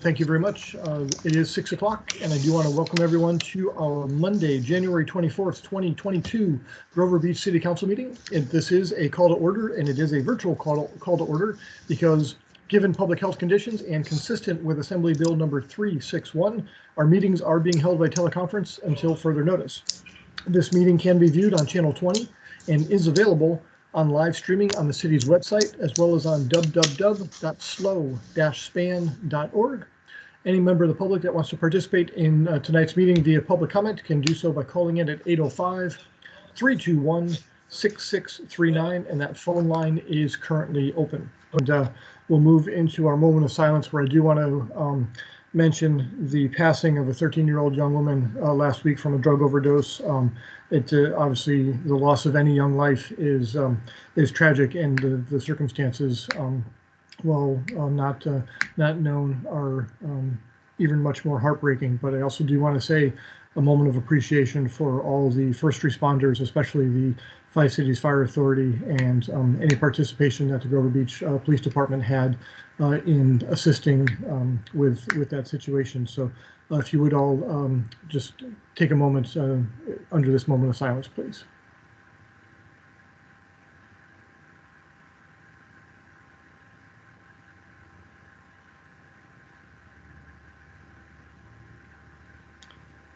Thank you very much. It is 6 o'clock, and I do want to welcome everyone to our Monday, January 24th, 2022 Grover Beach City Council meeting. This is a call to order, and it is a virtual call to order because given public health conditions and consistent with Assembly Bill number 361, our meetings are being held by teleconference until further notice. This meeting can be viewed on Channel 20 and is available on live streaming on the city's website, as well as on www.slow-span.org. Any member of the public that wants to participate in tonight's meeting via public comment can do so by calling in at 805-321-6639, and that phone line is currently open. And we'll move into our moment of silence, where I do want to mention the passing of a 13-year-old young woman last week from a drug overdose. Obviously, the loss of any young life is tragic, and the circumstances, while not known, are even much more heartbreaking. But I also do want to say a moment of appreciation for all the first responders, especially the Five Cities Fire Authority, and any participation that the Grover Beach Police Department had in assisting with that situation. So if you would all just take a moment under this moment of silence, please.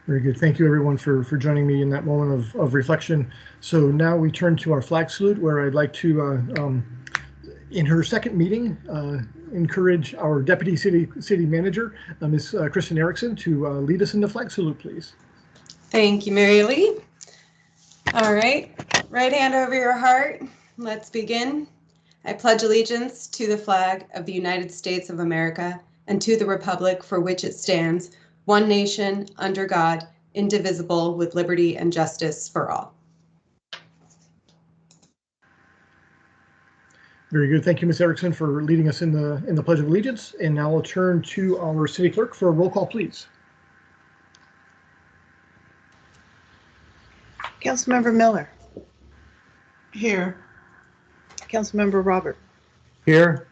Very good. Thank you, everyone, for joining me in that moment of reflection. So now we turn to our flag salute, where I'd like to, in her second meeting, encourage our Deputy City Manager, Ms. Kristen Erickson, to lead us in the flag salute, please. Thank you, Mary Lee. All right, right hand over your heart. Let's begin. I pledge allegiance to the flag of the United States of America and to the republic for which it stands, one nation, under God, indivisible, with liberty and justice for all. Very good. Thank you, Ms. Erickson, for leading us in the Pledge of Allegiance. And now I'll turn to our City Clerk for a roll call, please. Councilmember Miller. Here. Councilmember Robert. Here.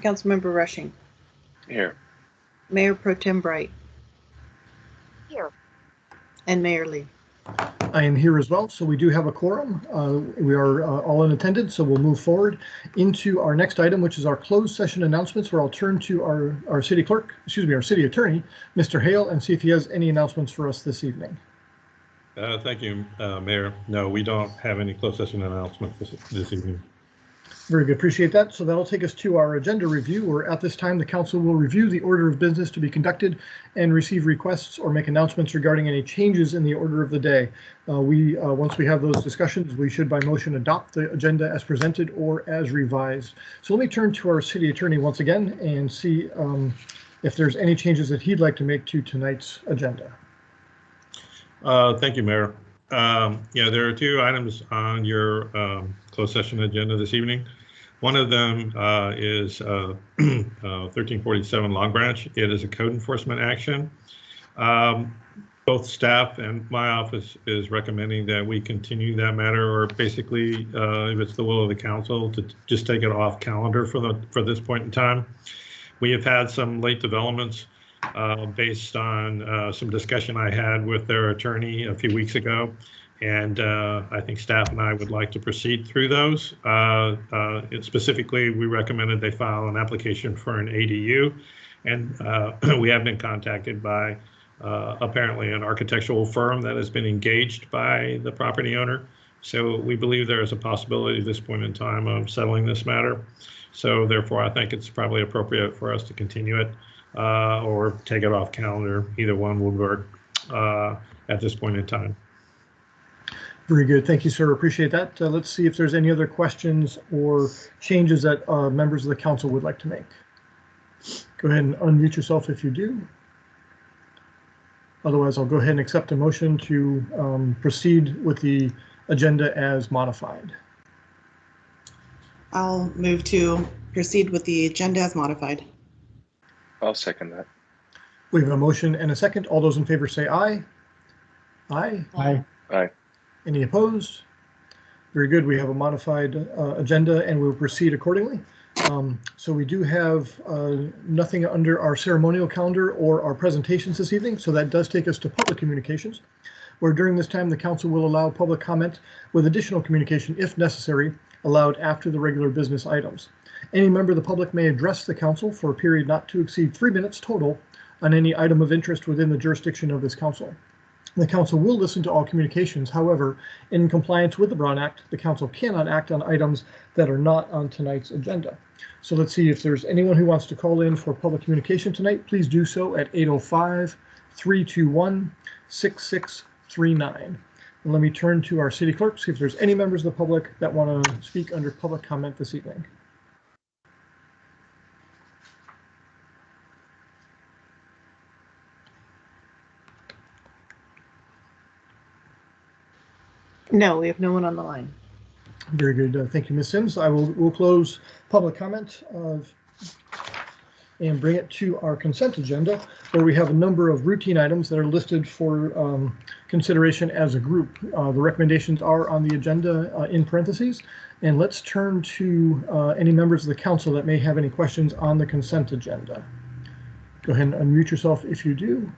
Councilmember Rushing. Here. Mayor Pro Tem Bright. Here. And Mayor Lee. I am here as well, so we do have a quorum. We are all in attendance, so we'll move forward into our next item, which is our closed session announcements, where I'll turn to our city clerk, our city attorney, Mr. Hale, and see if he has any announcements for us this evening. Thank you, Mayor. No, we don't have any closed session announcements this evening. Very good. Appreciate that. So that'll take us to our agenda review, where at this time the council will review the order of business to be conducted and receive requests or make announcements regarding any changes in the order of the day. Once we have those discussions, we should by motion adopt the agenda as presented or as revised. So let me turn to our city attorney once again and see if there's any changes that he'd like to make to tonight's agenda. Thank you, Mayor. There are two items on your closed session agenda this evening. One of them is 1347 Long Branch. It is a code enforcement action. Both staff and my office is recommending that we continue that matter, or basically, if it's the will of the council, to just take it off calendar for this point in time. We have had some late developments based on some discussion I had with their attorney a few weeks ago. And I think staff and I would like to proceed through those. Specifically, we recommended they file an application for an ADU. And we have been contacted by apparently an architectural firm that has been engaged by the property owner. So we believe there is a possibility at this point in time of settling this matter. So therefore, I think it's probably appropriate for us to continue it or take it off calendar. Either one would work at this point in time. Very good. Thank you, sir. Appreciate that. Let's see if there's any other questions or changes that members of the council would like to make. Go ahead and unmute yourself if you do. Otherwise, I'll go ahead and accept a motion to proceed with the agenda as modified. I'll move to proceed with the agenda as modified. I'll second that. We have a motion and a second. All those in favor say aye. Aye. Aye. Aye. Any opposed? Very good. We have a modified agenda, and we'll proceed accordingly. So we do have nothing under our ceremonial calendar or our presentations this evening. So that does take us to public communications, where during this time the council will allow public comment with additional communication, if necessary, allowed after the regular business items. Any member of the public may address the council for a period not to exceed 3 minutes total on any item of interest within the jurisdiction of this council. The council will listen to all communications. However, in compliance with the Brown Act, the council cannot act on items that are not on tonight's agenda. So let's see if there's anyone who wants to call in for public communication tonight. Please do so at 805-321-6639. And let me turn to our city clerk, see if there's any members of the public that want to speak under public comment this evening. No, we have no one on the line. Very good. Thank you, Ms. Sims. We'll close public comment and bring it to our consent agenda, where we have a number of routine items that are listed for consideration as a group. The recommendations are on the agenda in parentheses. And let's turn to any members of the council that may have any questions on the consent agenda. Go ahead and unmute yourself if you do.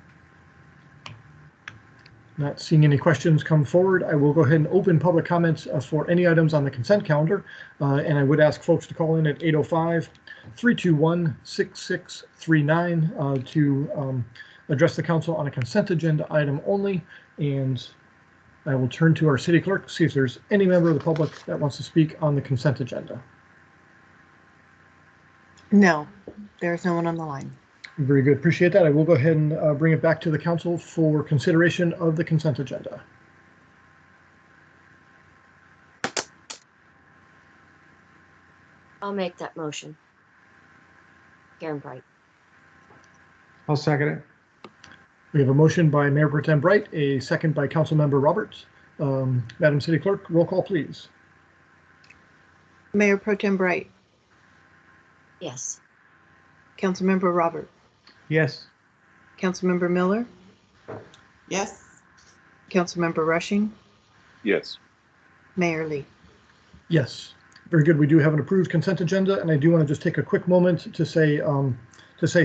Not seeing any questions come forward, I will go ahead and open public comments for any items on the consent calendar. And I would ask folks to call in at 805-321-6639 to address the council on a consent agenda item only. And I will turn to our city clerk, see if there's any member of the public that wants to speak on the consent agenda. No, there is no one on the line. Very good. Appreciate that. I will go ahead and bring it back to the council for consideration of the consent agenda. I'll make that motion. Karen Bright. I'll second it. We have a motion by Mayor Pro Tem Bright, a second by Councilmember Roberts. Madam City Clerk, roll call, please. Mayor Pro Tem Bright, Yes. Councilmember Robert, Yes. Councilmember Miller, Yes. Councilmember Rushing, Yes. Mayor Lee. Yes, very good. We do have an approved consent agenda, and I do want to just take a quick moment to say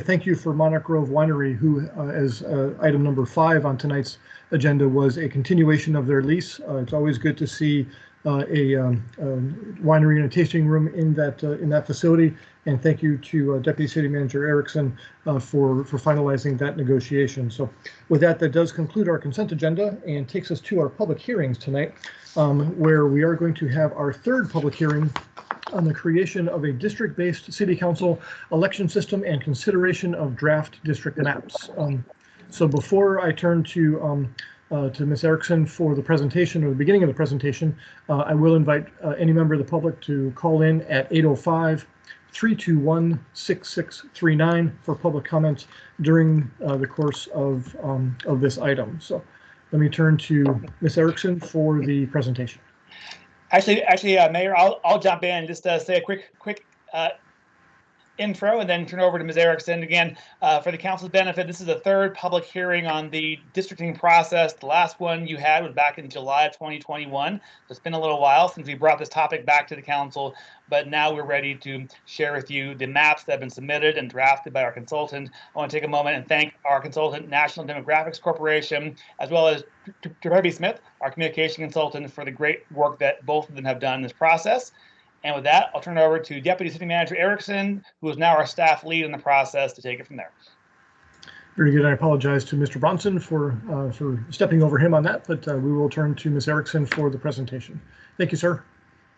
thank you for Monarch Grove Winery, who, as item number 5 on tonight's agenda, was a continuation of their lease. It's always good to see a winery and a tasting room in that facility. And thank you to Deputy City Manager Erickson for finalizing that negotiation. So with that, that does conclude our consent agenda and takes us to our public hearings tonight, where we are going to have our third public hearing on the creation of a district-based city council election system and consideration of draft district maps. So before I turn to Ms. Erickson for the presentation, or the beginning of the presentation, I will invite any member of the public to call in at 805-321-6639 for public comments during the course of this item. So let me turn to Ms. Erickson for the presentation. Actually, Mayor, I'll jump in and just say a quick intro and then turn over to Ms. Erickson. Again, for the council's benefit, this is the third public hearing on the districting process. The last one you had was back in July of 2021. So it's been a little while since we brought this topic back to the council, but now we're ready to share with you the maps that have been submitted and drafted by our consultant. I want to take a moment and thank our consultant, National Demographics Corporation, as well as Debbie Smith, our communication consultant, for the great work that both of them have done in this process. And with that, I'll turn it over to Deputy City Manager Erickson, who is now our staff lead in the process, to take it from there. Very good. I apologize to Mr. Bronson for stepping over him on that, but we will turn to Ms. Erickson for the presentation. Thank you, sir.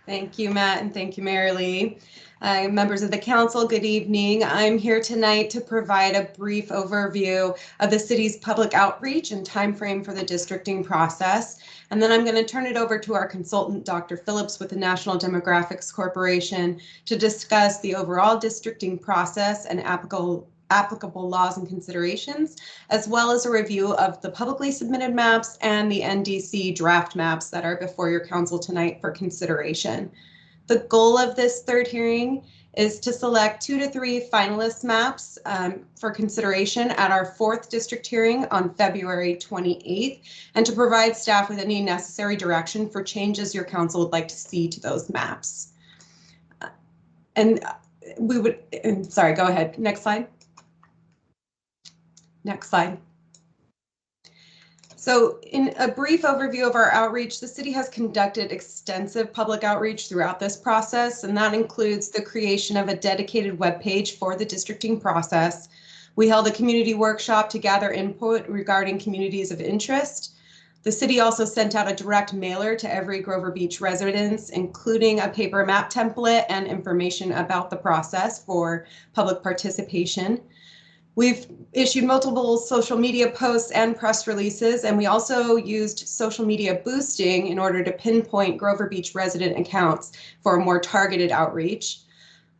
Thank you, Matt, and thank you, Mary Lee. Members of the council, good evening. I'm here tonight to provide a brief overview of the city's public outreach and timeframe for the districting process. And then I'm going to turn it over to our consultant, Dr. Phillips with the National Demographics Corporation, to discuss the overall districting process and applicable laws and considerations, as well as a review of the publicly submitted maps and the NDC draft maps that are before your council tonight for consideration. The goal of this third hearing is to select 2 to 3 finalist maps for consideration at our 4th district hearing on February 28th, and to provide staff with any necessary direction for changes your council would like to see to those maps. And we would, sorry, go ahead. Next slide. Next slide. So in a brief overview of our outreach, the city has conducted extensive public outreach throughout this process, and that includes the creation of a dedicated webpage for the districting process. We held a community workshop to gather input regarding communities of interest. The city also sent out a direct mailer to every Grover Beach residents, including a paper map template and information about the process for public participation. We've issued multiple social media posts and press releases, and we also used social media boosting in order to pinpoint Grover Beach resident accounts for a more targeted outreach.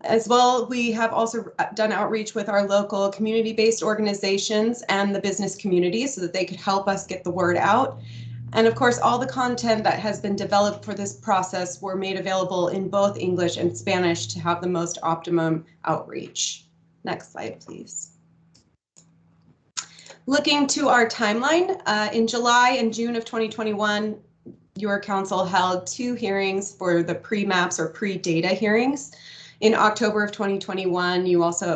As well, we have also done outreach with our local community-based organizations and the business community so that they could help us get the word out. And of course, all the content that has been developed for this process were made available in both English and Spanish to have the most optimum outreach. Next slide, please. Looking to our timeline, in July and June of 2021, your council held 2 hearings for the pre-maps or pre-data hearings. In October of 2021,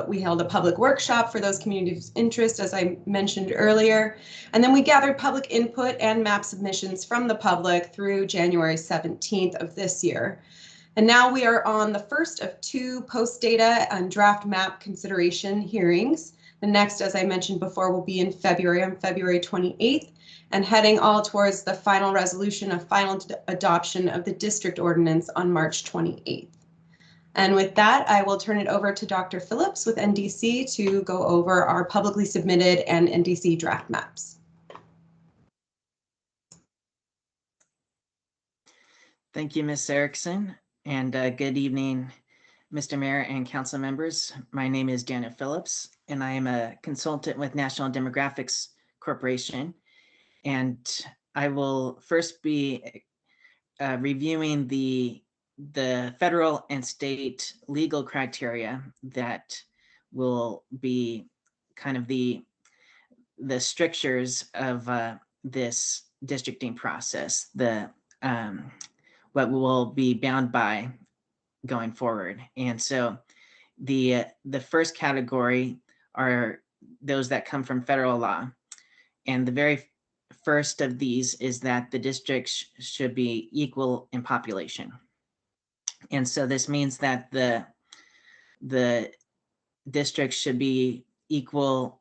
we held a public workshop for those communities of interest, as I mentioned earlier. And then we gathered public input and map submissions from the public through January 17th of this year. And now we are on the first of 2 post-data and draft map consideration hearings. The next, as I mentioned before, will be in February, on February 28th, and heading all towards the final resolution of final adoption of the district ordinance on March 28th. And with that, I will turn it over to Dr. Phillips with NDC to go over our publicly submitted and NDC draft maps. Thank you, Ms. Erickson, and good evening, Mr. Mayor and council members. My name is Daniel Phillips, and I am a consultant with National Demographics Corporation. And I will first be reviewing the federal and state legal criteria that will be kind of the strictures of this districting process, what we'll be bound by going forward. And so the first category are those that come from federal law. And the very first of these is that the districts should be equal in population. And so this means that the districts should be equal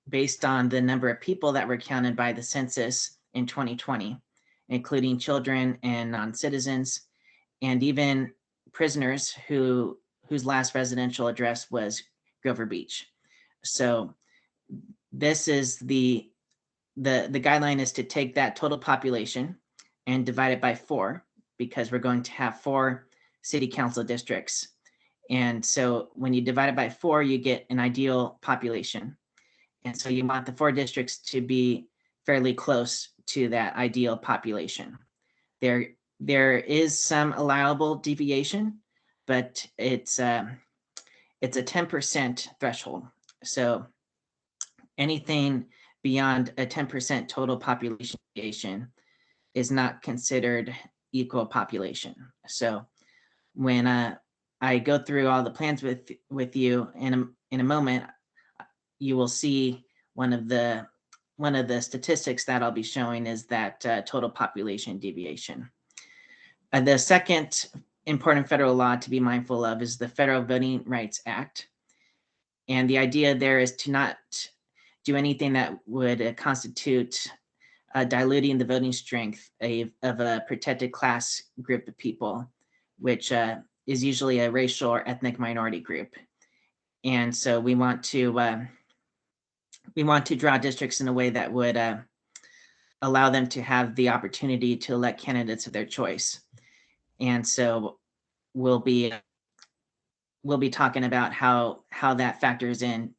based on the number of people that were counted by the census in 2020, including children and non-citizens, and even prisoners whose last residential address was Grover Beach. So this is the guideline is to take that total population and divide it by 4, because we're going to have 4 city council districts. And so when you divide it by 4, you get an ideal population. And so you want the 4 districts to be fairly close to that ideal population. There is some allowable deviation, but it's a 10% threshold. So anything beyond a 10% total population deviation is not considered equal population. So when I go through all the plans with you in a moment, you will see one of the statistics that I'll be showing is that total population deviation. The second important federal law to be mindful of is the Federal Voting Rights Act. And the idea there is to not do anything that would constitute diluting the voting strength of a protected class group of people, which is usually a racial or ethnic minority group. And so we want to draw districts in a way that would allow them to have the opportunity to elect candidates of their choice. And so we'll be talking about how that factors in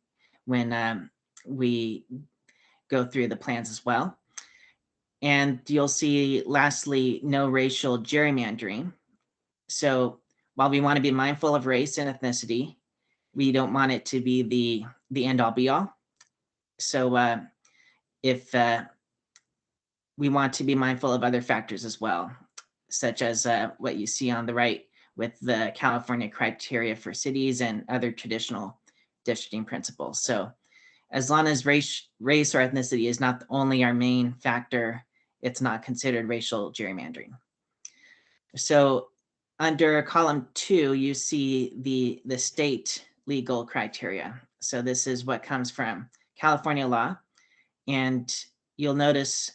when we go through the plans as well. And you'll see, lastly, no racial gerrymandering. So while we want to be mindful of race and ethnicity, we don't want it to be the end all be all. So if we want to be mindful of other factors as well, such as what you see on the right with the California criteria for cities and other traditional districting principles. So as long as race or ethnicity is not only our main factor, it's not considered racial gerrymandering. So under column 2, you see the state legal criteria. So this is what comes from California law. And you'll notice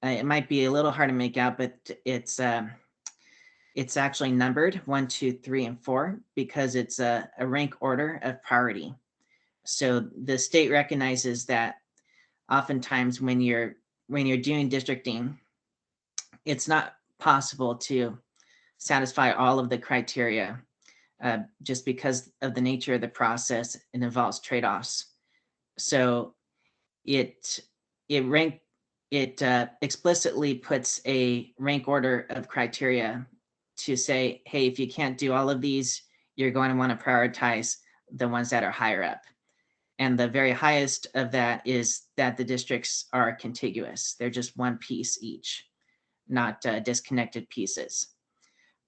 it might be a little hard to make out, but it's actually numbered 1, 2, 3, and 4 because it's a rank order of priority. So the state recognizes that oftentimes when you're doing districting, it's not possible to satisfy all of the criteria just because of the nature of the process. It involves trade-offs. So it explicitly puts a rank order of criteria to say, hey, if you can't do all of these, you're going to want to prioritize the ones that are higher up. And the very highest of that is that the districts are contiguous. They're just one piece each, not disconnected pieces.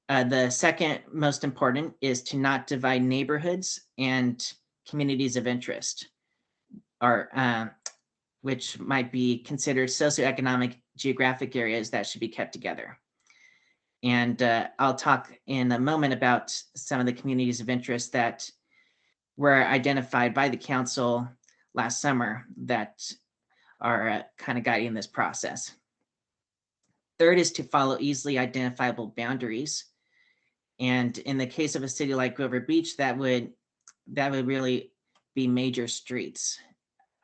The second most important is to not divide neighborhoods and communities of interest, which might be considered socioeconomic geographic areas that should be kept together. And I'll talk in a moment about some of the communities of interest that were identified by the council last summer that are kind of guiding this process. Third is to follow easily identifiable boundaries. And in the case of a city like Grover Beach, that would really be major streets.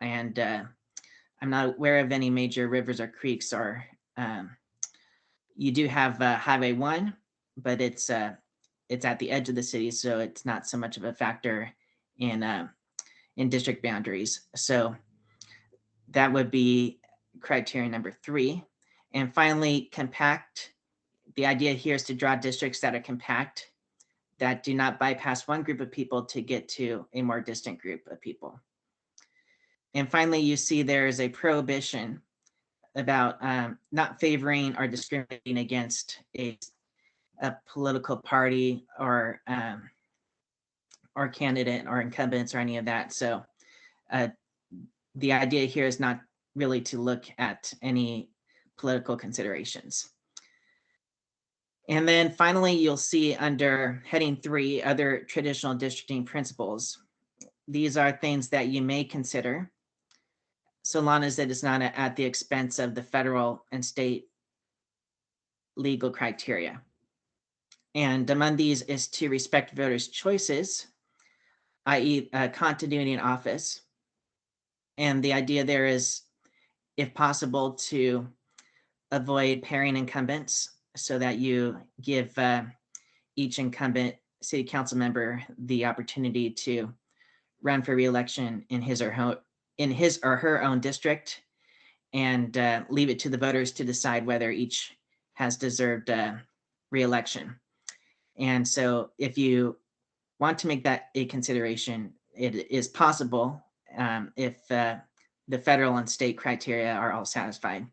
And I'm not aware of any major rivers or creeks, or you do have Highway 1, but it's at the edge of the city, so it's not so much of a factor in district boundaries. So that would be criteria number 3. And finally, compact. The idea here is to draw districts that are compact, that do not bypass one group of people to get to a more distant group of people. And finally, you see there is a prohibition about not favoring or discriminating against a political party or candidate or incumbents or any of that. So the idea here is not really to look at any political considerations. And then finally, you'll see under heading 3, other traditional districting principles. These are things that you may consider, so long as it is not at the expense of the federal and state legal criteria. And among these is to respect voters' choices, i.e. continuity in office. And the idea there is, if possible, to avoid pairing incumbents so that you give each incumbent city council member the opportunity to run for re-election in his or her own district, and leave it to the voters to decide whether each has deserved re-election. And so if you want to make that a consideration, it is possible if the federal and state criteria are all satisfied.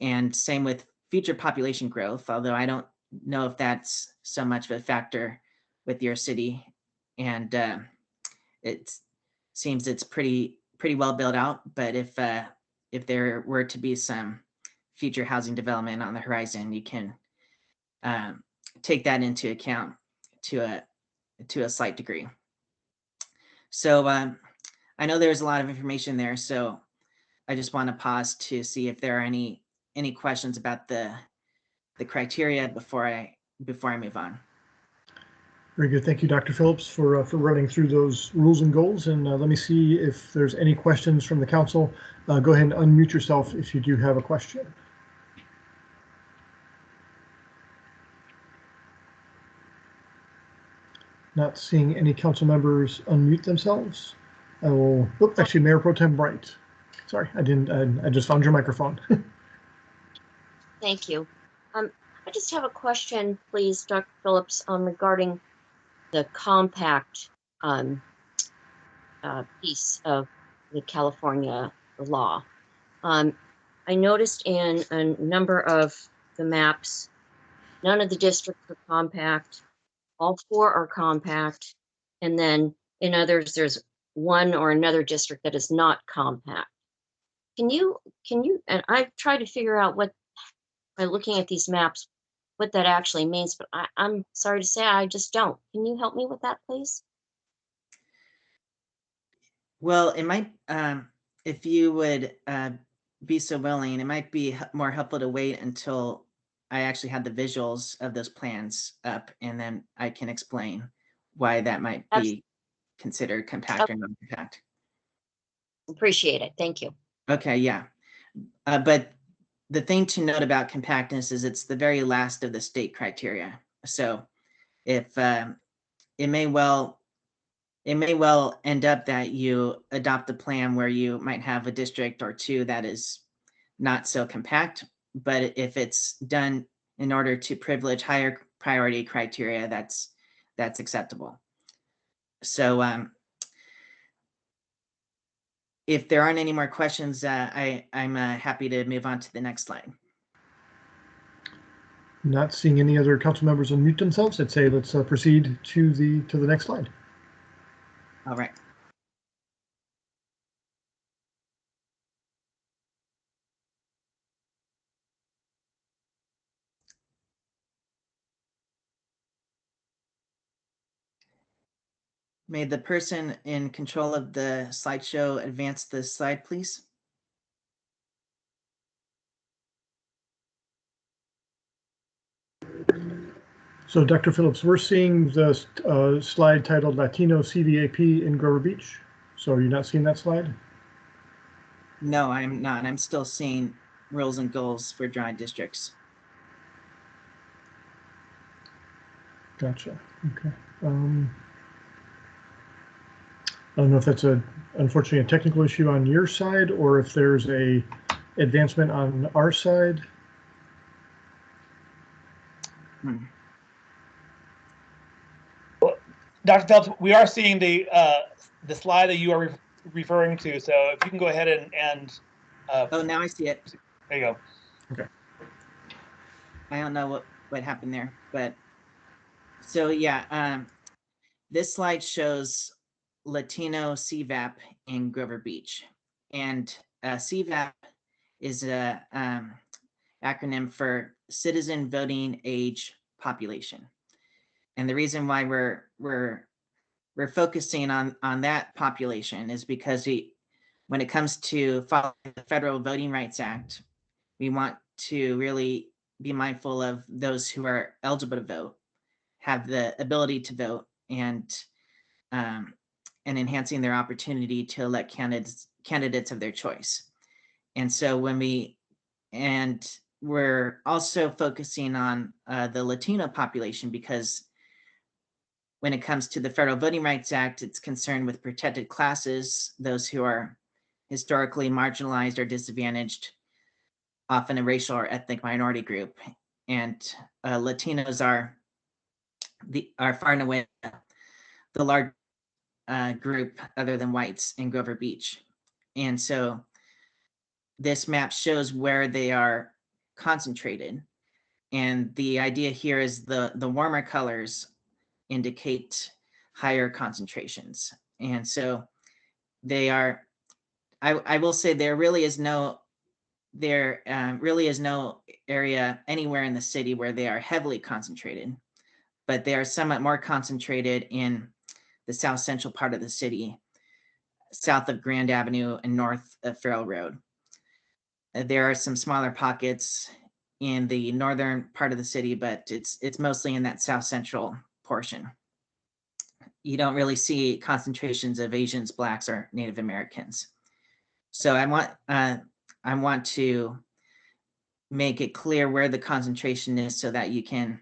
And same with future population growth, although I don't know if that's so much of a factor with your city. And it seems it's pretty well built out, but if there were to be some future housing development on the horizon, you can take that into account to a slight degree. So I know there's a lot of information there, so I just want to pause to see if there are any questions about the criteria before I move on. Very good. Thank you, Dr. Phillips, for running through those rules and goals. And let me see if there's any questions from the council. Go ahead and unmute yourself if you do have a question. Not seeing any council members unmute themselves. I will, actually, Mayor Pro Tem Bright. Sorry, I just found your microphone. Thank you. I just have a question, please, Dr. Phillips, regarding the compact piece of the California law. I noticed in a number of the maps, none of the districts are compact. all four are compact. And then in others, there's one or another district that is not compact. Can you, and I've tried to figure out what, by looking at these maps, what that actually means, but I'm sorry to say, I just don't. Can you help me with that, please? Well, it might, if you would be so willing, it might be more helpful to wait until I actually have the visuals of those plans up, and then I can explain why that might be considered compact or non-compact. Appreciate it. Thank you. Okay, yeah. But the thing to note about compactness is it's the very last of the state criteria. So if it may well end up that you adopt a plan where you might have a district or two that is not so compact, but if it's done in order to privilege higher priority criteria, that's acceptable. So if there aren't any more questions, I'm happy to move on to the next slide. Not seeing any other council members unmute themselves, I'd say let's proceed to the next slide. All right. May the person in control of the slideshow advance the slide, please? So Dr. Phillips, we're seeing the slide titled Latino CVAP in Grover Beach. So are you not seeing that slide? No, I'm not. I'm still seeing rules and goals for dry districts. Gotcha. Okay. I don't know if that's unfortunately a technical issue on your side or if there's a advancement on our side. Dr. Phelps, we are seeing the slide that you are referring to. So if you can go ahead and oh, now I see it. There you go. Okay. I don't know what happened there, but so yeah, this slide shows Latino CVAP in Grover Beach, and CVAP is a acronym for Citizen Voting Age Population. And the reason why we're focusing on that population is because when it comes to following the Federal Voting Rights Act, we want to really be mindful of those who are eligible to vote, have the ability to vote, and enhancing their opportunity to elect candidates of their choice. And so we're also focusing on the Latino population because when it comes to the Federal Voting Rights Act, it's concerned with protected classes, those who are historically marginalized or disadvantaged, often a racial or ethnic minority group. And Latinos are far and away the large group other than whites in Grover Beach. And so this map shows where they are concentrated. And the idea here is the warmer colors indicate higher concentrations. And so they are, I will say there really is no area anywhere in the city where they are heavily concentrated, but they are somewhat more concentrated in the south central part of the city, south of Grand Avenue and north of Farrell Road. There are some smaller pockets in the northern part of the city, but it's mostly in that south central portion. You don't really see concentrations of Asians, Blacks, or Native Americans. So I want to make it clear where the concentration is so that you can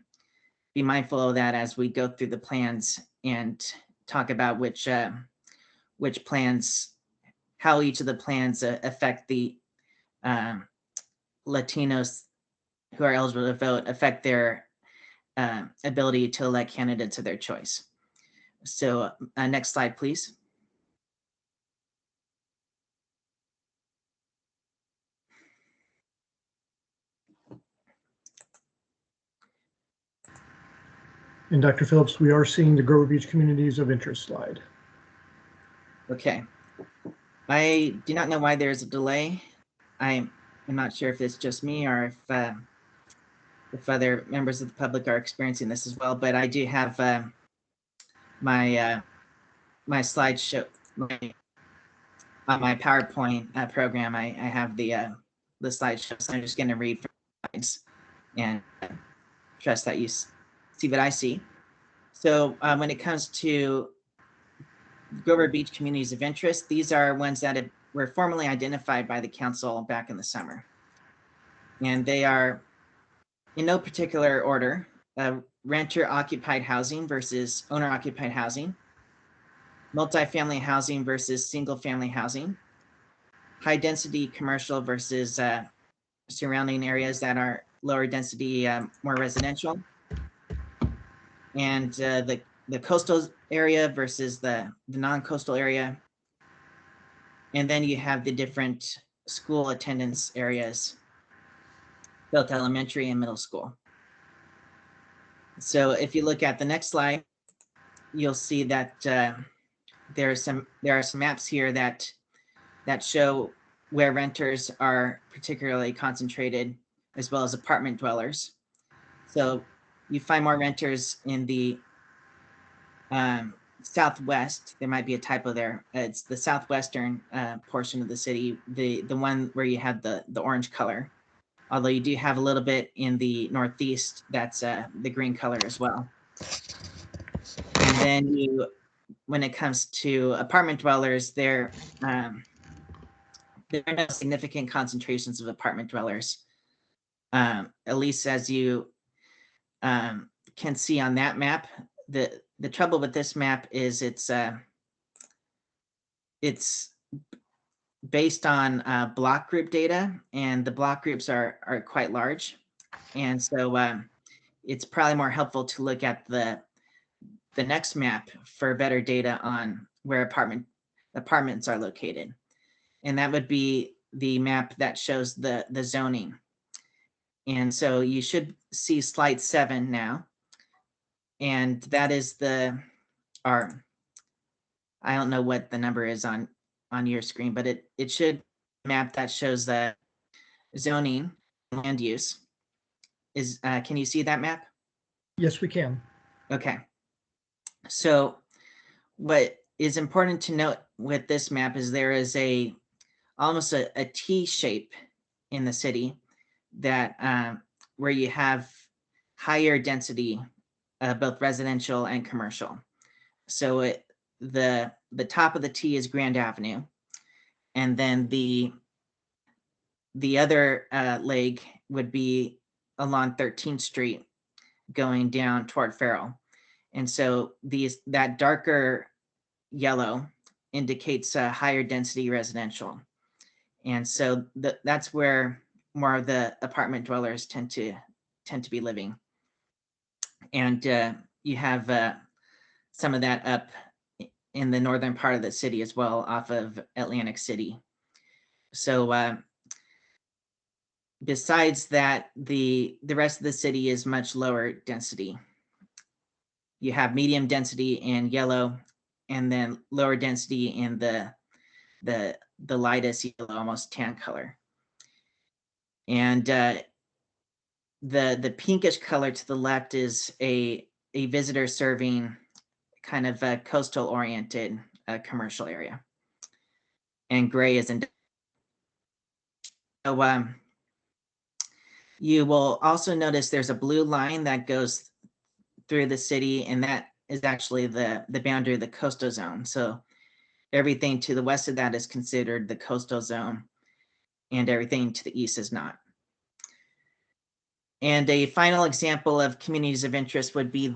be mindful of that as we go through the plans and talk about which plans, how each of the plans affect the Latinos who are eligible to vote, affect their ability to elect candidates of their choice. So next slide, please. And Dr. Phillips, we are seeing the Grover Beach communities of interest slide. Okay. I do not know why there's a delay. I'm not sure if it's just me or if other members of the public are experiencing this as well, but I do have my my slideshow, my PowerPoint program. I have the slideshow, so I'm just going to read from the slides and trust that you see what I see. So when it comes to Grover Beach communities of interest, these are ones that were formally identified by the council back in the summer. And they are in no particular order: renter occupied housing versus owner occupied housing, multifamily housing versus single family housing, high density commercial versus surrounding areas that are lower density, more residential, and the coastal area versus the non-coastal area. And then you have the different school attendance areas, both elementary and middle school. So if you look at the next slide, you'll see that there are some maps here that show where renters are particularly concentrated, as well as apartment dwellers. So you find more renters in the southwest. There might be a typo there. It's the southwestern portion of the city, the one where you have the orange color. Although you do have a little bit in the northeast that's the green color as well. And then when it comes to apartment dwellers, there are no significant concentrations of apartment dwellers. At least as you can see on that map. The trouble with this map is it's based on block group data, and the block groups are quite large. And so it's probably more helpful to look at the next map for better data on where apartments are located. And that would be the map that shows the zoning. And so you should see slide 7 now. And that is I don't know what the number is on your screen, but it should map that shows the zoning land use. Can you see that map? Yes, we can. Okay. So what is important to note with this map is there is almost a T shape in the city that where you have higher density, both residential and commercial. So the top of the T is Grand Avenue, and then the other leg would be along 13th Street going down toward Farrell. And so that darker yellow indicates a higher density residential. And so that's where more of the apartment dwellers tend to be living. And you have some of that up in the northern part of the city as well, off of Atlantic City. So besides that, the rest of the city is much lower density. You have medium density in yellow, and then lower density in the lightest yellow, almost tan color. And the pinkish color to the left is a visitor serving kind of a coastal oriented commercial area. And gray is in. So you will also notice there's a blue line that goes through the city, and that is actually the boundary of the coastal zone. So everything to the west of that is considered the coastal zone, and everything to the east is not. And a final example of communities of interest would be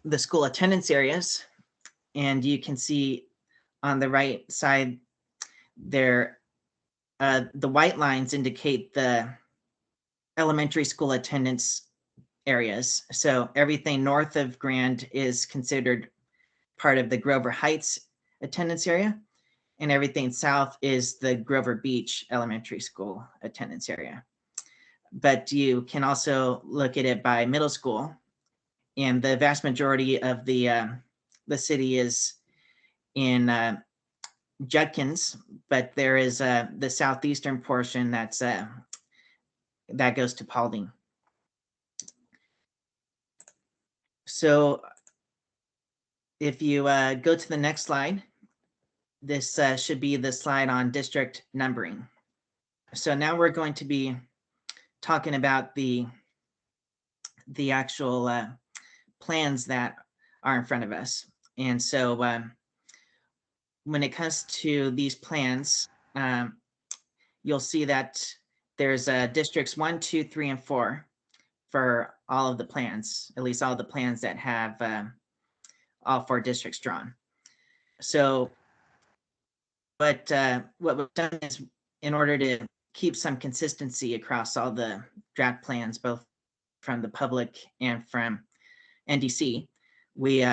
the school attendance areas. And you can see on the right side there, the white lines indicate the elementary school attendance areas. So everything north of Grand is considered part of the Grover Heights attendance area, and everything south is the Grover Beach Elementary School attendance area. But you can also look at it by middle school, and the vast majority of the city is in Judkins, but there is the southeastern portion that goes to Paulding. So if you go to the next slide, this should be the slide on district numbering. So now we're going to be talking about the actual plans that are in front of us. And so when it comes to these plans, you'll see that there's districts 1, 2, 3, and 4 for all of the plans, at least all the plans that have all 4 districts drawn. So what we've done is, in order to keep some consistency across all the draft plans, both from the public and from NDC, we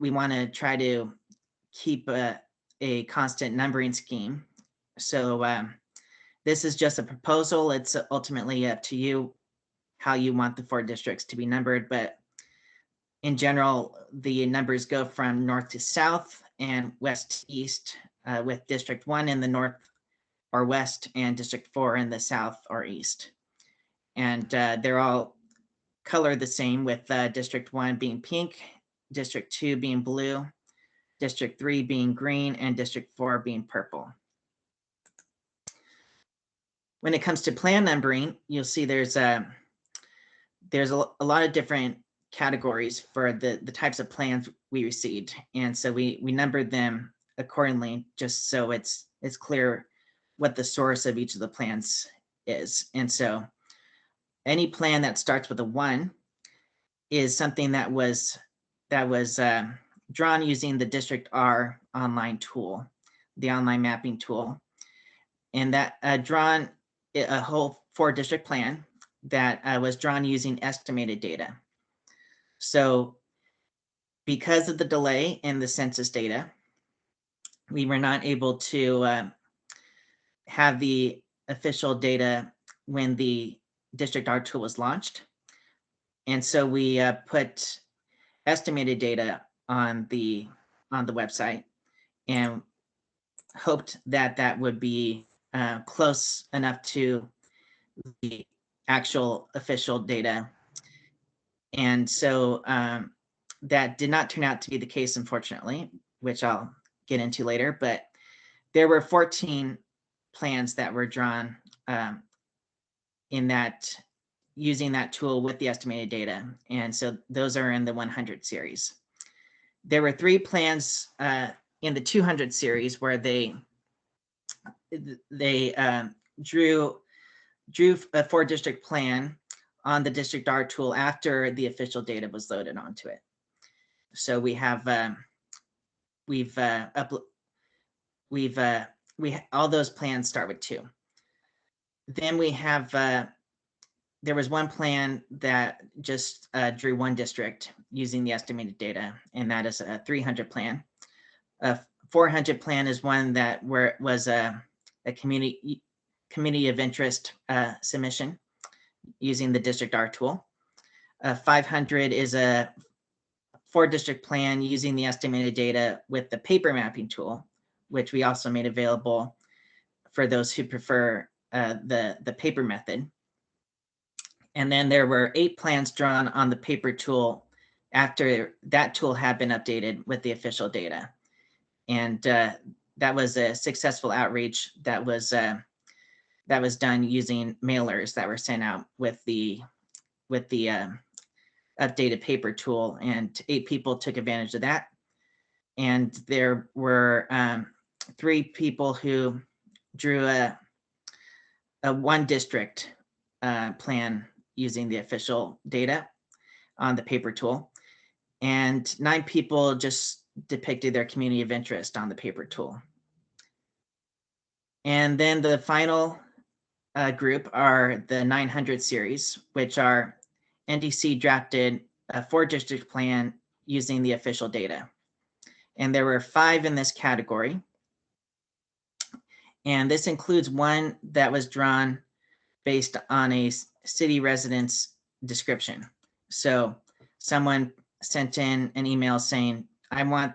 want to try to keep a constant numbering scheme. So this is just a proposal. It's ultimately up to you how you want the 4 districts to be numbered, but in general, the numbers go from north to south and west to east, with District 1 in the north or west and District 4 in the south or east. And they're all colored the same, with District 1 being pink, District 2 being blue, District 3 being green, and District 4 being purple. When it comes to plan numbering, you'll see there's a lot of different categories for the types of plans we received. And so we numbered them accordingly, just so it's clear what the source of each of the plans is. And so any plan that starts with a 1 is something that was drawn using the District R online tool, the online mapping tool. And that drawn a whole 4 district plan that was drawn using estimated data. So because of the delay in the census data, we were not able to have the official data when the District R tool was launched. And so we put estimated data on the website and hoped that that would be close enough to the actual official data. And so that did not turn out to be the case, unfortunately, which I'll get into later. But there were 14 plans that were drawn in that, using that tool with the estimated data. And so those are in the 100 series. There were 3 plans in the 200 series where they drew a 4 district plan on the District R tool after the official data was loaded onto it. So we have all those plans start with 2. Then we have there was 1 plan that just drew 1 district using the estimated data, and that is a 300 plan. A 400 plan is one that was a community of interest submission using the District R tool. 500 is a 4 district plan using the estimated data with the paper mapping tool, which we also made available for those who prefer the paper method. And then there were 8 plans drawn on the paper tool after that tool had been updated with the official data. And that was a successful outreach that was done using mailers that were sent out with the updated paper tool, and 8 people took advantage of that. And there were 3 people who drew a 1 district plan using the official data on the paper tool, and 9 people just depicted their community of interest on the paper tool. And then the final group are the 900 series, which are NDC drafted a 4 district plan using the official data. And there were 5 in this category. And this includes 1 that was drawn based on a city residence description. So someone sent in an email saying, I want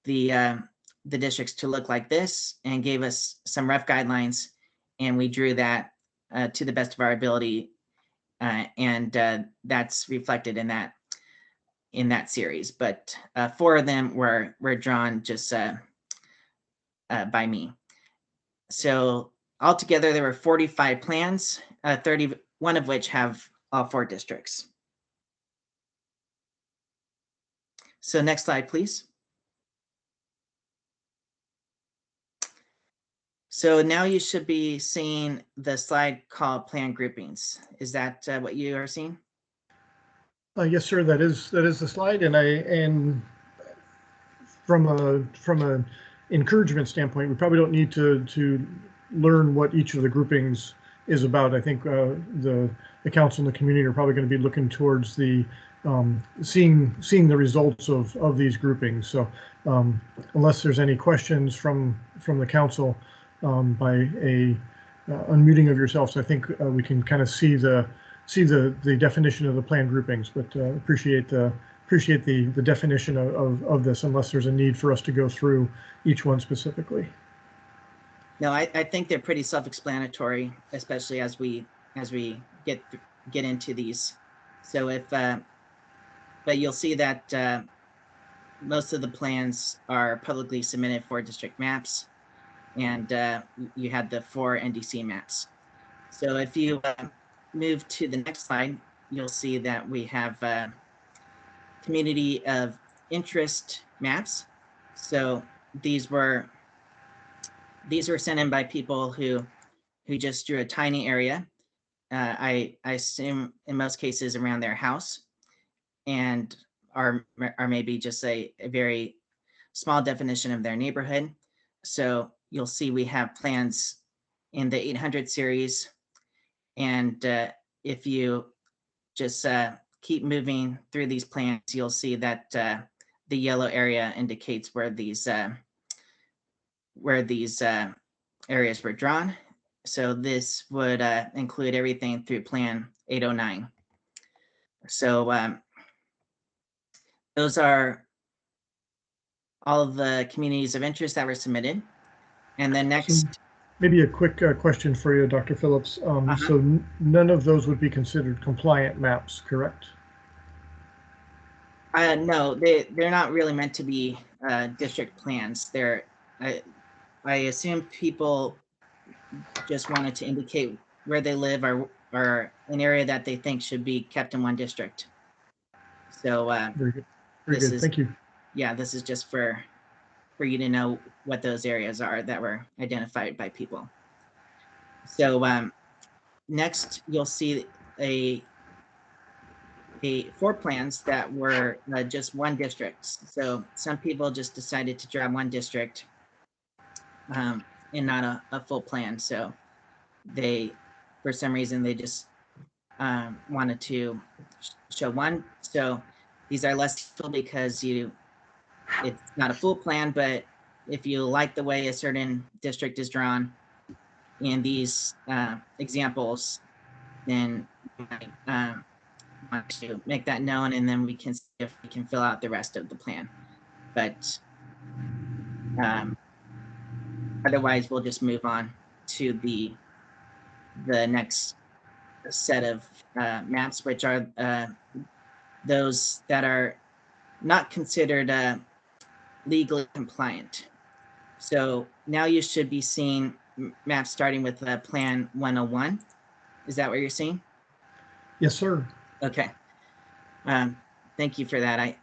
the districts to look like this, and gave us some rough guidelines, and we drew that to the best of our ability, and that's reflected in that series. But 4 of them were drawn just by me. So altogether, there were 45 plans, 31 of which have all 4 districts. So next slide, please. So now you should be seeing the slide called plan groupings. Is that what you are seeing? Yes, sir. That is the slide, and from a encouragement standpoint, we probably don't need to learn what each of the groupings is about. I think the council and the community are probably going to be looking towards the seeing the results of these groupings. So unless there's any questions from the council, by a unmuting of yourselves, I think we can kind of see the definition of the plan groupings. But appreciate the definition of this, unless there's a need for us to go through each one specifically. No, I think they're pretty self-explanatory, especially as we get into these. So but you'll see that most of the plans are publicly submitted for district maps, and you had the 4 NDC maps. So if you move to the next slide, you'll see that we have community of interest maps. So these were sent in by people who just drew a tiny area. I assume in most cases around their house, and are maybe just a very small definition of their neighborhood. So you'll see we have plans in the 800 series, and if you just keep moving through these plans, you'll see that the yellow area indicates where these areas were drawn. So this would include everything through Plan 809. So those are all of the communities of interest that were submitted. And then next, maybe a quick question for you, Dr. Phillips. So none of those would be considered compliant maps, correct? No, they're not really meant to be district plans. I assume people just wanted to indicate where they live or an area that they think should be kept in one district. So Very good. Very good. Thank you. Yeah, this is just for you to know what those areas are that were identified by people. So next, you'll see a 4 plans that were just one district. So some people just decided to draw one district and not a full plan. So they, for some reason, they just wanted to show one. So these are less full because it's not a full plan, but if you like the way a certain district is drawn in these examples, then you might want to make that known, and then we can see if we can fill out the rest of the plan. But otherwise, we'll just move on to the next set of maps, which are those that are not considered legally compliant. So now you should be seeing maps starting with Plan 101. Is that what you're seeing? Yes, sir. Okay. Thank you for that.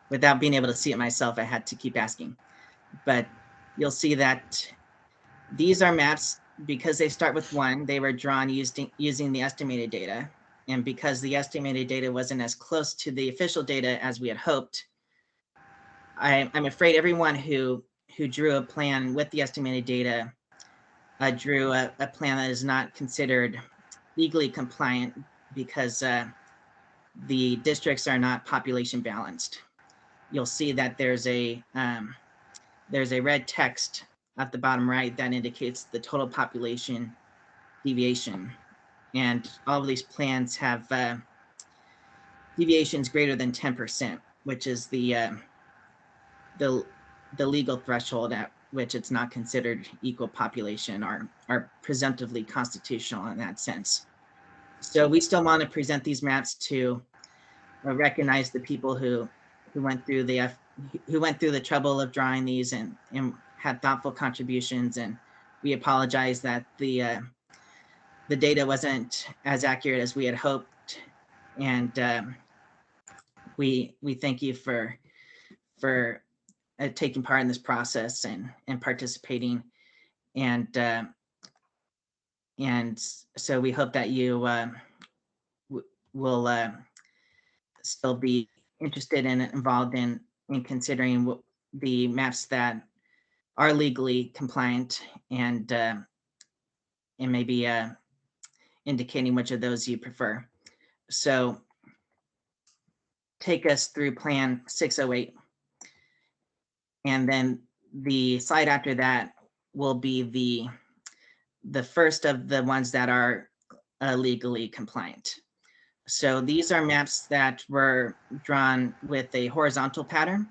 Without being able to see it myself, I had to keep asking. But you'll see that these are maps, because they start with 1, they were drawn using the estimated data. And because the estimated data wasn't as close to the official data as we had hoped, I'm afraid everyone who drew a plan with the estimated data drew a plan that is not considered legally compliant, because the districts are not population balanced. You'll see that there's a red text at the bottom right that indicates the total population deviation. And all of these plans have deviations greater than 10%, which is the legal threshold at which it's not considered equal population or presumptively constitutional in that sense. So we still want to present these maps to recognize the people who went through the trouble of drawing these and had thoughtful contributions. And we apologize that the data wasn't as accurate as we had hoped. And we thank you for taking part in this process and participating. And so we hope that you will still be interested and involved in considering the maps that are legally compliant and maybe indicating which of those you prefer. So take us through Plan 608. And then the slide after that will be the first of the ones that are legally compliant. So these are maps that were drawn with a horizontal pattern.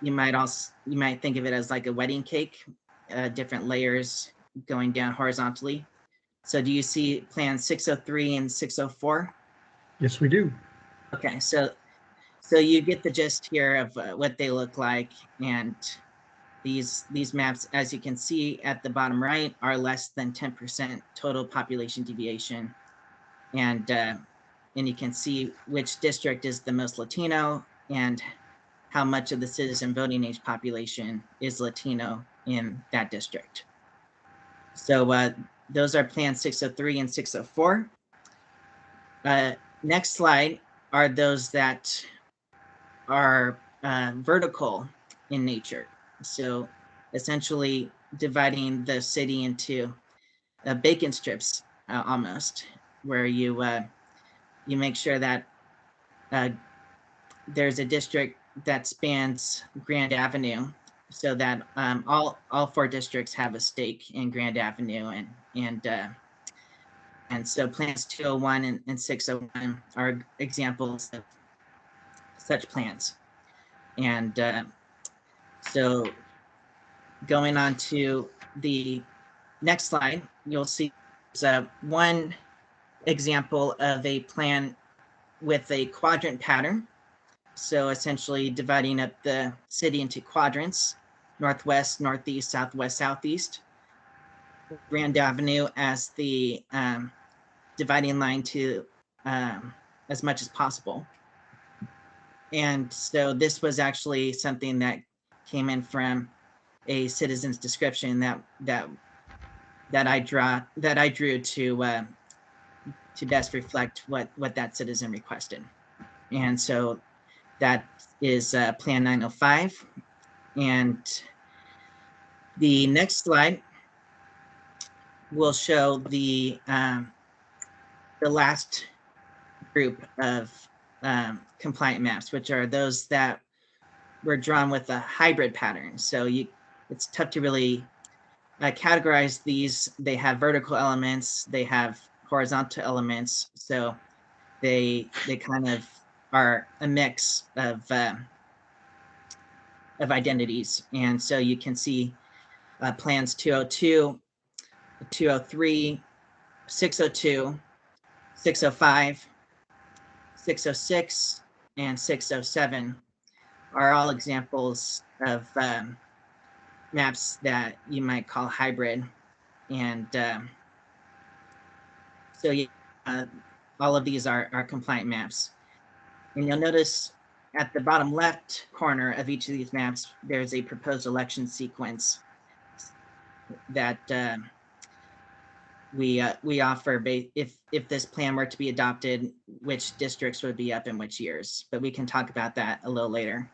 You might think of it as like a wedding cake, different layers going down horizontally. So do you see Plan 603 and 604? Yes, we do. Okay, so you get the gist here of what they look like, and these maps, as you can see at the bottom right, are less than 10% total population deviation, and you can see which district is the most Latino and how much of the citizen voting age population is Latino in that district. So those are Plan 603 and 604. Next slide are those that are vertical in nature. So essentially dividing the city into bacon strips almost, where you make sure that there's a district that spans Grand Avenue, so that all 4 districts have a stake in Grand Avenue, and so plans 201 and 601 are examples of such plans. And so going on to the next slide, you'll see one example of a plan with a quadrant pattern. So essentially dividing up the city into quadrants: northwest, northeast, southwest, southeast. Grand Avenue as the dividing line to as much as possible. And so this was actually something that came in from a citizen's description that I drew to best reflect what that citizen requested. And so that is Plan 905. And the next slide will show the last group of compliant maps, which are those that were drawn with a hybrid pattern. So it's tough to really categorize these. They have vertical elements, they have horizontal elements, so they kind of are a mix of identities. And so you can see plans 202, 203, 602, 605, 606, and 607 are all examples of maps that you might call hybrid. And so all of these are compliant maps. And you'll notice at the bottom left corner of each of these maps, there's a proposed election sequence that we offer if this plan were to be adopted, which districts would be up in which years. But we can talk about that a little later.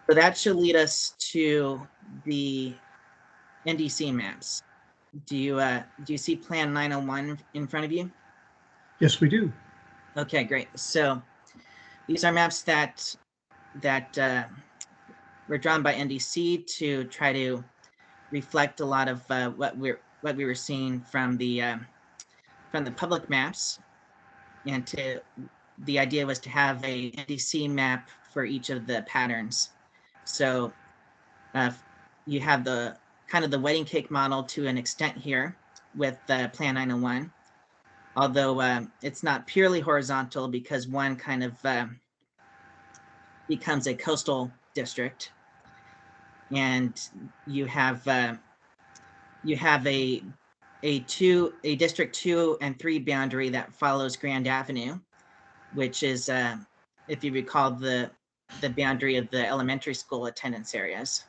So that should lead us to the NDC maps. Do you see Plan 901 in front of you? Yes, we do. Okay, great. So these are maps that were drawn by NDC to try to reflect a lot of what we were seeing from the public maps, and to the idea was to have a NDC map for each of the patterns. So you have the kind of the wedding cake model to an extent here with Plan 901, although it's not purely horizontal because one kind of becomes a coastal district, and you have a District 2 and 3 boundary that follows Grand Avenue, which is, if you recall, the boundary of the elementary school attendance areas.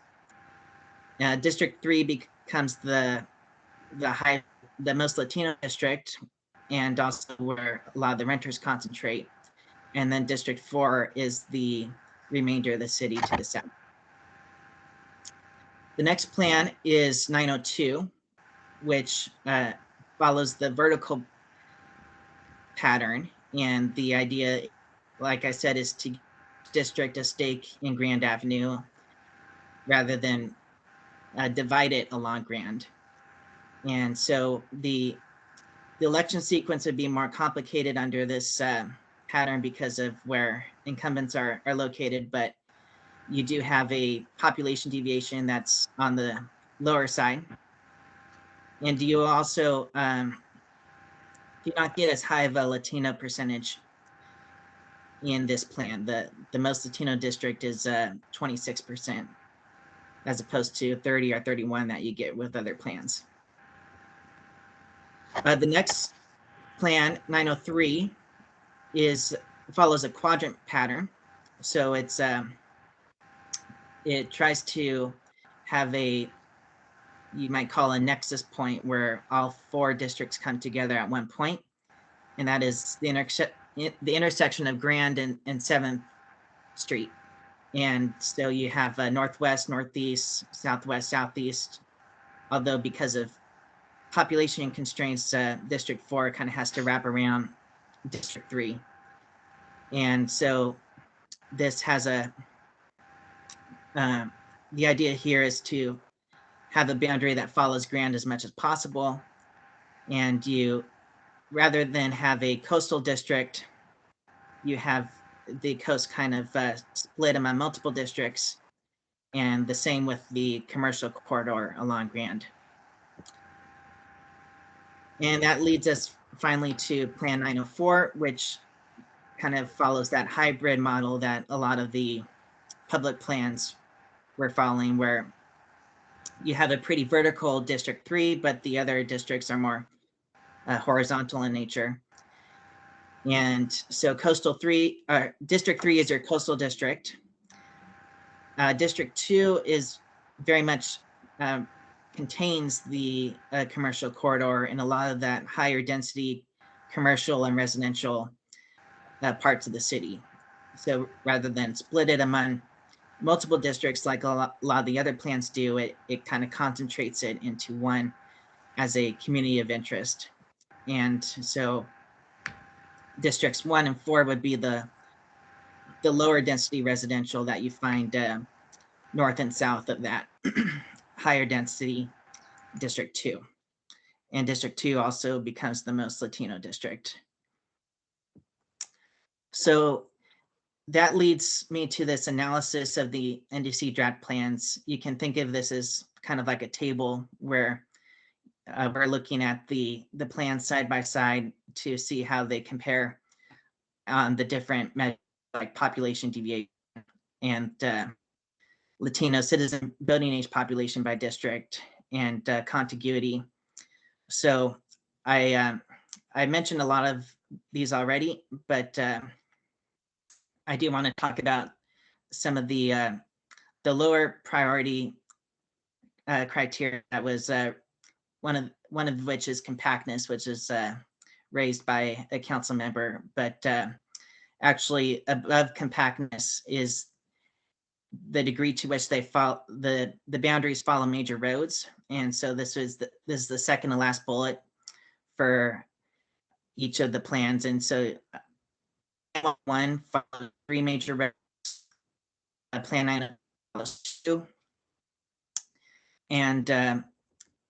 District 3 becomes the most Latino district, and also where a lot of the renters concentrate. And then District 4 is the remainder of the city to the south. The next plan is 902, which follows the vertical pattern. And the idea, like I said, is to district a stake in Grand Avenue rather than divide it along Grand. And so the election sequence would be more complicated under this pattern because of where incumbents are located, but you do have a population deviation that's on the lower side. And you also do not get as high of a Latino percentage in this plan. The most Latino district is 26%, as opposed to 30 or 31 that you get with other plans. The next plan, 903, follows a quadrant pattern. So it tries to have you might call a nexus point where all 4 districts come together at one point, and that is the intersection of Grand and 7th Street. And so you have northwest, northeast, southwest, southeast, although because of population constraints, District 4 kind of has to wrap around District 3. And so this has the idea here is to have a boundary that follows Grand as much as possible. And you, rather than have a coastal district, you have the coast kind of split among multiple districts, and the same with the commercial corridor along Grand. And that leads us finally to Plan 904, which kind of follows that hybrid model that a lot of the public plans were following, where you have a pretty vertical District 3, but the other districts are more horizontal in nature. And so District 3 is your coastal district. District 2 is very much contains the commercial corridor and a lot of that higher density commercial and residential parts of the city. So rather than split it among multiple districts like a lot of the other plans do, it kind of concentrates it into one as a community of interest. And so Districts 1 and 4 would be the lower density residential that you find north and south of that higher density District 2. And District 2 also becomes the most Latino district. So that leads me to this analysis of the NDC draft plans. You can think of this as kind of like a table where we're looking at the plans side by side to see how they compare on the different measures like population deviation and Latino citizen voting age population by district and contiguity. So I mentioned a lot of these already, but I do want to talk about some of the lower priority criteria. That was one of which is compactness, which is raised by a council member, but actually above compactness is the degree to which they follow the boundaries follow major roads. And so this is the second to last bullet for each of the plans. And so 1 follows 3 major roads, Plan 9 follows 2. And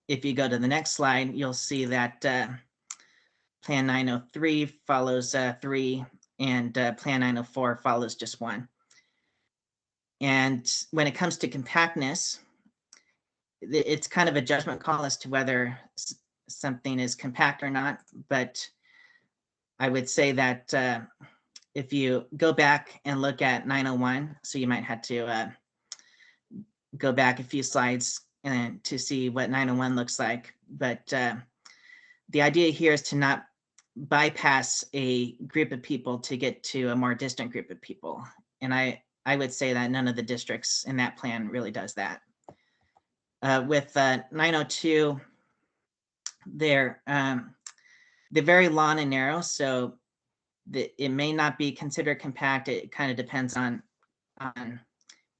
if you go to the next slide, you'll see that Plan 903 follows 3, and Plan 904 follows just one. And when it comes to compactness, it's kind of a judgment call as to whether something is compact or not. But I would say that if you go back and look at 901, so you might have to go back a few slides and to see what 901 looks like. But the idea here is to not bypass a group of people to get to a more distant group of people. And I would say that none of the districts in that plan really does that. With 902, they're very long and narrow, so it may not be considered compact. It kind of depends on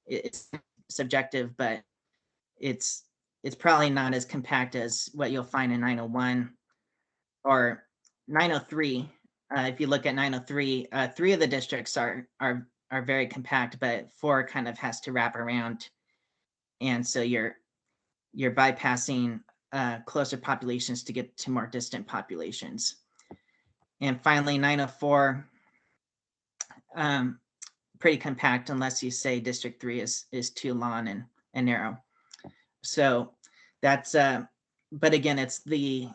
it's subjective, but it's probably not as compact as what you'll find in 901 or 903. If you look at 903, 3 of the districts are very compact, but 4 kind of has to wrap around, and so you're bypassing closer populations to get to more distant populations. And finally, 904, pretty compact unless you say District 3 is too long and narrow. So that's, but again, it's the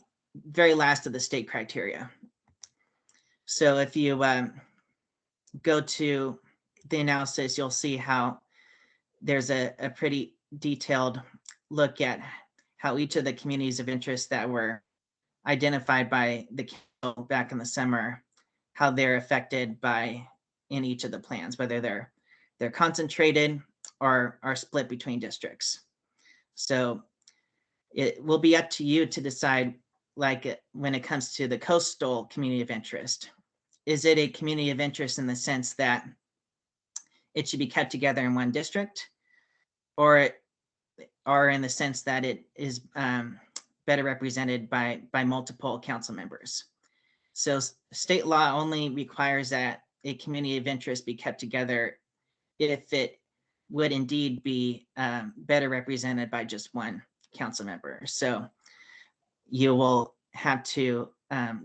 very last of the state criteria. So if you go to the analysis, you'll see how there's a pretty detailed look at how each of the communities of interest that were identified by the council back in the summer, how they're affected by in each of the plans, whether they're concentrated or are split between districts. So it will be up to you to decide, like when it comes to the coastal community of interest, is it a community of interest in the sense that it should be kept together in one district, or in the sense that it is better represented by multiple council members? So state law only requires that a community of interest be kept together if it would indeed be better represented by just one council member. So you will have to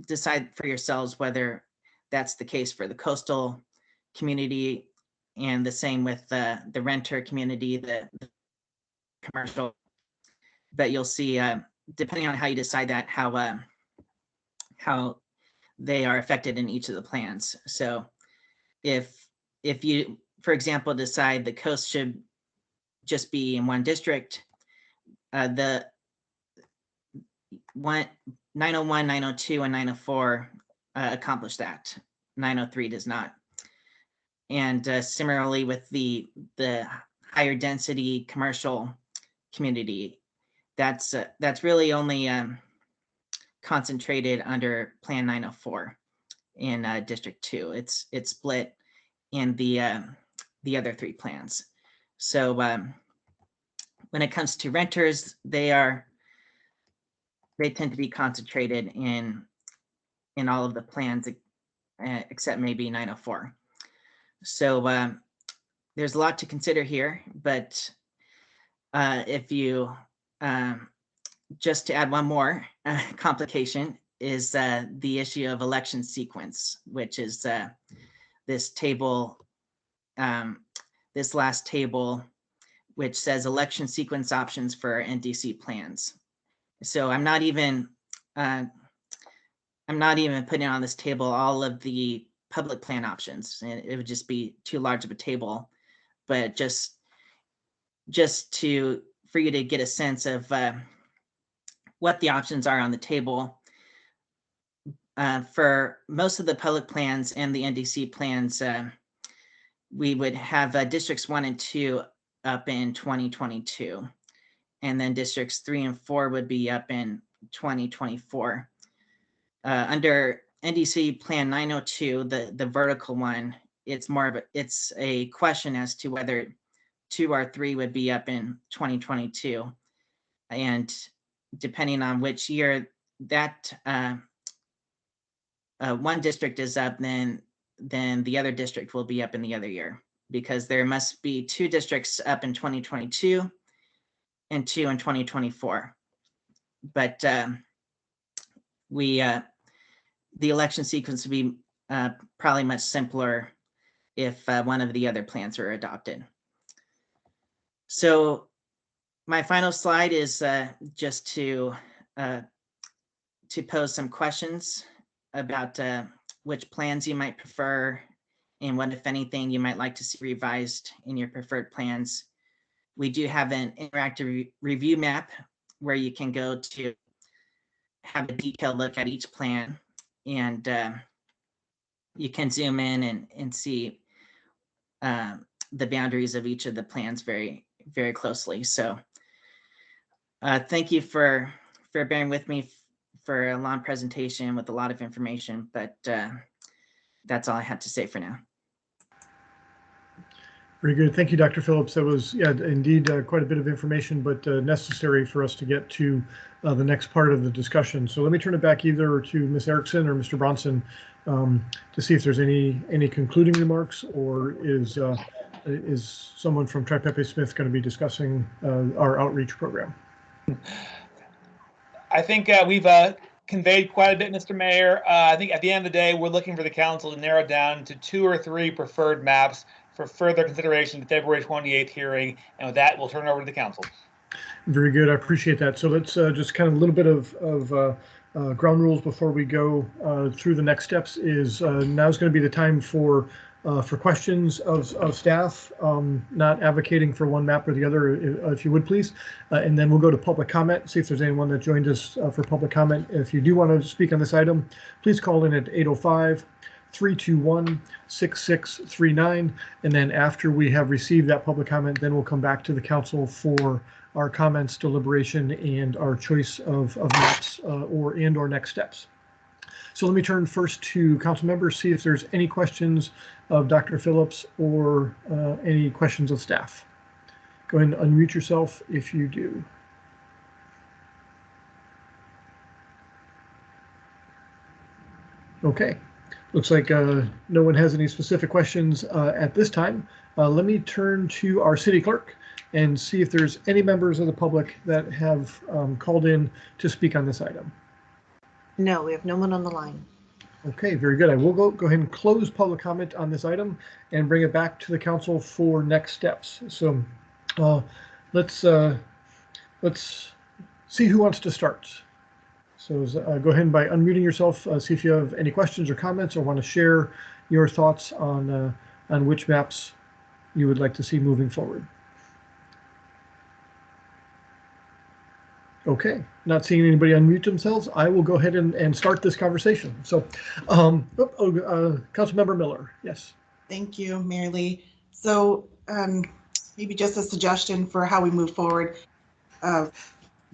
decide for yourselves whether that's the case for the coastal community, and the same with the renter community, the commercial. But you'll see, depending on how you decide that, how they are affected in each of the plans. So if you, for example, decide the coast should just be in one district, the 901, 902, and 904 accomplish that. 903 does not. And similarly with the higher density commercial community, that's really only concentrated under Plan 904 in District 2. It's split in the other 3 plans. So when it comes to renters, they tend to be concentrated in all of the plans except maybe 904. So there's a lot to consider here, but if you just to add one more complication is the issue of election sequence, which is this table, this last table, which says election sequence options for NDC plans. So I'm not even putting on this table all of the public plan options, and it would just be too large of a table. But just for you to get a sense of what the options are on the table. For most of the public plans and the NDC plans, we would have districts 1 and 2 up in 2022, and then districts 3 and 4 would be up in 2024. Under NDC Plan 902, the vertical one, it's a question as to whether 2 or 3 would be up in 2022, and depending on which year that one district is up, then the other district will be up in the other year, because there must be 2 districts up in 2022 and 2 in 2024. But the election sequence will be probably much simpler if one of the other plans were adopted. So my final slide is just to pose some questions about which plans you might prefer and what, if anything, you might like to see revised in your preferred plans. We do have an interactive review map where you can go to have a detailed look at each plan, and you can zoom in and see the boundaries of each of the plans very, very closely. So thank you for bearing with me for a long presentation with a lot of information, but that's all I had to say for now. Very good. Thank you, Dr. Phillips. That was, yeah, indeed quite a bit of information, but necessary for us to get to the next part of the discussion. So let me turn it back either to Ms. Erickson or Mr. Bronson to see if there's any concluding remarks, or is someone from Tri-Pepe Smith going to be discussing our outreach program? I think we've conveyed quite a bit, Mr. Mayor. I think at the end of the day, we're looking for the council to narrow down to 2 or 3 preferred maps for further consideration at the February 28th hearing. And with that, we'll turn it over to the council. Very good. I appreciate that. So let's just kind of a little bit of ground rules before we go through the next steps. Is now's going to be the time for questions of staff, not advocating for one map or the other, if you would please. And then we'll go to public comment, see if there's anyone that joined us for public comment. If you do want to speak on this item, please call in at 805-321-6639. And then after we have received that public comment, then we'll come back to the council for our comments, deliberation, and our choice of maps or next steps. So let me turn first to council members, see if there's any questions of Dr. Phillips or any questions of staff. Go ahead and unmute yourself if you do. Okay, looks like no one has any specific questions at this time. Let me turn to our city clerk and see if there's any members of the public that have called in to speak on this item. No, we have no one on the line. Okay, very good. I will go ahead and close public comment on this item and bring it back to the council for next steps. So let's see who wants to start. So go ahead and by unmuting yourself, see if you have any questions or comments or want to share your thoughts on which maps you would like to see moving forward. Okay, not seeing anybody unmute themselves, I will go ahead and start this conversation. So, Councilmember Miller, yes. Thank you, Mary Lee. So maybe just a suggestion for how we move forward.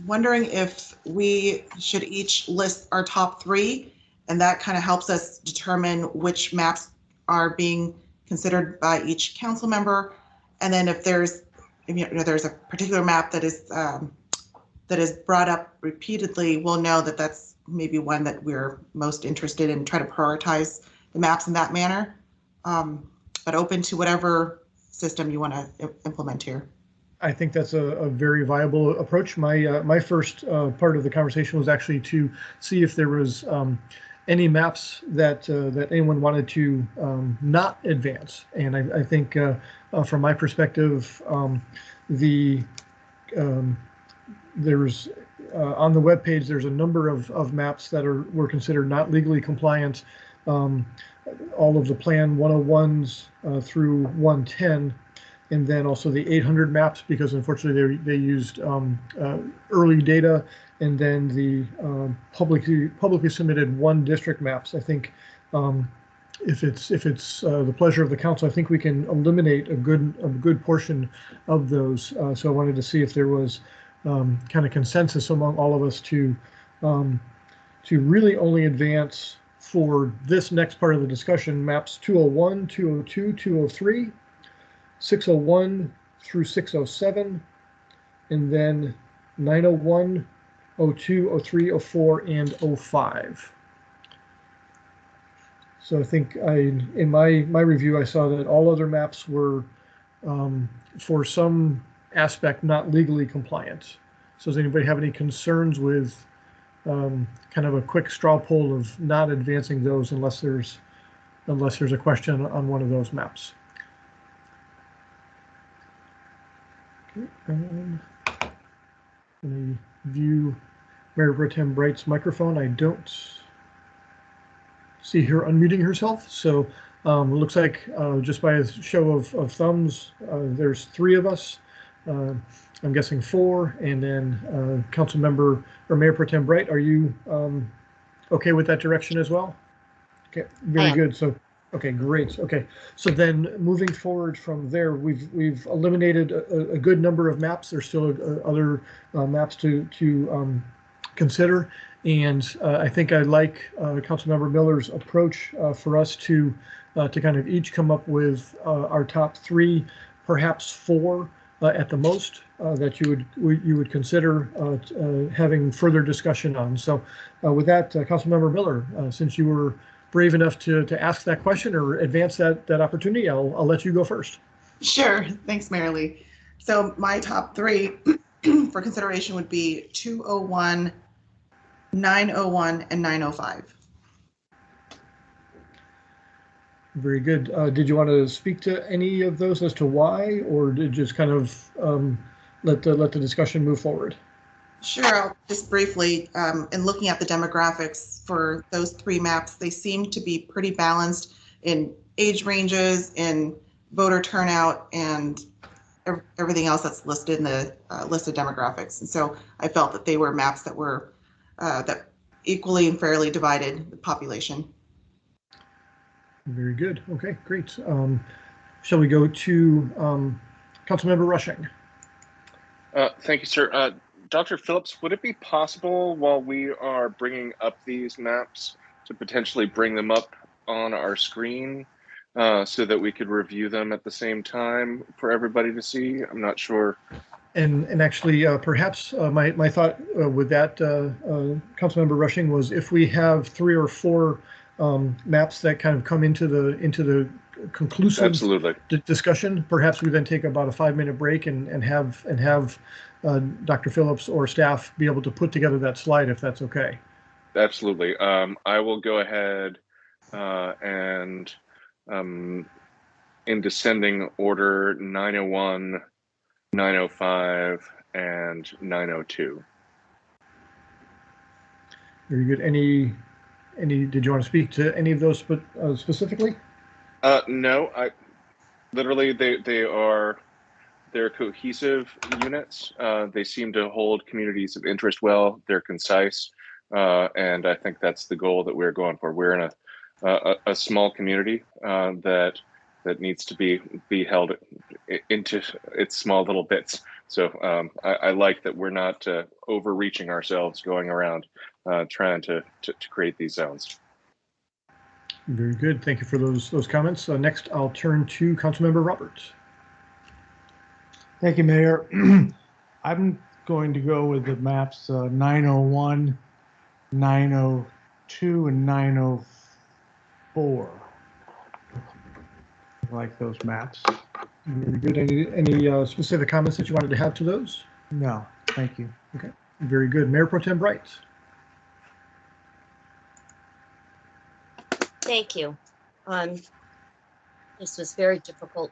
Wondering if we should each list our top 3, and that kind of helps us determine which maps are being considered by each council member. And then if there's a particular map that is brought up repeatedly, we'll know that that's maybe one that we're most interested in, try to prioritize the maps in that manner, but open to whatever system you want to implement here. I think that's a very viable approach. My first part of the conversation was actually to see if there was any maps that anyone wanted to not advance. And I think from my perspective, there's on the webpage, there's a number of maps that were considered not legally compliant. All of the Plan 101s through 110, and then also the 800 maps, because unfortunately they used early data, and then the publicly submitted 1 district maps. I think if it's the pleasure of the council, I think we can eliminate a good portion of those. So I wanted to see if there was kind of consensus among all of us to really only advance for this next part of the discussion maps 201, 202, 203, 601 through 607, and then 901, 02, 03, 04, and 05. So I think in my review, I saw that all other maps were for some aspect not legally compliant. So does anybody have any concerns with kind of a quick straw poll of not advancing those unless there's unless there's a question on one of those maps. Okay, and let me view Mayor Pro Tem Bright's microphone. I don't see her unmuting herself, so it looks like just by a show of thumbs, there's 3 of us. I'm guessing 4, and then Council Member or Mayor Pro Tem Bright, are you okay with that direction as well? Okay, very good. So, okay, great. Okay, so then moving forward from there, we've eliminated a good number of maps. There's still other maps to consider, and I think I like Councilmember Miller's approach for us to kind of each come up with our top 3, perhaps 4 at the most that you would consider having further discussion on. So with that, Councilmember Miller, since you were brave enough to ask that question or advance that opportunity, I'll let you go first. Sure. Thanks, Mary Lee. So my top 3 for consideration would be 201, 901, and 905. Very good. Did you want to speak to any of those as to why, or did you just kind of let the discussion move forward? Sure. I'll just briefly, in looking at the demographics for those 3 maps, they seem to be pretty balanced in age ranges, in voter turnout, and everything else that's listed in the list of demographics. And so I felt that they were maps that were that equally and fairly divided the population. Very good. Okay, great. Shall we go to Councilmember Rushing? Thank you, sir. Dr. Phillips, would it be possible while we are bringing up these maps to potentially bring them up on our screen so that we could review them at the same time for everybody to see? I'm not sure. And actually, perhaps my thought with that, Councilmember Rushing, was if we have 3 or 4 maps that kind of come into the conclusive discussion, perhaps we then take about a 5-minute break and have Dr. Phillips or staff be able to put together that slide, if that's okay. Absolutely. I will go ahead and in descending order 901, 905, and 902. Very good. Any? Did you want to speak to any of those specifically? No, literally they're cohesive units. They seem to hold communities of interest well. They're concise, and I think that's the goal that we're going for. We're in a small community that needs to be held into its small little bits. So I like that we're not overreaching ourselves, going around trying to create these zones. Very good. Thank you for those comments. Next, I'll turn to Councilmember Roberts. Thank you, Mayor. I'm going to go with the maps 901, 902, and 904. I like those maps. Very good. Any specific comments that you wanted to have to those? No, thank you. Okay. Very good. Mayor Pro Tem Bright. Thank you. This was very difficult.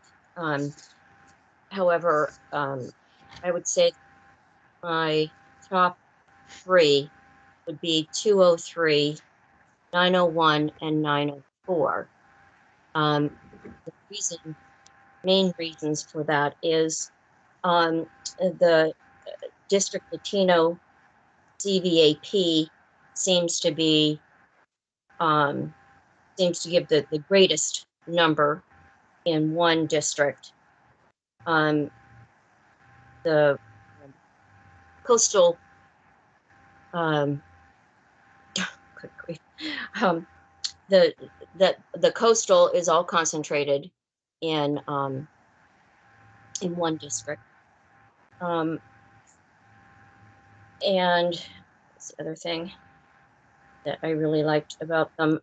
However, I would say my top 3 would be 203, 901, and 904. The main reasons for that is the District Latino CVAP seems to give the greatest number in one district. The coastal the coastal is all concentrated in one district. And this other thing that I really liked about them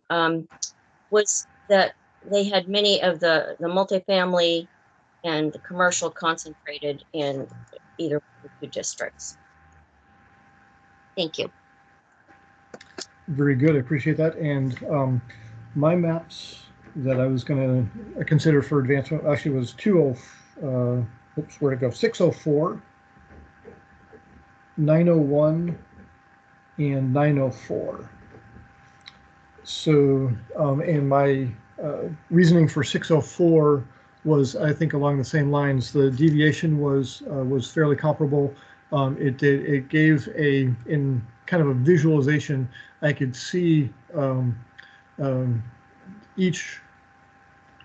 was that they had many of the multifamily and the commercial concentrated in either of the 2 districts. Thank you. Very good. I appreciate that. And my maps that I was going to consider for advancement actually was 20, oops, where'd it go? 604, 901, and 904. So, and my reasoning for 604 was, I think, along the same lines. The deviation was fairly comparable. It gave in kind of a visualization. I could see each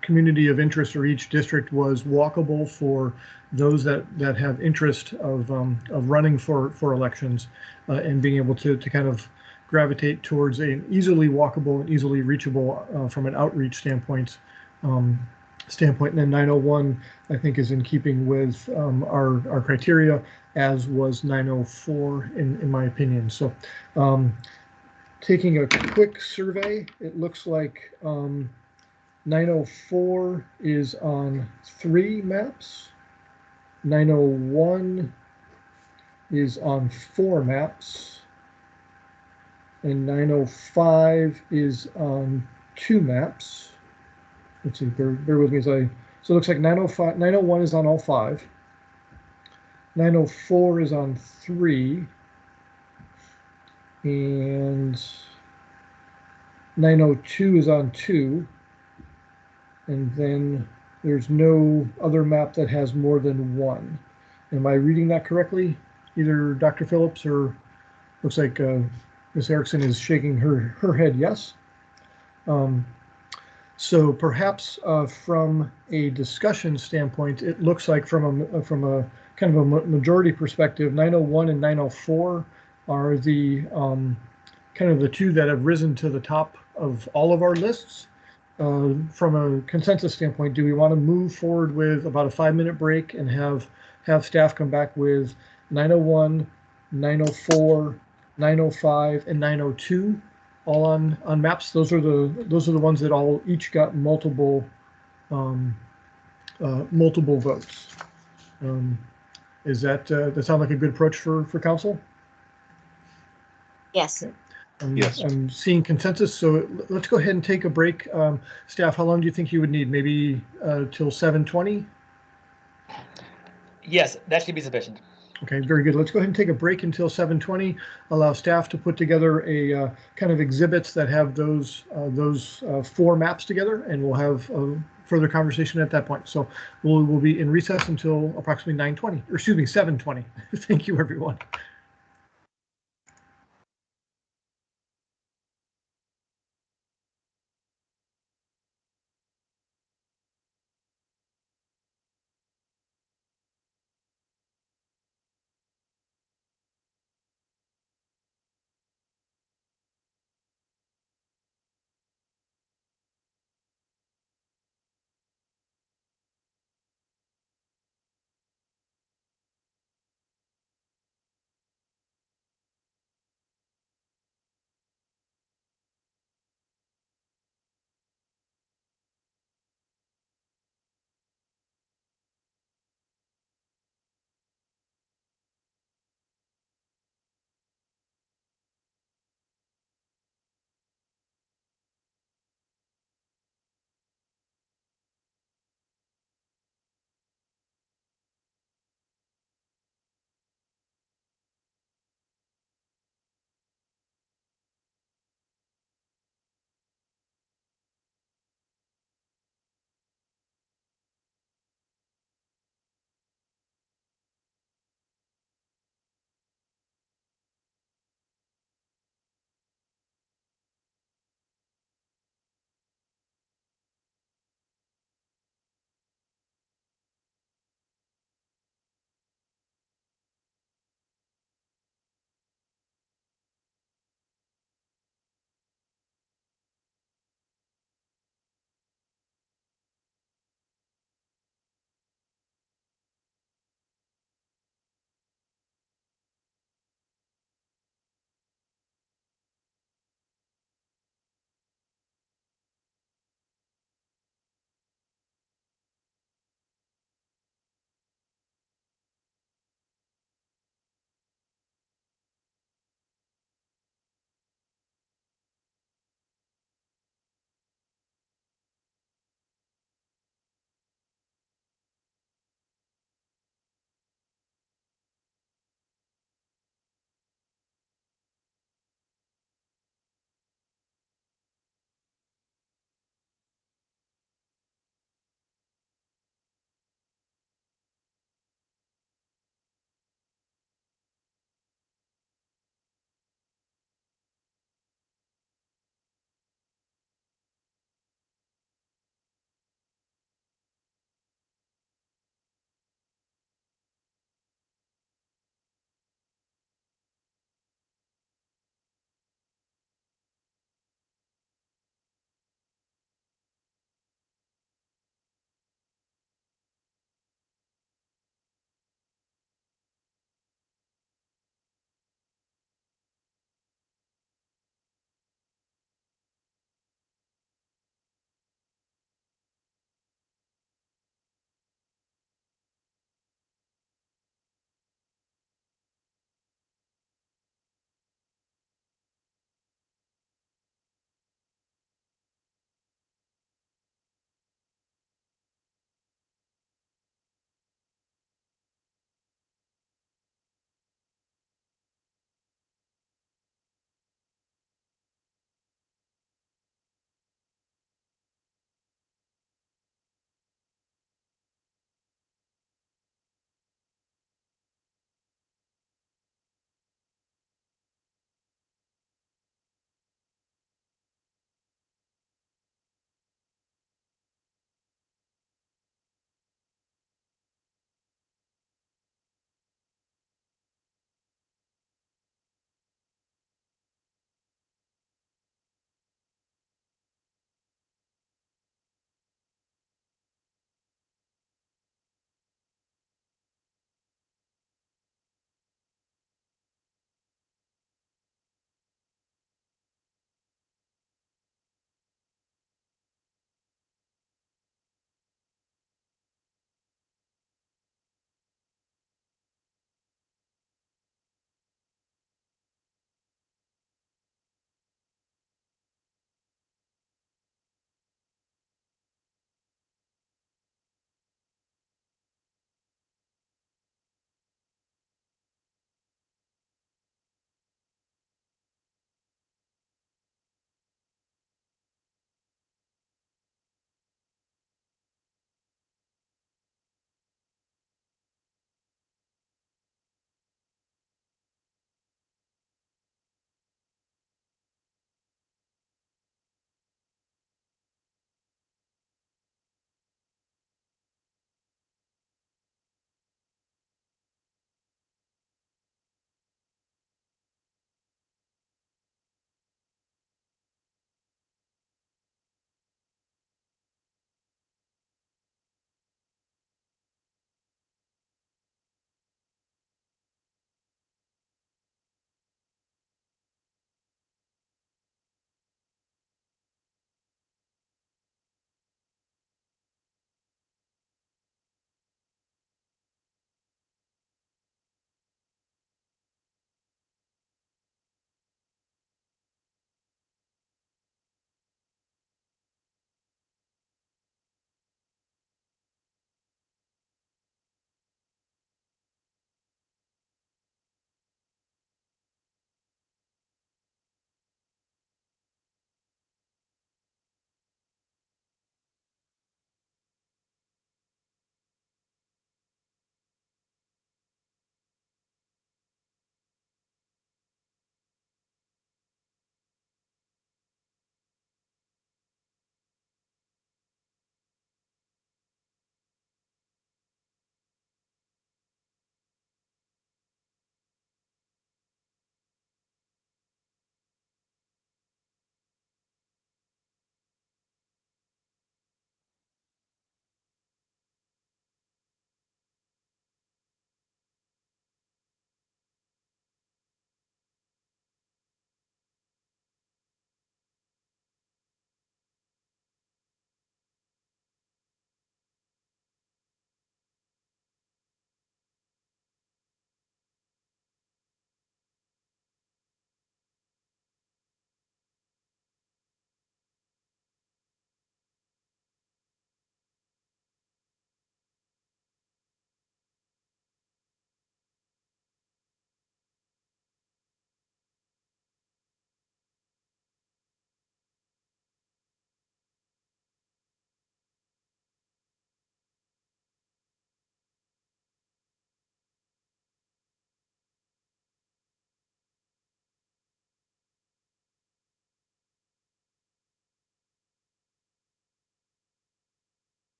community of interest or each district was walkable for those that have interest of running for elections and being able to kind of gravitate towards an easily walkable and easily reachable from an outreach standpoint. And then 901, I think, is in keeping with our criteria, as was 904 in my opinion. So taking a quick survey, it looks like 904 is on 3 maps. 901 is on 4 maps. And 905 is on 2 maps. Let's see, bear with me as so it looks like 901 is on all 5. 904 is on 3. And 902 is on 2. And then there's no other map that has more than 1. Am I reading that correctly? Either Dr. Phillips or looks like Ms. Erickson is shaking her head yes. So perhaps from a discussion standpoint, it looks like from a kind of a majority perspective, 901 and 904 are the kind of the 2 that have risen to the top of all of our lists. From a consensus standpoint, do we want to move forward with about a 5-minute break and have staff come back with 901, 904, 905, and 902 all on maps? Those are the ones that all each got multiple votes. Is that sound like a good approach for council? Yes. Okay. Yes. I'm seeing consensus, so let's go ahead and take a break. Staff, how long do you think you would need? Maybe till 7:20? Yes, that should be sufficient. Okay, very good. Let's go ahead and take a break until 7:20. Allow staff to put together a kind of exhibits that have those 4 maps together, and we'll have further conversation at that point. So we'll be in recess until approximately 9:20, or excuse me, 7:20. Thank you, everyone.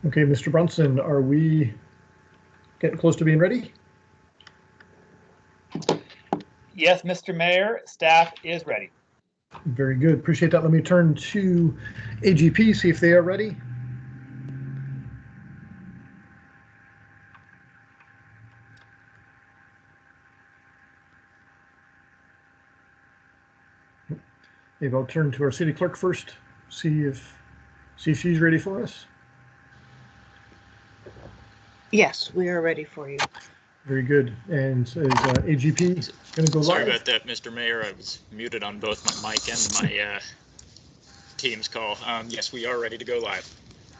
Okay, Mr. Brunson, are we getting close to being ready? Yes, Mr. Mayor, staff is ready. Very good. Appreciate that. Let me turn to AGP, see if they are ready. Maybe I'll turn to our city clerk first, see if she's ready for us. Yes, we are ready for you. Very good. And is AGP going to go Sorry live? about that, Mr. Mayor. I was muted on both my mic and my Teams call. Yes, we are ready to go live.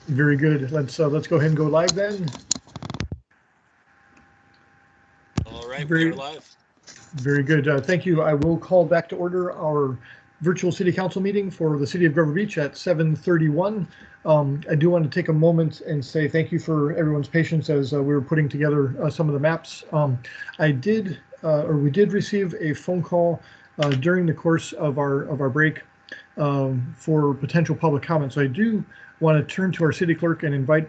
Very good. Let's go ahead and go live then. All right, we are live. Very good. Thank you. I will call back to order our virtual city council meeting for the city of Grover Beach at 7:31. I do want to take a moment and say thank you for everyone's patience as we were putting together some of the maps. We did receive a phone call during the course of our break for potential public comments. So I do want to turn to our city clerk and invite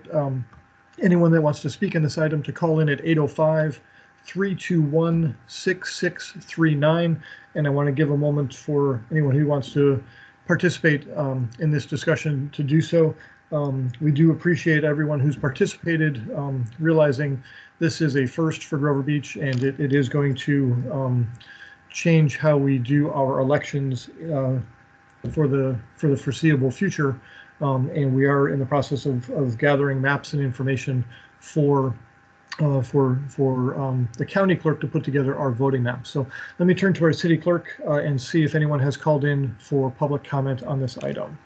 anyone that wants to speak on this item to call in at 805-321-6639. And I want to give a moment for anyone who wants to participate in this discussion to do so. We do appreciate everyone who's participated, realizing this is a first for Grover Beach, and it is going to change how we do our elections for the foreseeable future. And we are in the process of gathering maps and information for the county clerk to put together our voting maps. So let me turn to our city clerk and see if anyone has called in for public comment on this item.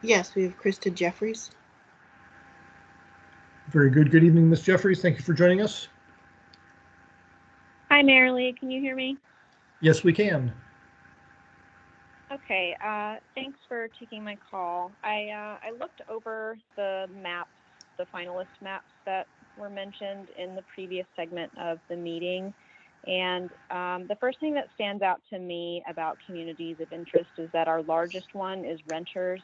Yes, we have Krista Jeffries. Very good. Good evening, Ms. Jeffries. Thank you for joining us. Hi, Marilee. Can you hear me? Yes, we can. Okay. Thanks for taking my call. I looked over the maps, the finalist maps that were mentioned in the previous segment of the meeting. And the first thing that stands out to me about communities of interest is that our largest one is renters.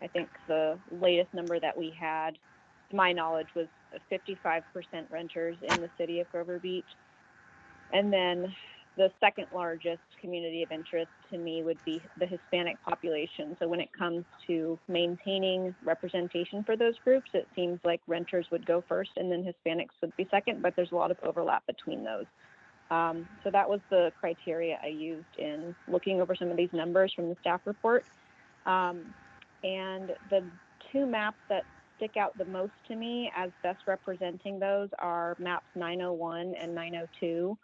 I think the latest number that we had, to my knowledge, was 55% renters in the city of Grover Beach. And then the second largest community of interest to me would be the Hispanic population. So when it comes to maintaining representation for those groups, it seems like renters would go first and then Hispanics would be second, but there's a lot of overlap between those. So that was the criteria I used in looking over some of these numbers from the staff report. And the two maps that stick out the most to me as best representing those are maps 901 and 902.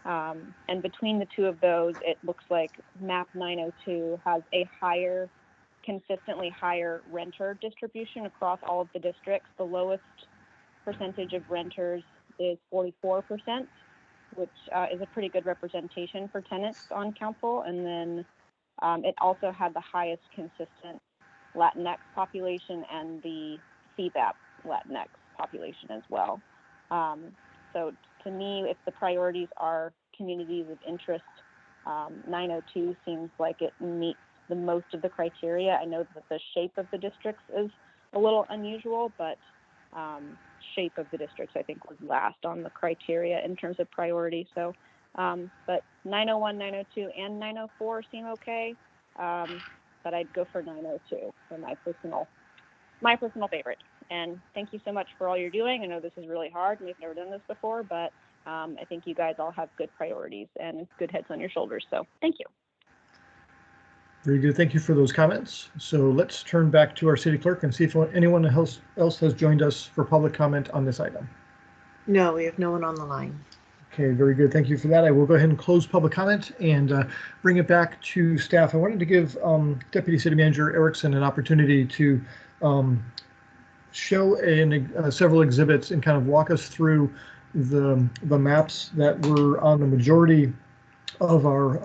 And between the two of those, it looks like map 902 has a consistently higher renter distribution across all of the districts. The lowest percentage of renters is 44%, which is a pretty good representation for tenants on council. And then it also had the highest consistent Latinx population and the CBAP Latinx population as well. So to me, if the priorities are communities of interest, 902 seems like it meets the most of the criteria. I know that the shape of the districts is a little unusual, but shape of the districts I think was last on the criteria in terms of priority. So, but 901, 902, and 904 seem okay, but I'd go for 902 for my personal favorite. And thank you so much for all you're doing. I know this is really hard and we've never done this before, but I think you guys all have good priorities and good heads on your shoulders. So thank you. Very good. Thank you for those comments. So let's turn back to our city clerk and see if anyone else has joined us for public comment on this item. No, we have no one on the line. Okay, very good. Thank you for that. I will go ahead and close public comment and bring it back to staff. I wanted to give Deputy City Manager Erickson an opportunity to show several exhibits and kind of walk us through the maps that were on the majority of our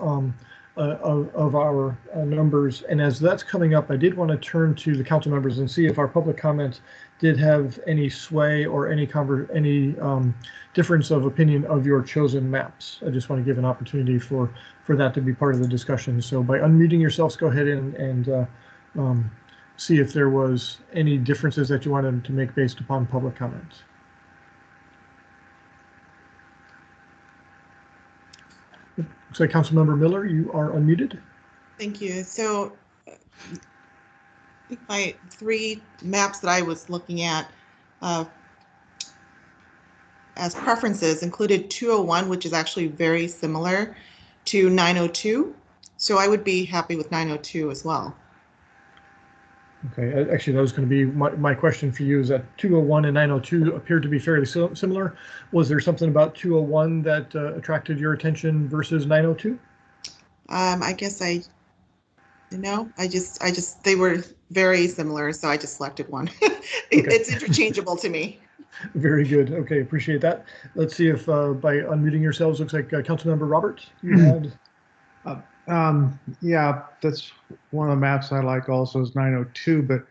numbers. And as that's coming up, I did want to turn to the council members and see if our public comment did have any sway or any difference of opinion of your chosen maps. I just want to give an opportunity for that to be part of the discussion. So by unmuting yourselves, go ahead and see if there was any differences that you wanted to make based upon public comments. Looks like Councilmember Miller, you are unmuted. Thank you. So I think my 3 maps that I was looking at as preferences included 201, which is actually very similar to 902. So I would be happy with 902 as well. Okay, actually, that was going to be my question for you, is that 201 and 902 appeared to be fairly similar. Was there something about 201 that attracted your attention versus 902? I guess they were very similar, so I just selected one. It's interchangeable to me. Very good. Okay, appreciate that. Let's see if by unmuting yourselves, looks like Councilmember Roberts, you had. Yeah, that's one of the maps I like also is 902, but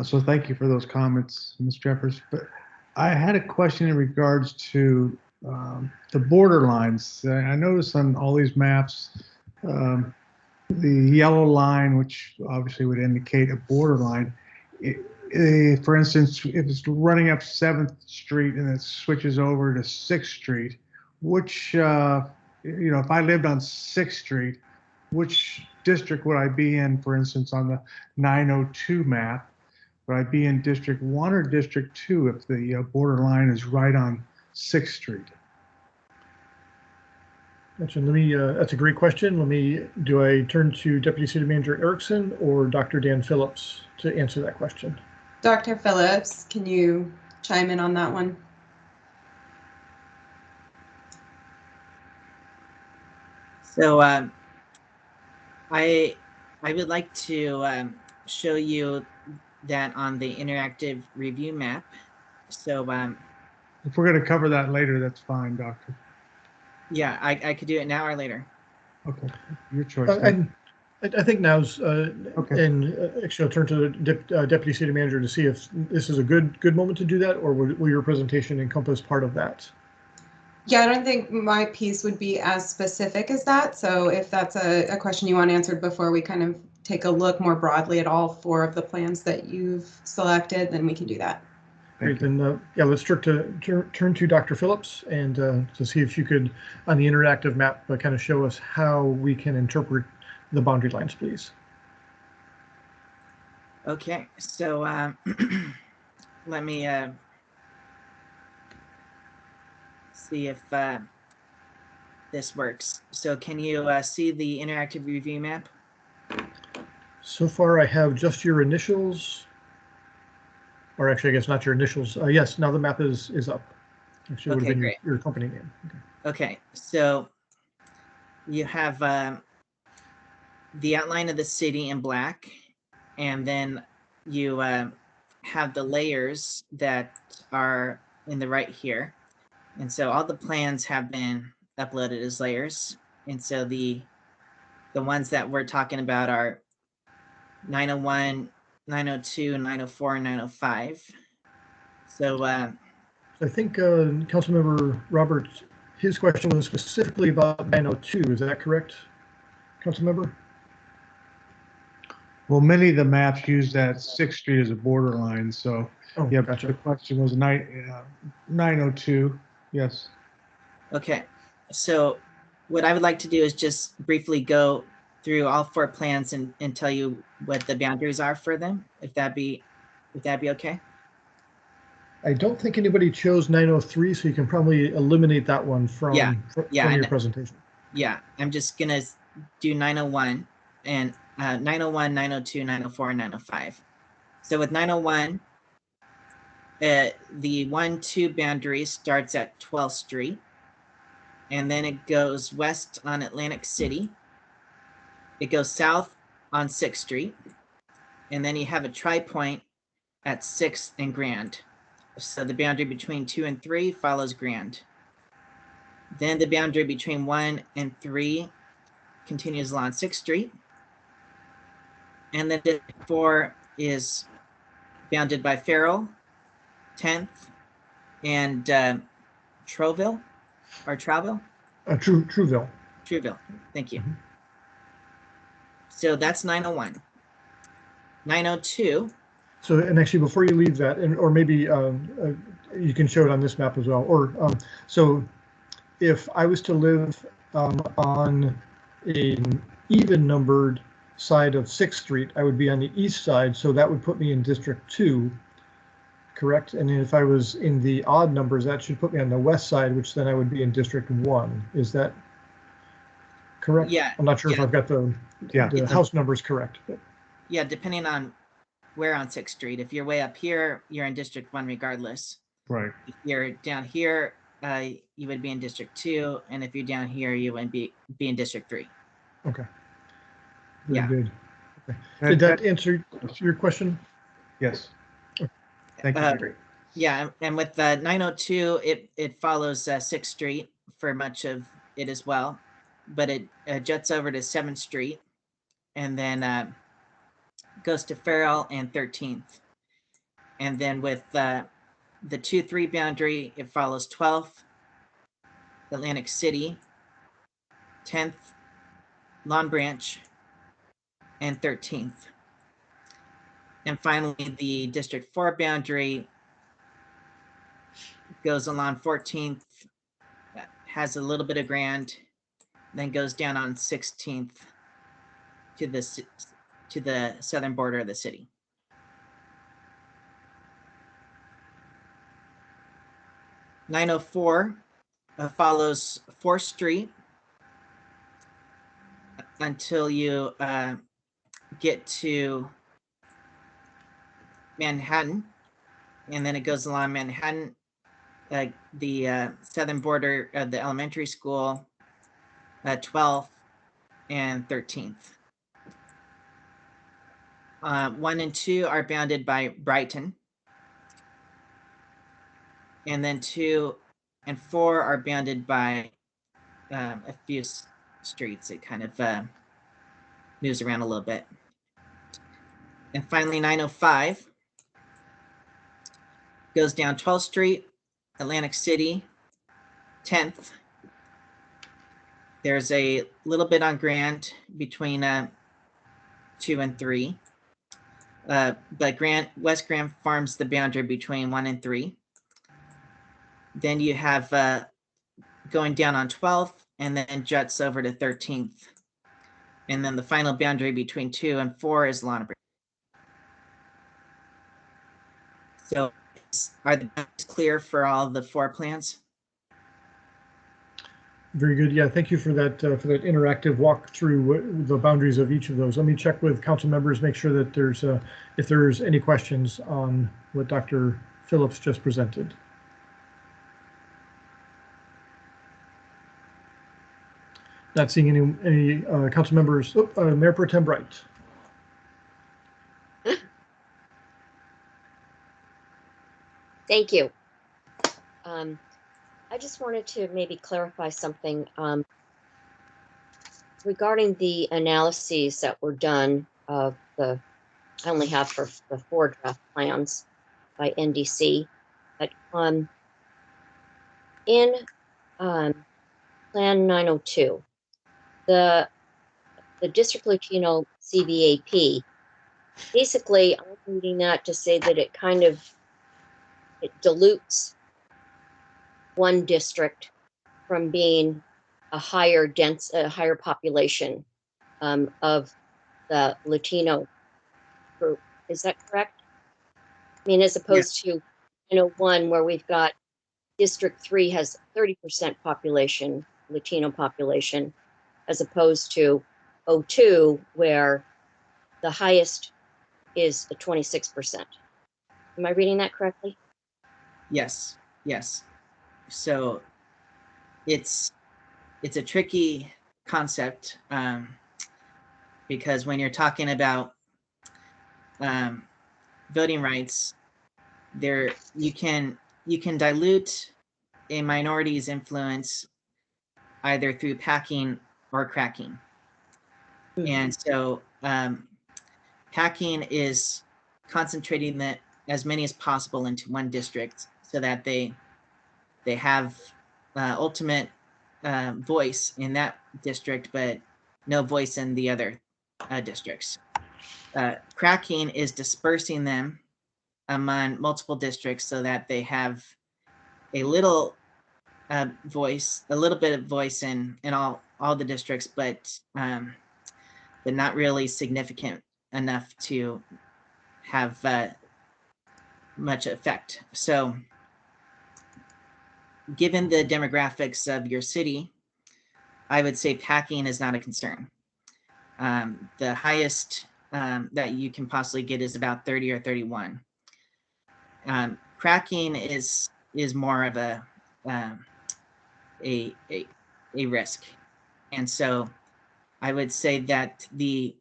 so thank you for those comments, Ms. Jeffers. But I had a question in regards to the border lines. I noticed on all these maps, the yellow line, which obviously would indicate a border line, for instance, if it's running up 7th Street and it switches over to 6th Street, which, if I lived on 6th Street, which district would I be in, for instance, on the 902 map? Would I be in District 1 or District 2 if the border line is right on 6th Street? That's a great question. Do I turn to Deputy City Manager Erickson or Dr. Dan Phillips to answer that question? Dr. Phillips, can you chime in on that one? So I would like to show you that on the interactive review map. So if we're going to cover that later, that's fine, Doctor. Yeah, I could do it now or later. Okay, your choice. I think now's okay. And actually I'll turn to the Deputy City Manager to see if this is a good moment to do that, or will your presentation encompass part of that? Yeah, I don't think my piece would be as specific as that. So if that's a question you want answered before we kind of take a look more broadly at all 4 of the plans that you've selected, then we can do that. Great, then yeah, let's turn to Dr. Phillips and to see if you could, on the interactive map, kind of show us how we can interpret the boundary lines, please. Okay, so let me see if this works. So can you see the interactive review map? So far, I have just your initials, or actually, I guess not your initials. Yes, now the map is up. Actually, it would have been your company name. Okay, so you have the outline of the city in black, and then you have the layers that are in the right here. And so all the plans have been uploaded as layers. And so the ones that we're talking about are 901, 902, 904, and 905. So I think Councilmember Roberts, his question was specifically about 902. Is that correct, Councilmember? Well, many of the maps use that 6th Street as a borderline. So yeah, gotcha. The question was 902. Yes. Okay, so what I would like to do is just briefly go through all 4 plans and tell you what the boundaries are for them. Would that be okay? I don't think anybody chose 903, so you can probably eliminate that one from your presentation. Yeah, I'm just gonna do 901 and 901, 902, 904, and 905. So with 901, the 1-2 boundary starts at 12th Street, and then it goes west on Atlantic City. It goes south on 6th Street, and then you have a tri-point at 6th and Grand. So the boundary between 2 and 3 follows Grand. Then the boundary between 1 and 3 continues along 6th Street. And then District 4 is bounded by Farrell, 10th, and Trouville, or Trouville? Trouville. Trouville, thank you. So that's 901. 902. So, and actually, before you leave that, and or maybe you can show it on this map as well. Or so, if I was to live on an even numbered side of 6th Street, I would be on the east side, so that would put me in District 2, correct? And if I was in the odd numbers, that should put me on the west side, which then I would be in District 1. Is that correct? Yeah. I'm not sure if I've got the house numbers correct. But. Yeah, depending on where on 6th Street. If you're way up here, you're in District 1 regardless. Right. If you're down here, you would be in District 2, and if you're down here, you would be in District 3. Okay. Very Yeah. good. Okay. Did that answer your question? Yes. Thank you. Yeah, and with 902, it follows 6th Street for much of it as well, but it juts over to 7th Street, and then goes to Farrell and 13th. And then with the 2-3 boundary, it follows 12th, Atlantic City, 10th, Long Branch, and 13th. And finally, the District 4 boundary goes along 14th, has a little bit of Grand, then goes down on 16th to the southern border of the city. .904 follows 4th Street until you get to Manhattan, and then it goes along Manhattan, the southern border of the elementary school, 12th and 13th. 1 and 2 are bounded by Brighton. And then 2 and 4 are bounded by a few streets. It kind of moves around a little bit. And finally, 905 goes down 12th Street, Atlantic City, 10th. There's a little bit on Grand between 2 and 3. But West Grand forms the boundary between 1 and 3. Then you have going down on 12th, and then juts over to 13th. And then the final boundary between 2 and 4 is Long Branch. So are the boundaries clear for all the 4 plans? Very good. Yeah, thank you for that interactive walk through the boundaries of each of those. Let me check with council members, make sure that there's if there's any questions on what Dr. Phillips just presented. Not seeing any council members. Mayor Pro Tem Bright. Thank you. I just wanted to maybe clarify something regarding the analyses that were done of I only have for the 4 draft plans by NDC, but in Plan 902, the District Latino CVAP, basically I'm reading that to say that it kind of dilutes one district from being a higher population of the Latino group. Is that correct? I mean, as opposed to, one where we've got District 3 has 30% population, Latino population, as opposed to 02 where the highest is the 26%. Am I reading that correctly? Yes. So it's a tricky concept because when you're talking about voting rights, you can dilute a minority's influence either through packing or cracking. And so packing is concentrating as many as possible into one district so that they have ultimate voice in that district, but no voice in the other districts. Cracking is dispersing them among multiple districts so that they have a little voice, a little bit of voice in all the districts, but not really significant enough to have much effect. So given the demographics of your city, I would say packing is not a concern. The highest that you can possibly get is about 30 or 31. Cracking is more of a risk, and so I would say that the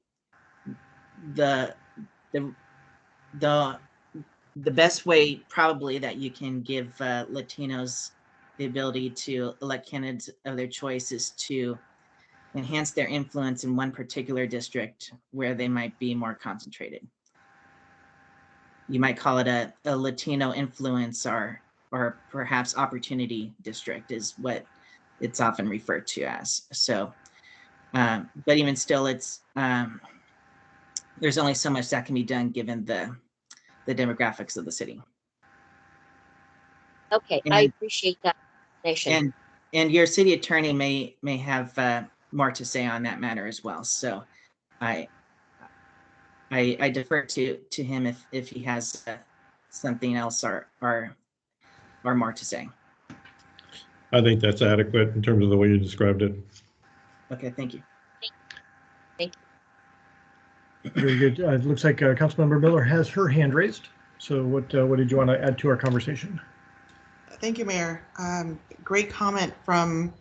best way probably that you can give Latinos the ability to elect candidates of their choice is to enhance their influence in one particular district where they might be more concentrated. You might call it a Latino influence or perhaps opportunity district is what it's often referred to as. So, but even still, it's there's only so much that can be done given the demographics of the city. Okay, I appreciate that explanation. And your city attorney may have more to say on that matter as well. So I defer to him if he has something else or more to say. I think that's adequate in terms of the way you described it. Okay, thank you. Thank you. Very good. It looks like Councilmember Miller has her hand raised. So what did you want to add to our conversation? Thank you, Mayor. Great comment from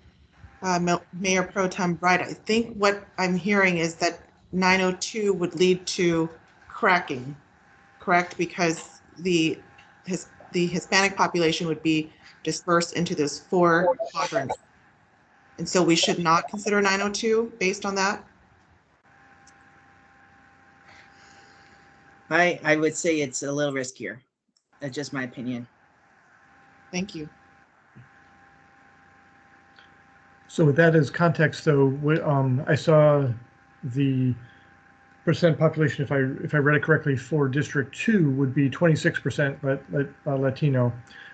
Mayor Pro Tem Bright. I think what I'm hearing is that 902 would lead to cracking, correct? Because the Hispanic population would be dispersed into those 4 quadrants. And so we should not consider 902 based on that? I would say it's a little riskier. That's just my opinion. Thank you. So with that as context, though, I saw the percent population, if I read it correctly, for District 2 would be 26% Latino,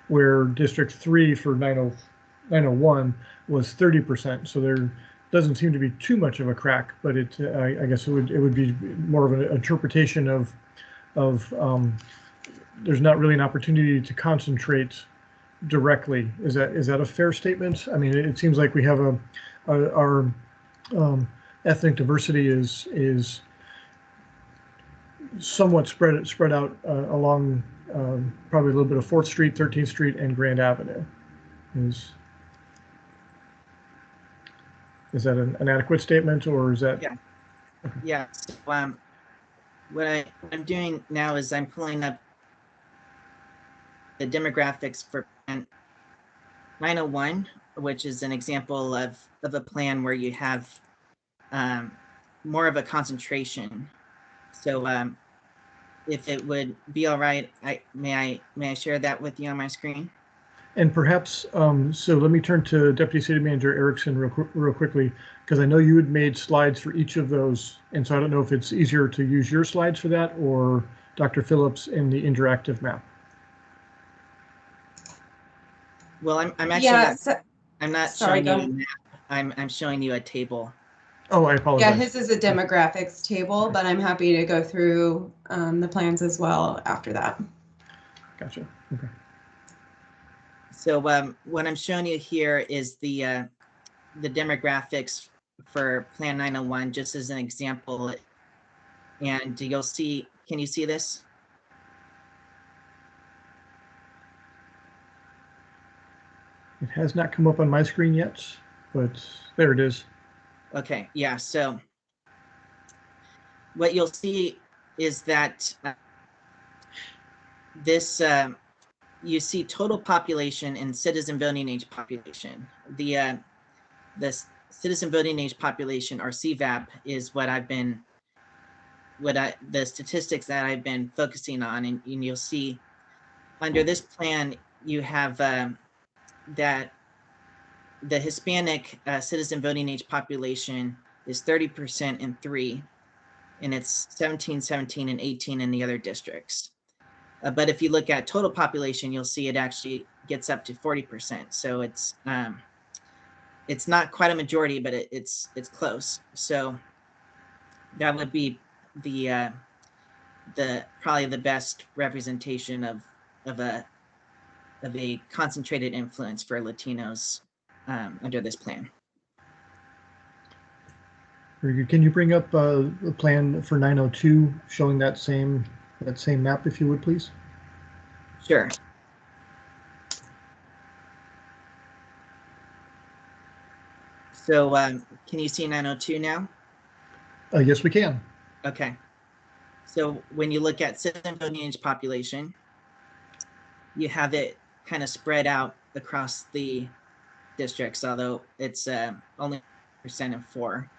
where District 3 for 901 was 30%. So there doesn't seem to be too much of a crack, but I guess it would be more of an interpretation of there's not really an opportunity to concentrate directly. Is that a fair statement? I mean, it seems like we have our ethnic diversity is somewhat spread out along probably a little bit of 4th Street, 13th Street, and Grand Avenue. Is that an adequate statement, or is that? Yeah. Okay. Yeah. So, what I'm doing now is I'm pulling up the demographics for Plan 901, which is an example of a plan where you have more of a concentration. So if it would be all right, may I share that with you on my screen? And perhaps, so let me turn to Deputy City Manager Erickson real quickly, because I know you had made slides for each of those. And so I don't know if it's easier to use your slides for that or Dr. Phillips in the interactive map. Well, I'm actually I'm not sorry, showing you a map. I'm showing you a table. Oh, I apologize. Yeah, his is a demographics table, but I'm happy to go through the plans as well after that. Gotcha. Okay. So what I'm showing you here is the demographics for Plan 901, just as an example. And you'll see, can you see this? It has not come up on my screen yet, but there it is. Okay, yeah, so what you'll see is that this, you see total population and citizen voting age population. The citizen voting age population, or CVAP, is the statistics that I've been focusing on, and you'll see under this plan, you have that the Hispanic citizen voting age population is 30% in 3, and it's 17, 17, and 18 in the other districts. But if you look at total population, you'll see it actually gets up to 40%. So it's not quite a majority, but it's close. So that would be the probably the best representation of a concentrated influence for Latinos under this plan. Very good. Can you bring up the plan for 902 showing that same map, if you would, please? Sure. So can you see 902 now? Yes, we can. Okay. So when you look at citizen voting age population, you have it kind of spread out across the districts, although it's only percent of 4.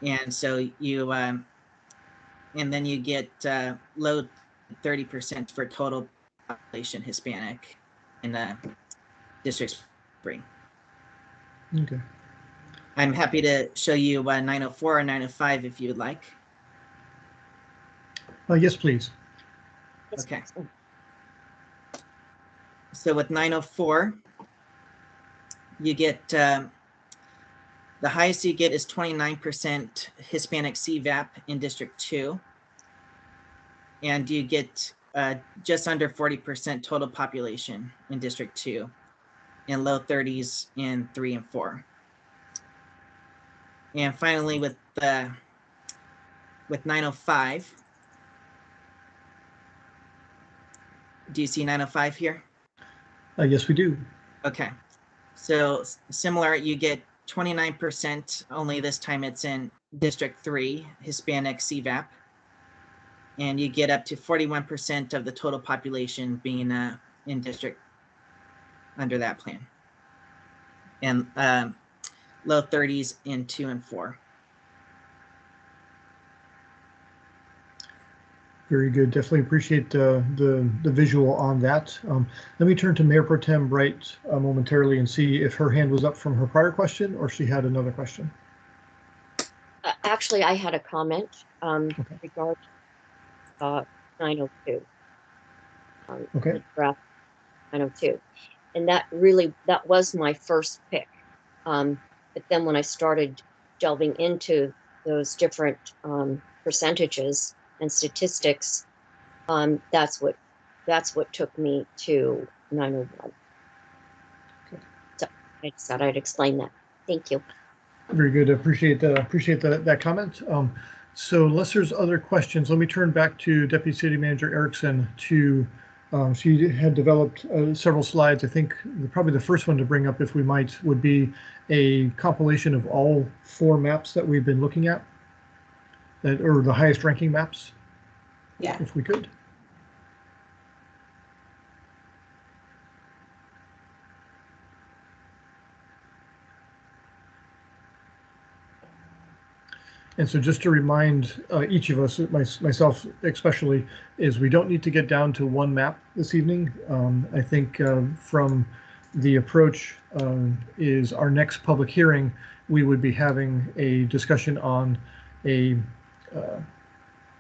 And so you, and then you get low 30% for total population Hispanic in District 3. Okay. I'm happy to show you 904 or 905 if you would like. Yes, please. Okay. So with 904, you get the highest you get is 29% Hispanic CVAP in District 2. And you get just under 40% total population in District 2 and low 30s in 3 and 4. And finally, with 905, do you see 905 here? Yes, we do. Okay. So similar, you get 29%, only this time it's in District 3, Hispanic CVAP. And you get up to 41% of the total population being in district under that plan. And low 30s in 2 and 4. Very good. Definitely appreciate the visual on that. Let me turn to Mayor Pro Tem Bright momentarily and see if her hand was up from her prior question or she had another question. Actually, I had a comment regarding 902. Okay. Draft 902. And that was my first pick. But then when I started delving into those different percentages and statistics, that's what took me to 901. Okay. So I just thought I'd explain that. Thank you. Very good. Appreciate that comment. So unless there's other questions, let me turn back to Deputy City Manager Erickson to, she had developed several slides. I think probably the first one to bring up, if we might, would be a compilation of all 4 maps that we've been looking at, or the highest ranking maps. Yeah. If we could. And so just to remind each of us, myself especially, is we don't need to get down to one map this evening. I think from the approach is our next public hearing, we would be having a discussion on a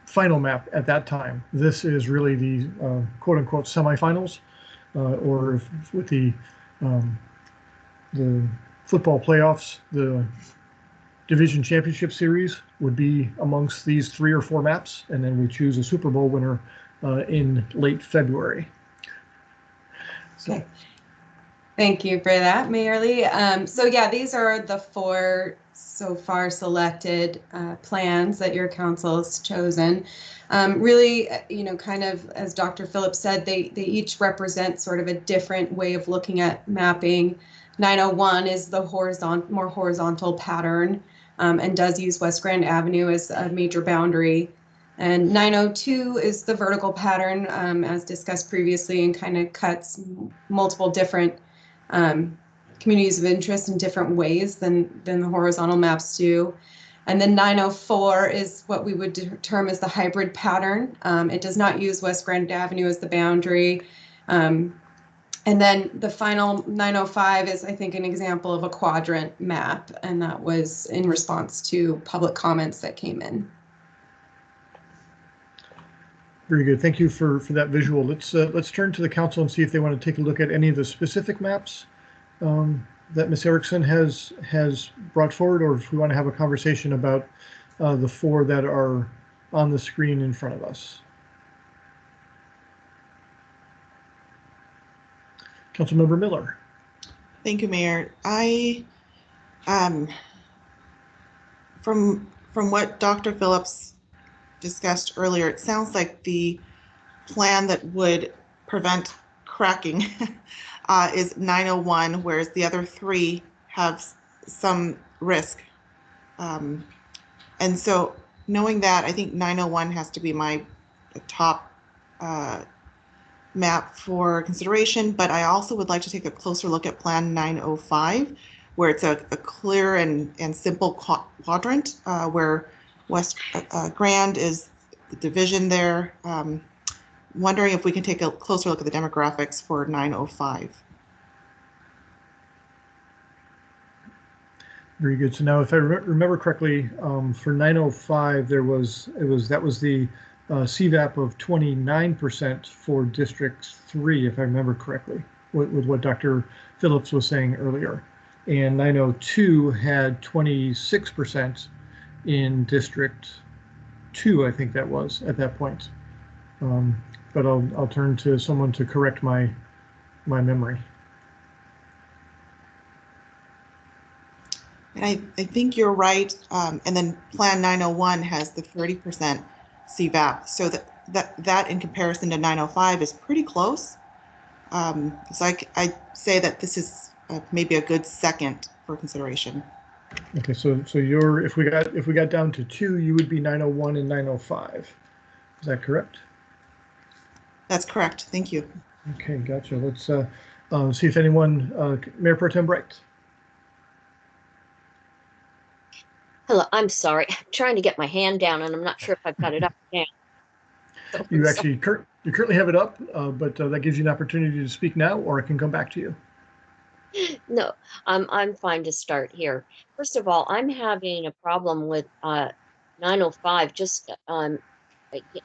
final map at that time. This is really the quote unquote semifinals, or with the football playoffs, the Division Championship Series would be amongst these 3 or 4 maps, and then we choose a Super Bowl winner in late February. So. Okay. Thank you for that, Mayor Lee. So yeah, these are the 4 so far selected plans that your council has chosen. Really, kind of as Dr. Phillips said, they each represent sort of a different way of looking at mapping. 901 is the more horizontal pattern, and does use West Grand Avenue as a major boundary. And 902 is the vertical pattern, as discussed previously, and kind of cuts multiple different communities of interest in different ways than the horizontal maps do. And then 904 is what we would term as the hybrid pattern. It does not use West Grand Avenue as the boundary. And then the final 905 is, I think, an example of a quadrant map, and that was in response to public comments that came in. Very good. Thank you for that visual. Let's turn to the council and see if they want to take a look at any of the specific maps that Ms. Erickson has brought forward, or if we want to have a conversation about the 4 that are on the screen in front of us. Councilmember Miller. Thank you, Mayor. From what Dr. Phillips discussed earlier, it sounds like the plan that would prevent cracking is 901, whereas the other 3 have some risk. And so knowing that, I think 901 has to be my top map for consideration, but I also would like to take a closer look at Plan 905, where it's a clear and simple quadrant where West Grand is the division there. Wondering if we can take a closer look at the demographics for 905. Very good. So now, if I remember correctly, for 905, that was the CVAP of 29% for District 3, if I remember correctly, with what Dr. Phillips was saying earlier. And 902 had 26% in District 2, I think that was at that point. But I'll turn to someone to correct my memory. And I think you're right. And then Plan 901 has the 30% CVAP. So that in comparison to 905 is pretty close. So I say that this is maybe a good second for consideration. Okay, so you're, if we got down to 2, you would be 901 and 905. Is that correct? That's correct. Thank you. Okay, gotcha. Let's see if anyone, Mayor Pro Tem Bright. Hello, I'm sorry. I'm trying to get my hand down and I'm not sure if I've got it up now. So, You currently have it up, but that gives you an opportunity to speak now, or I can come back to you. No, I'm fine to start here. First of all, I'm having a problem with 905 just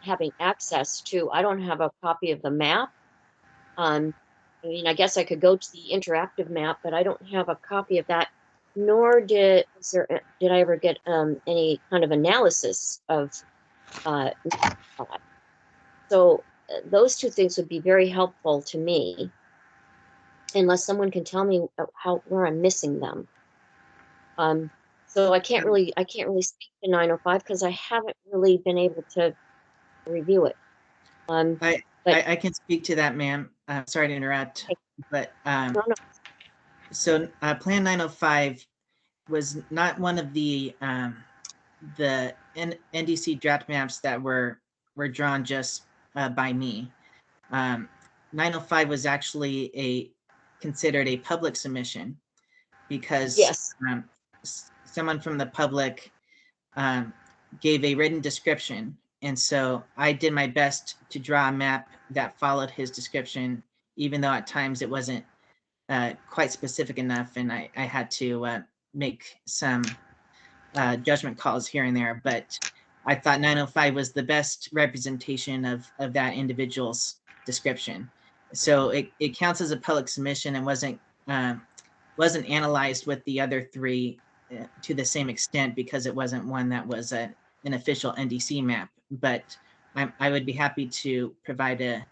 having access to. I don't have a copy of the map. I mean, I guess I could go to the interactive map, but I don't have a copy of that. Nor did I ever get any kind of analysis of. So those 2 things would be very helpful to me, unless someone can tell me where I'm missing them. So I can't really speak to 905 because I haven't really been able to review it. I can speak to that, ma'am. Sorry to interrupt, but No. so Plan 905 was not one of the NDC draft maps that were drawn just by me. 905 was actually considered a public submission because Yes. Someone from the public gave a written description. And so I did my best to draw a map that followed his description, even though at times it wasn't quite specific enough. And I had to make some judgment calls here and there. But I thought 905 was the best representation of that individual's description. So it counts as a public submission and wasn't analyzed with the other 3 to the same extent because it wasn't one that was an official NDC map. But I would be happy to provide a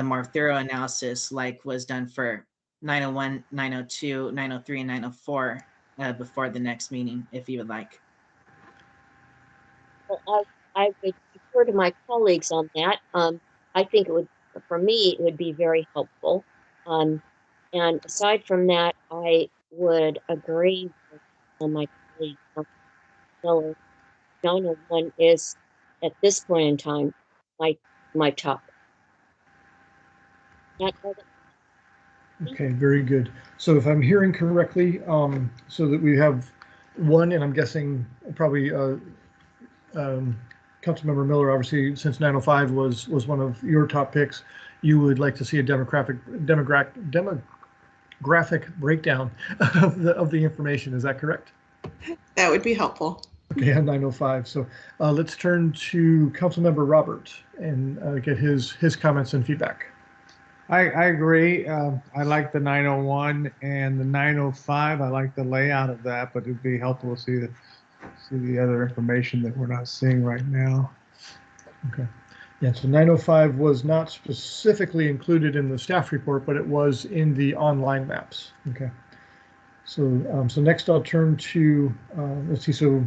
more thorough analysis like was done for 901, 902, 903, and 904 before the next meeting, if you would like. Well, I would defer to my colleagues on that. I think it would, for me, it would be very helpful. And aside from that, I would agree with my colleague, Miller. 901 is, at this point in time, my top. Okay, very good. So if I'm hearing correctly, so that we have 1, and I'm guessing probably Councilmember Miller, obviously, since 905 was one of your top picks, you would like to see a demographic breakdown of the information. Is that correct? That would be helpful. Okay, on 905. So let's turn to Councilmember Robert and get his comments and feedback. I agree. I like the 901 and the 905. I like the layout of that, but it'd be helpful to see the other information that we're not seeing right now. Okay. Yeah, so 905 was not specifically included in the staff report, but it was in the online maps. Okay. So so next I'll turn to let's see. So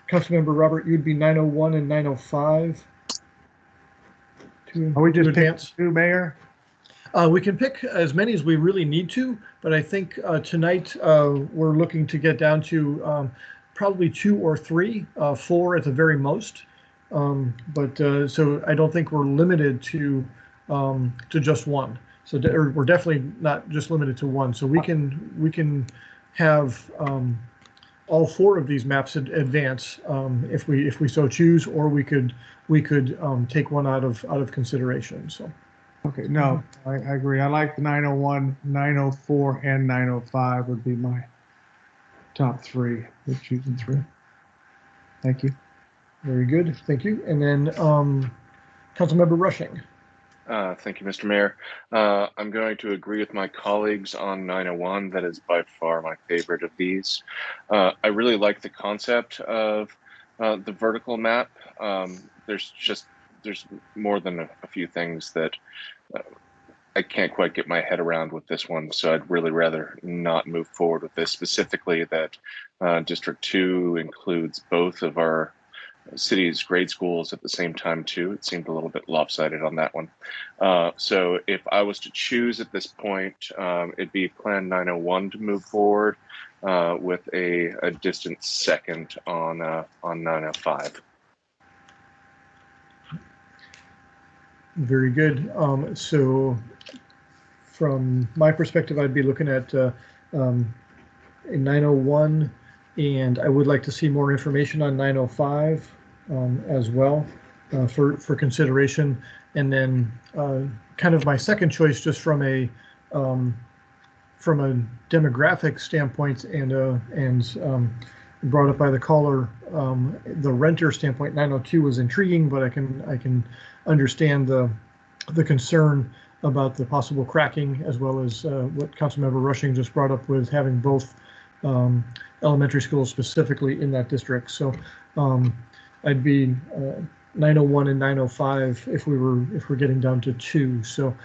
Councilmember Robert, you'd be 901 and 905. Are we just advance? Two, Mayor? We can pick as many as we really need to, but I think tonight we're looking to get down to probably 2 or 3, 4 at the very most. So I don't think we're limited to just one. So we're definitely not just limited to one. So we can have all 4 of these maps advance if we so choose, or we could take one out of consideration. So. Okay, no, I agree. I like the 901, 904, and 905 would be my top 3. We're choosing 3. Thank you. Very good. Thank you. And then Councilmember Rushing. Thank you, Mr. Mayor. I'm going to agree with my colleagues on 901. That is by far my favorite of these. I really like the concept of the vertical map. There's more than a few things that I can't quite get my head around with this one, so I'd really rather not move forward with this. Specifically, that District 2 includes both of our city's grade schools at the same time too. It seemed a little bit lopsided on that one. So if I was to choose at this point, it'd be Plan 901 to move forward with a distant second on 905. Very good. So from my perspective, I'd be looking at a 901, and I would like to see more information on 905 as well for consideration. And then kind of my second choice, just from a demographic standpoint and brought up by the caller, the renter standpoint, 902 was intriguing, but I can understand the concern about the possible cracking, as well as what Councilmember Rushing just brought up with having both elementary schools specifically in that district. So I'd be 901 and 905 if we're getting down to 2. So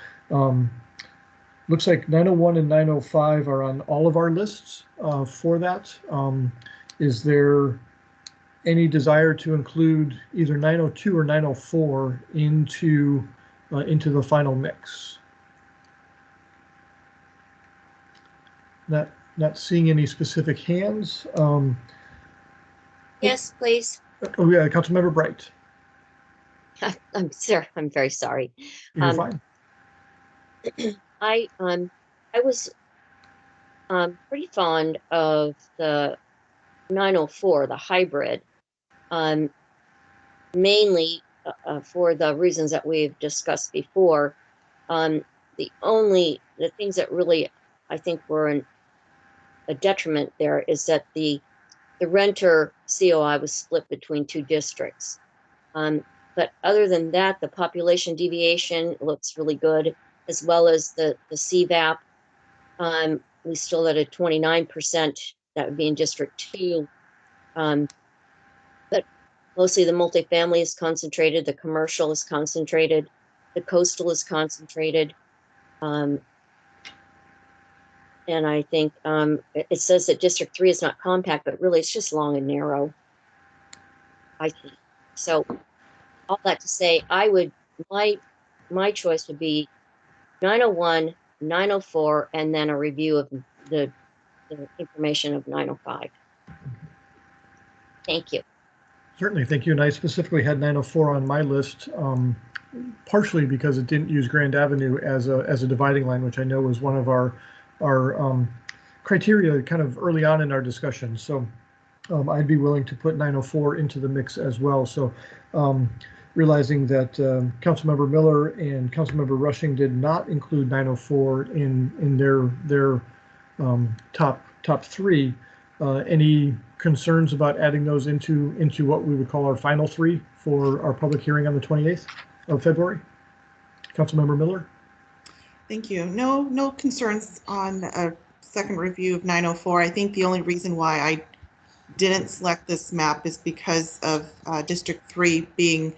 looks like 901 and 905 are on all of our lists for that. Is there any desire to include either 902 or 904 into the final mix? Not seeing any specific hands. Yes, please. Oh yeah, Councilmember Bright. I'm very sorry. You're fine. I was pretty fond of the 904, the hybrid, mainly for the reasons that we've discussed before. The things that really I think were a detriment there is that the renter COI was split between 2 districts. But other than that, the population deviation looks really good, as well as the CVAP. We still at a 29%. That would be in District 2. But mostly the multifamily is concentrated, the commercial is concentrated, the coastal is concentrated. And I think it says that District 3 is not compact, but really it's just long and narrow, I think. So all that to say, my choice would be 901, 904, and then a review of the information of 905. Thank you. Certainly, thank you. And I specifically had 904 on my list, partially because it didn't use Grand Avenue as a dividing line, which I know was one of our criteria kind of early on in our discussion. So I'd be willing to put 904 into the mix as well. So realizing that Councilmember Miller and Councilmember Rushing did not include 904 in their top 3, Any concerns about adding those into what we would call our final three for our public hearing on the 28th of February? Councilmember Miller? Thank you. No concerns on a second review of 904. I think the only reason why I didn't select this map is because of District 3 being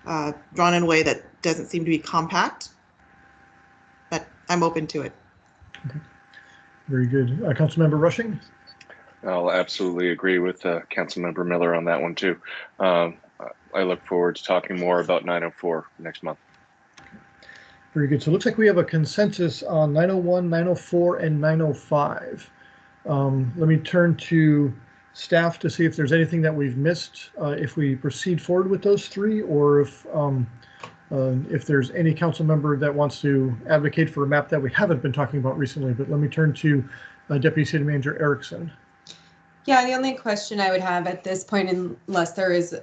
drawn in a way that doesn't seem to be compact, but I'm open to it. Okay. Very good. Councilmember Rushing? I'll absolutely agree with Councilmember Miller on that one too. I look forward to talking more about 904 next month. Very good. So it looks like we have a consensus on 901, 904, and 905. Let me turn to staff to see if there's anything that we've missed, if we proceed forward with those three, or if there's any council member that wants to advocate for a map that we haven't been talking about recently. But let me turn to Deputy City Manager Erickson. Yeah, the only question I would have at this point, unless there is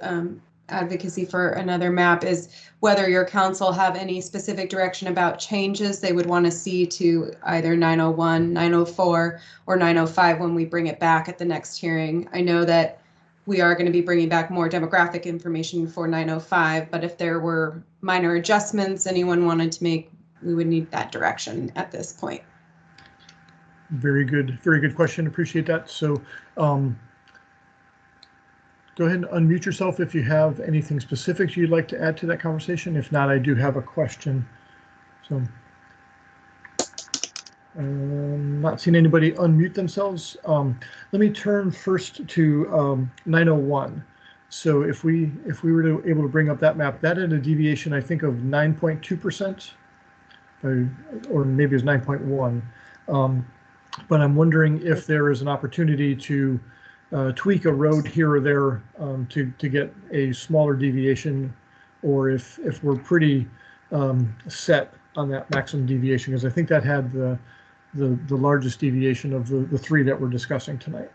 advocacy for another map, is whether your council have any specific direction about changes they would want to see to either 901, 904, or 905 when we bring it back at the next hearing. I know that we are going to be bringing back more demographic information for 905, but if there were minor adjustments anyone wanted to make, we would need that direction at this point. Very good question. Appreciate that. So go ahead and unmute yourself if you have anything specific you'd like to add to that conversation. If not, I do have a question. So not seeing anybody unmute themselves. Let me turn first to 901. So if we were able to bring up that map, that had a deviation, I think, of 9.2%, or maybe it's 9.1. But I'm wondering if there is an opportunity to tweak a road here or there to get a smaller deviation, or if we're pretty set on that maximum deviation, because I think that had the largest deviation of the three that we're discussing tonight.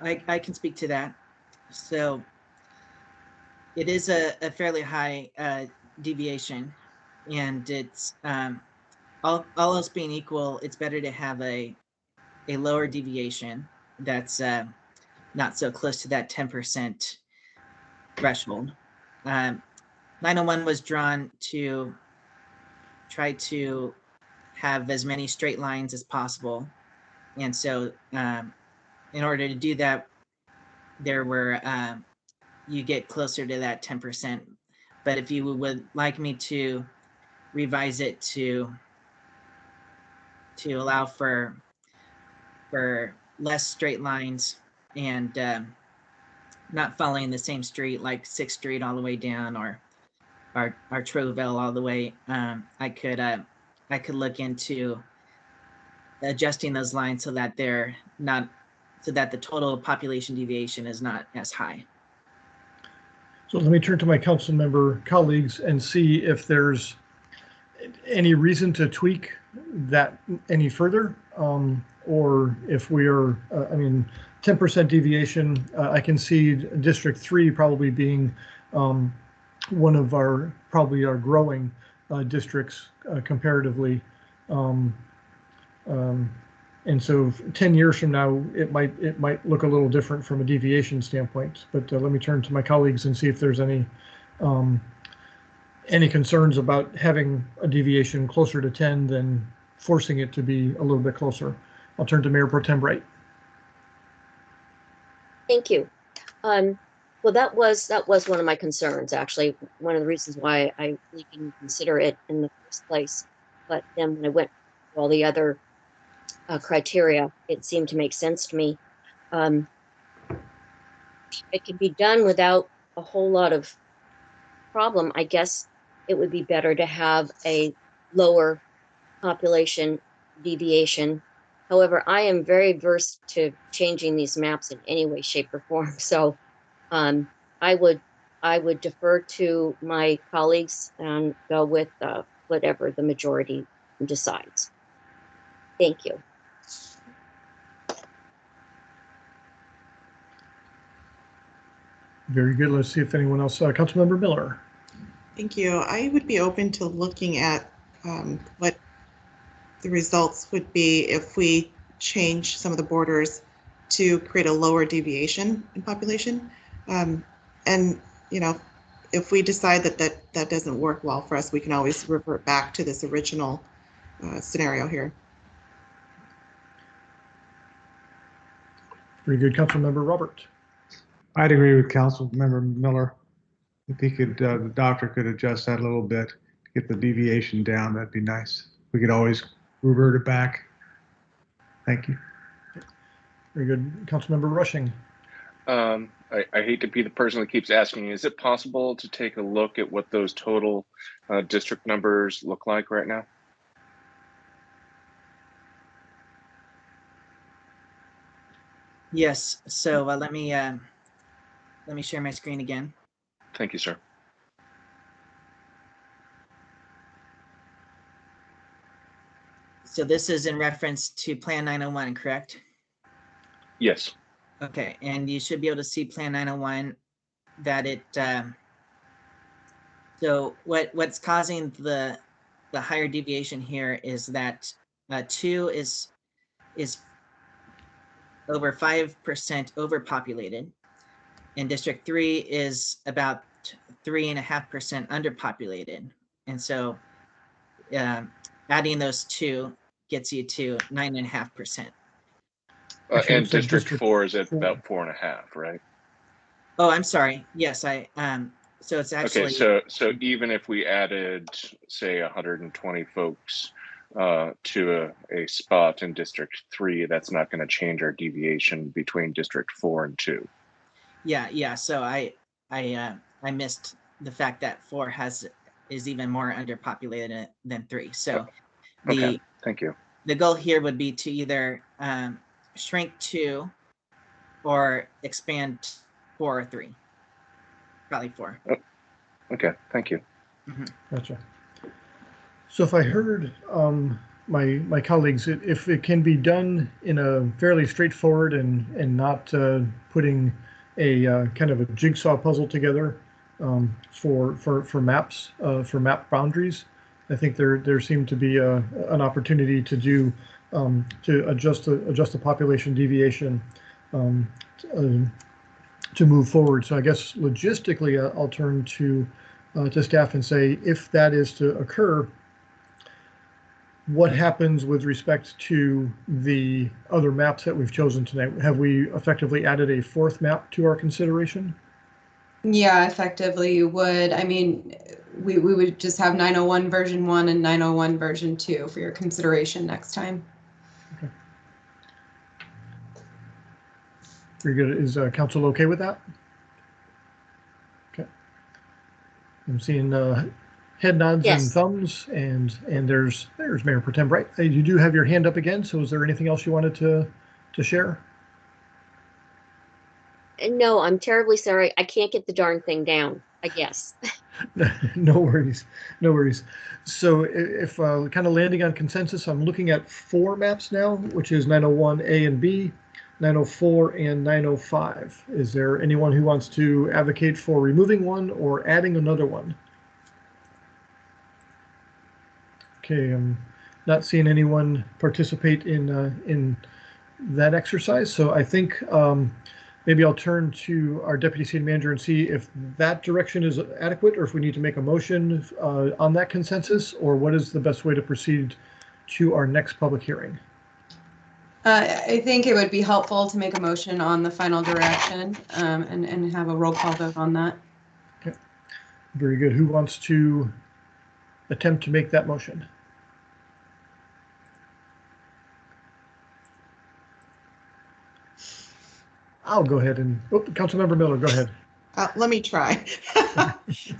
I can speak to that. So it is a fairly high deviation, and it's all else being equal, it's better to have a lower deviation that's not so close to that 10% threshold. 901 was drawn to try to have as many straight lines as possible, and so in order to do that, there were you get closer to that 10%. But if you would like me to revise it to allow for less straight lines and not following the same street, like 6th Street all the way down, or Troville all the way, I could look into adjusting those lines so that they're not, so that the total population deviation is not as high. So let me turn to my council member colleagues and see if there's any reason to tweak that any further, or if we are, 10% deviation, I can see District 3 probably being one of our growing districts comparatively. And so 10 years from now, it might look a little different from a deviation standpoint. But let me turn to my colleagues and see if there's any concerns about having a deviation closer to 10 than forcing it to be a little bit closer. I'll turn to Mayor Pro Tem Bright. Thank you. Well, that was one of my concerns, actually. One of the reasons why I really didn't consider it in the first place. But then when I went through all the other criteria, it seemed to make sense to me. It could be done without a whole lot of problem. I guess it would be better to have a lower population deviation. However, I am very versed to changing these maps in any way, shape, or form. So I would defer to my colleagues and go with whatever the majority decides. Thank you. Very good. Let's see if anyone else. Councilmember Miller. Thank you. I would be open to looking at what the results would be if we change some of the borders to create a lower deviation in population. And, you know, if we decide that doesn't work well for us, we can always revert back to this original scenario here. Very good. Councilmember Robert. I'd agree with Councilmember Miller. If he could, the doctor could adjust that a little bit to get the deviation down, that'd be nice. We could always revert it back. Thank you. Very good. Councilmember Rushing. I hate to be the person that keeps asking, is it possible to take a look at what those total district numbers look like right now? Yes, so let me share my screen again. Thank you, sir. So this is in reference to Plan 901, correct? Yes. Okay, and you should be able to see Plan 901 that it, so what's causing the higher deviation here is that 2 is over 5% overpopulated, and District 3 is about 3.5% underpopulated. And so adding those two gets you to 9.5%. And District 4 is at about 4.5, right? Oh, I'm sorry. Yes, so it's actually. Okay, so even if we added, say, 120 folks to a spot in District 3, that's not going to change our deviation between District 4 and 2. Yeah. So I missed the fact that 4 is even more underpopulated than 3. So okay, thank you. The goal here would be to either shrink 2 or expand 4 or 3. Probably 4. Oh, okay, thank you. Mm-hmm. Gotcha. So if I heard my colleagues, if it can be done in a fairly straightforward and not putting a kind of a jigsaw puzzle together for maps, for map boundaries, I think there seemed to be an opportunity to do to adjust the population deviation to move forward. So I guess logistically, I'll turn to staff and say, if that is to occur, what happens with respect to the other maps that we've chosen tonight? Have we effectively added a 4th map to our consideration? Yeah, effectively you would. I mean, we would just have 901 version 1 and 901 version 2 for your consideration next time. Okay. Very good. Is council okay with that? Okay. I'm seeing head nods Yes. and thumbs, and there's Mayor Pro Tem Bright. You do have your hand up again. So is there anything else you wanted to share? No, I'm terribly sorry. I can't get the darn thing down, I guess. No worries. No worries. So if kind of landing on consensus, I'm looking at 4 maps now, which is 901 A and B, 904 and 905. Is there anyone who wants to advocate for removing one or adding another one? Okay, I'm not seeing anyone participate in that exercise. So I think maybe I'll turn to our Deputy City Manager and see if that direction is adequate, or if we need to make a motion on that consensus, or what is the best way to proceed to our next public hearing. I think it would be helpful to make a motion on the final direction and have a roll call vote on that. Okay, very good. Who wants to attempt to make that motion? I'll go ahead and, Councilmember Miller, go ahead. Let me try.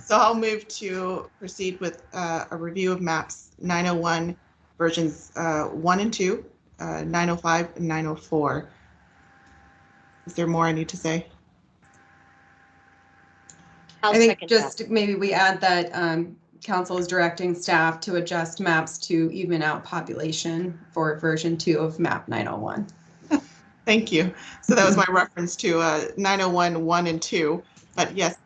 So I'll move to proceed with a review of maps 901 versions 1 and 2, 905 and 904. Is there more I need to say? I'll I think second just that. maybe we add that council is directing staff to adjust maps to even out population for version 2 of map 901. Thank you. So that was my reference to 901 1 and 2. But yes,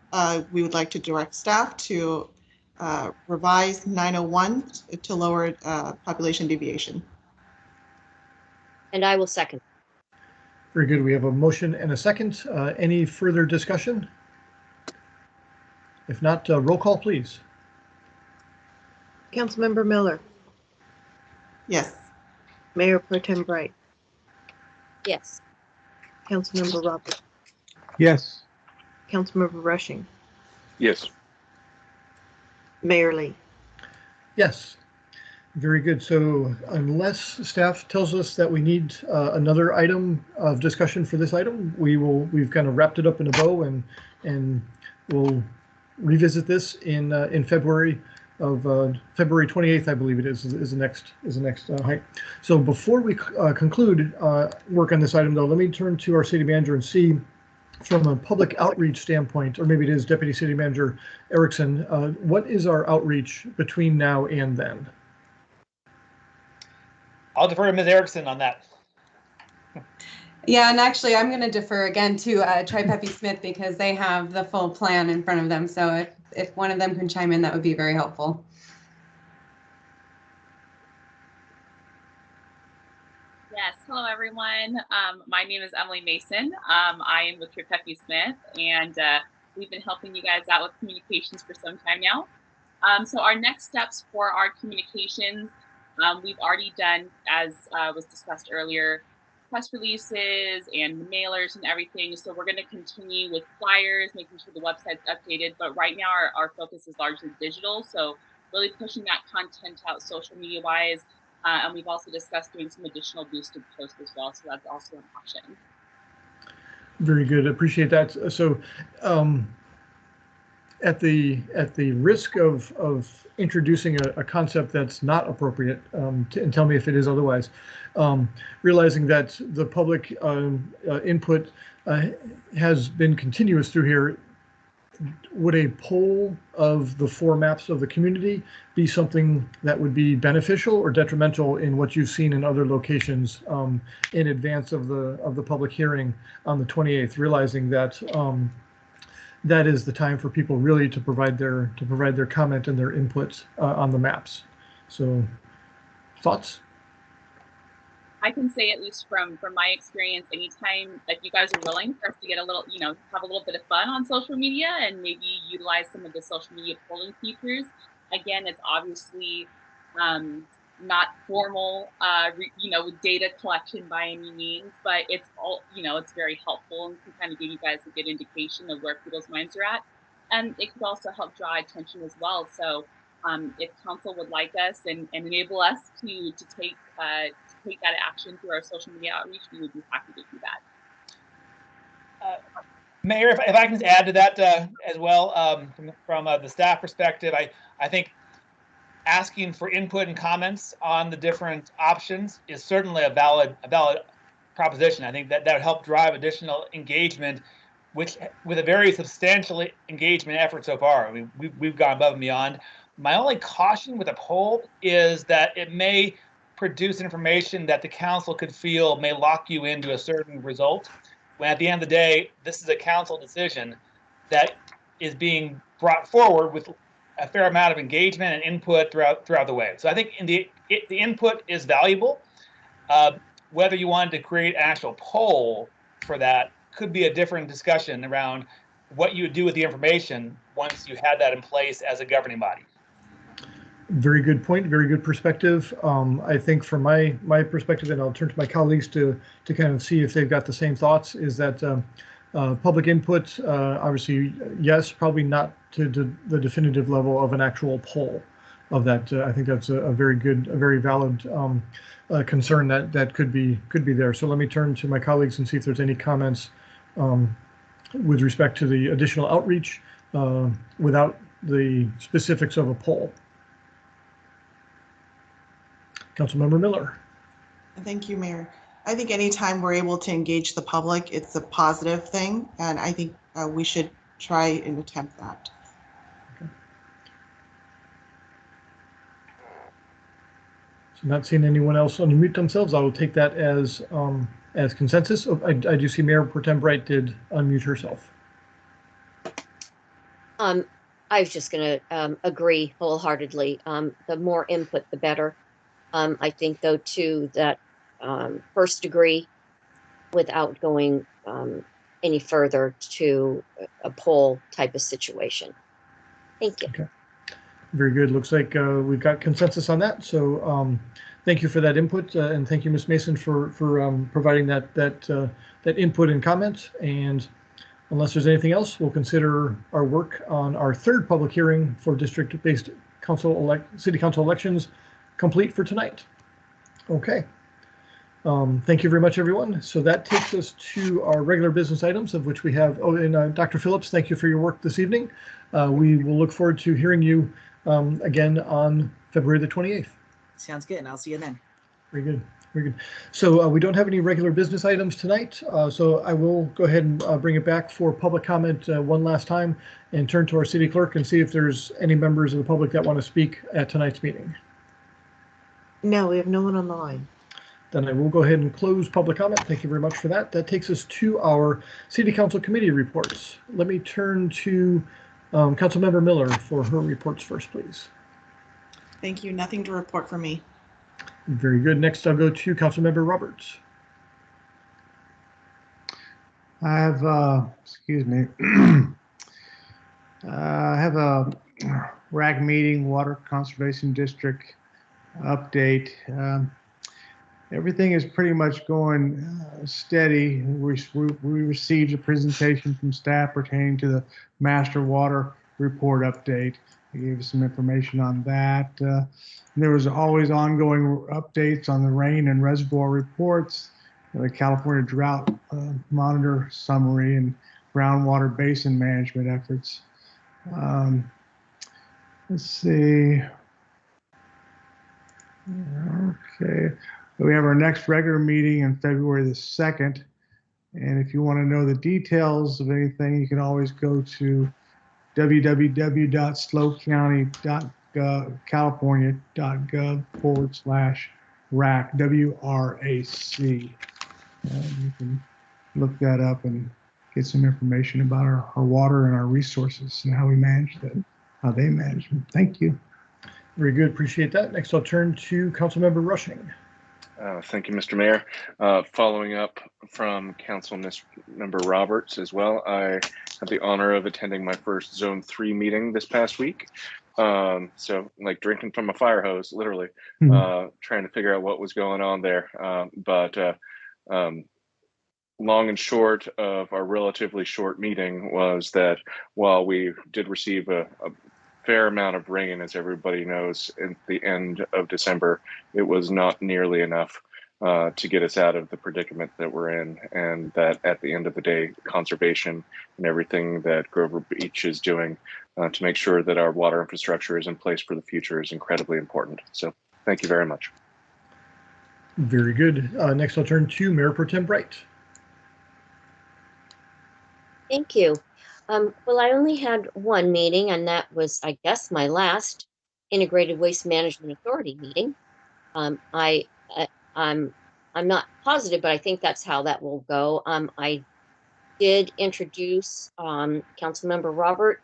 we would like to direct staff to revise 901 to lower population deviation. And I will second. Very good. We have a motion and a second. Any further discussion? If not, roll call, please. Councilmember Miller, Yes. Mayor Pro Tem Bright, Yes. Councilmember Roberts, Yes. Councilmember Rushing, Yes. Mayor Lee. Yes. Very good. So unless staff tells us that we need another item of discussion for this item, we've kind of wrapped it up in a bow and we'll revisit this in February of February 28th, I believe it is the next hike. So before we conclude work on this item, though, let me turn to our city manager and see from a public outreach standpoint, or maybe it is Deputy City Manager Erickson, what is our outreach between now and then? I'll defer to Ms. Erickson on that. Yeah, and actually, I'm going to defer again to Tri-Peppy Smith because they have the full plan in front of them. So if one of them can chime in, that would be very helpful. Yes, hello everyone. My name is Emily Mason. I am with Tri-Peppy Smith, and we've been helping you guys out with communications for some time now. So our next steps for our communications, we've already done, as was discussed earlier, press releases and mailers and everything. So we're going to continue with flyers, making sure the website's updated. But right now our focus is largely digital. So really pushing that content out social media wise. And we've also discussed doing some additional boosted posts as well. So that's also an option. Very good. Appreciate that. So at the risk of introducing a concept that's not appropriate, and tell me if it is otherwise, realizing that the public input has been continuous through here, would a poll of the 4 maps of the community be something that would be beneficial or detrimental in what you've seen in other locations in advance of the public hearing on the 28th, realizing that that is the time for people really to provide their comment and their input on the maps. So thoughts? I can say, at least from my experience, anytime that you guys are willing for us to get a little, have a little bit of fun on social media and maybe utilize some of the social media polling features. Again, it's obviously not formal, data collection by any means, but it's all, it's very helpful and can kind of give you guys a good indication of where people's minds are at. And it could also help draw attention as well. So if council would like us and enable us to take that action through our social media outreach, we would be happy to do that. Mayor, if I can just add to that as well, from the staff perspective, I think asking for input and comments on the different options is certainly a valid proposition. I think that would help drive additional engagement, which with a very substantial engagement effort so far. I mean, we've gone above and beyond. My only caution with a poll is that it may produce information that the council could feel may lock you into a certain result, when at the end of the day, this is a council decision that is being brought forward with a fair amount of engagement and input throughout the way. So I think the input is valuable. Whether you wanted to create an actual poll for that could be a different discussion around what you would do with the information once you had that in place as a governing body. Very good point. Very good perspective. I think from my perspective, and I'll turn to my colleagues to kind of see if they've got the same thoughts, is that public input, obviously, yes, probably not to the definitive level of an actual poll of that. I think that's a very good, a very valid concern that could be there. So let me turn to my colleagues and see if there's any comments with respect to the additional outreach without the specifics of a poll. Councilmember Miller. Thank you, Mayor. I think anytime we're able to engage the public, it's a positive thing, and I think we should try and attempt that. Okay. So not seeing anyone else unmute themselves, I will take that as consensus. Oh, I do see Mayor Pro Tem Bright did unmute herself. I was just going to agree wholeheartedly. The more input, the better. I think, though, too, that first degree without going any further to a poll type of situation. Thank you. Okay. Very good. Looks like we've got consensus on that. So thank you for that input, and thank you, Ms. Mason, for providing that input and comments. And unless there's anything else, we'll consider our work on our third public hearing for district-based city council elections complete for tonight. Okay. Thank you very much, everyone. So that takes us to our regular business items, of which we have, and Dr. Phillips, thank you for your work this evening. We will look forward to hearing you again on February the 28th. Sounds good, and I'll see you then. Very good. Very good. So we don't have any regular business items tonight. So I will go ahead and bring it back for public comment one last time and turn to our city clerk and see if there's any members of the public that want to speak at tonight's meeting. No, we have no one on the line. Then I will go ahead and close public comment. Thank you very much for that. That takes us to our City Council committee reports. Let me turn to Councilmember Miller for her reports first, please. Thank you. Nothing to report from me. Very good. Next, I'll go to Councilmember Roberts. I have, excuse me, I have a RAC meeting, Water Conservation District update. Everything is pretty much going steady. We received a presentation from staff pertaining to the master water report update. They gave us some information on that. There was always ongoing updates on the rain and reservoir reports, the California Drought Monitor summary, and groundwater basin management efforts. Let's see. Okay. We have our next regular meeting on February the 2nd. And if you want to know the details of anything, you can always go to www.slowcounty.california.gov/RAC, WRAC. You can look that up and get some information about our water and our resources and how we manage them, how they manage them. Thank you. Very good. Appreciate that. Next, I'll turn to Councilmember Rushing. Thank you, Mr. Mayor. Following up from Councilmember Roberts as well, I had the honor of attending my first Zone 3 meeting this past week. So like drinking from a fire hose, literally, trying to figure out what was going on there. But long and short of our relatively short meeting was that while we did receive a fair amount of rain, as everybody knows, at the end of December, it was not nearly enough to get us out of the predicament that we're in, and that at the end of the day, conservation and everything that Grover Beach is doing to make sure that our water infrastructure is in place for the future is incredibly important. So thank you very much. Very good. Next, I'll turn to Mayor Pro Tem Bright. Thank you. Well, I only had one meeting, and that was, I guess, my last Integrated Waste Management Authority meeting. I'm not positive, but I think that's how that will go. I did introduce Councilmember Robert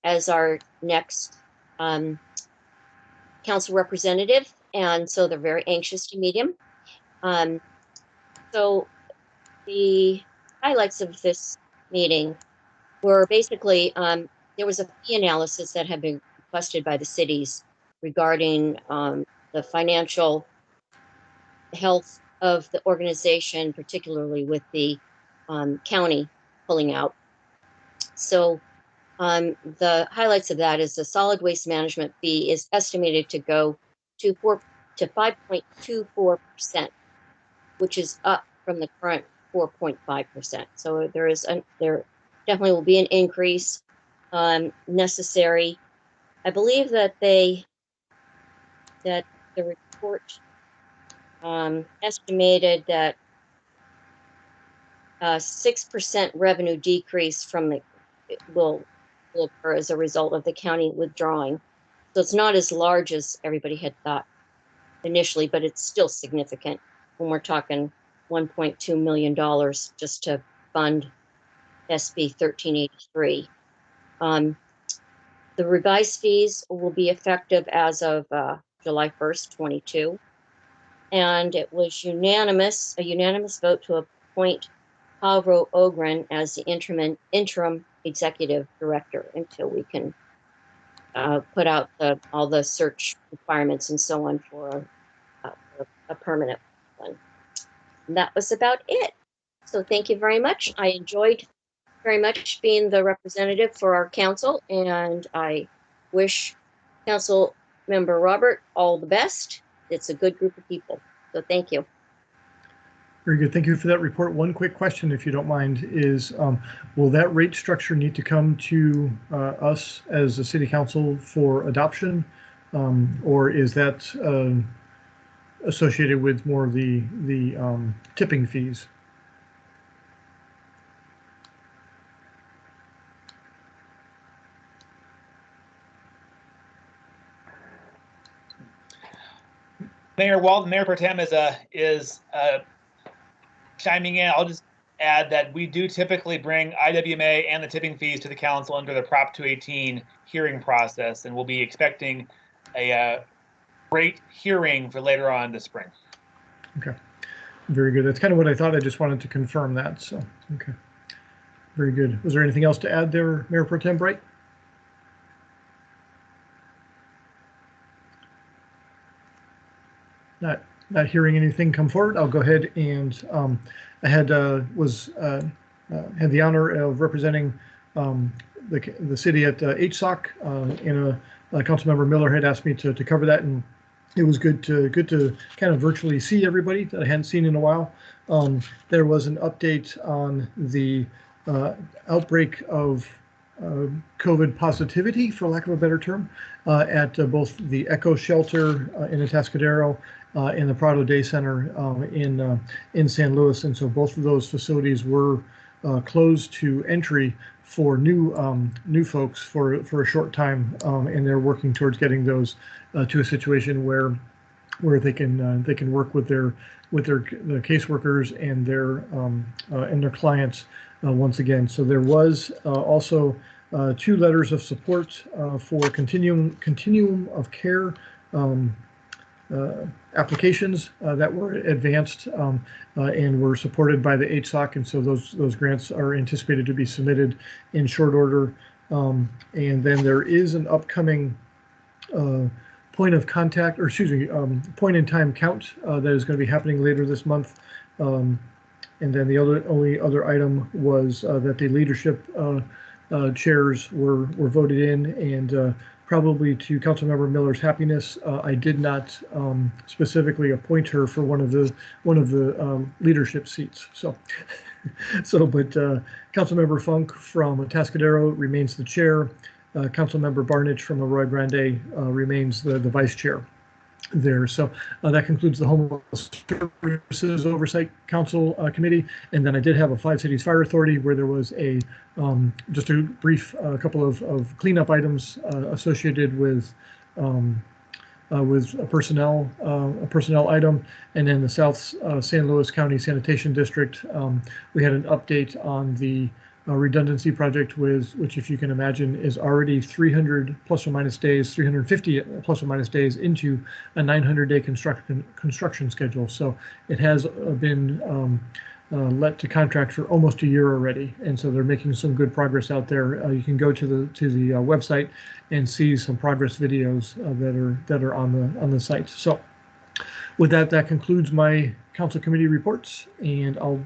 as our next council representative, and so they're very anxious to meet him. So the highlights of this meeting were basically there was a fee analysis that had been requested by the cities regarding the financial health of the organization, particularly with the county pulling out. So the highlights of that is the solid waste management fee is estimated to go to 5.24%, which is up from the current 4.5%. So there definitely will be an increase necessary. I believe that the report estimated that 6% revenue decrease will occur as a result of the county withdrawing. So it's not as large as everybody had thought initially, but it's still significant when we're talking $1.2 million just to fund SB 1383. The revised fees will be effective as of July 1st, 22. And it was a unanimous vote to appoint Pavro Ogren as the interim executive director until we can put out all the search requirements and so on for a permanent one. And that was about it. So thank you very much. I enjoyed very much being the representative for our council, and I wish Council Member Robert all the best. It's a good group of people. So thank you. Very good. Thank you for that report. One quick question, if you don't mind, is will that rate structure need to come to us as a city council for adoption? Or is that associated with more of the tipping fees? Mayor Walton, Mayor Pro Tem is chiming in. I'll just add that we do typically bring IWMA and the tipping fees to the council under the Prop 218 hearing process, and we'll be expecting a rate hearing for later on this spring. Okay, very good. That's kind of what I thought. I just wanted to confirm that. So, okay, very good. Was there anything else to add there, Mayor Pro Tem Bright? Not hearing anything come forward, I'll go ahead and I had the honor of representing the city at HSOC, and Councilmember Miller had asked me to cover that, and it was good to kind of virtually see everybody that I hadn't seen in a while. There was an update on the outbreak of COVID positivity, for lack of a better term, at both the Echo Shelter in Atascadero and the Prado Day Center in San Luis, and so both of those facilities were closed to entry for new folks for a short time, and they're working towards getting those to a situation where they can work with their caseworkers and their clients once again. So there was also 2 letters of support for continuum of care applications that were advanced and were supported by the HSOC, and so those grants are anticipated to be submitted in short order. And then there is an upcoming point of contact, or excuse me, point in time count that is going to be happening later this month. And then the only other item was that the leadership chairs were voted in, and probably to Councilmember Miller's happiness, I did not specifically appoint her for one of the leadership seats. So, but Councilmember Funk from Atascadero remains the chair. Councilmember Barnich from Arroyo Grande remains the vice chair there. So that concludes the Homeless Services Oversight Council Committee. And then I did have a 5 Cities Fire Authority where there was just a brief couple of cleanup items associated with a personnel item. And then the South San Luis County Sanitation District, we had an update on the redundancy project, which, if you can imagine, is already 300 plus or minus days, 350 plus or minus days into a 900-day construction schedule. So it has been let to contract for almost a year already, and so they're making some good progress out there. You can go to the website and see some progress videos that are on the site. So with that concludes my council committee reports, and I'll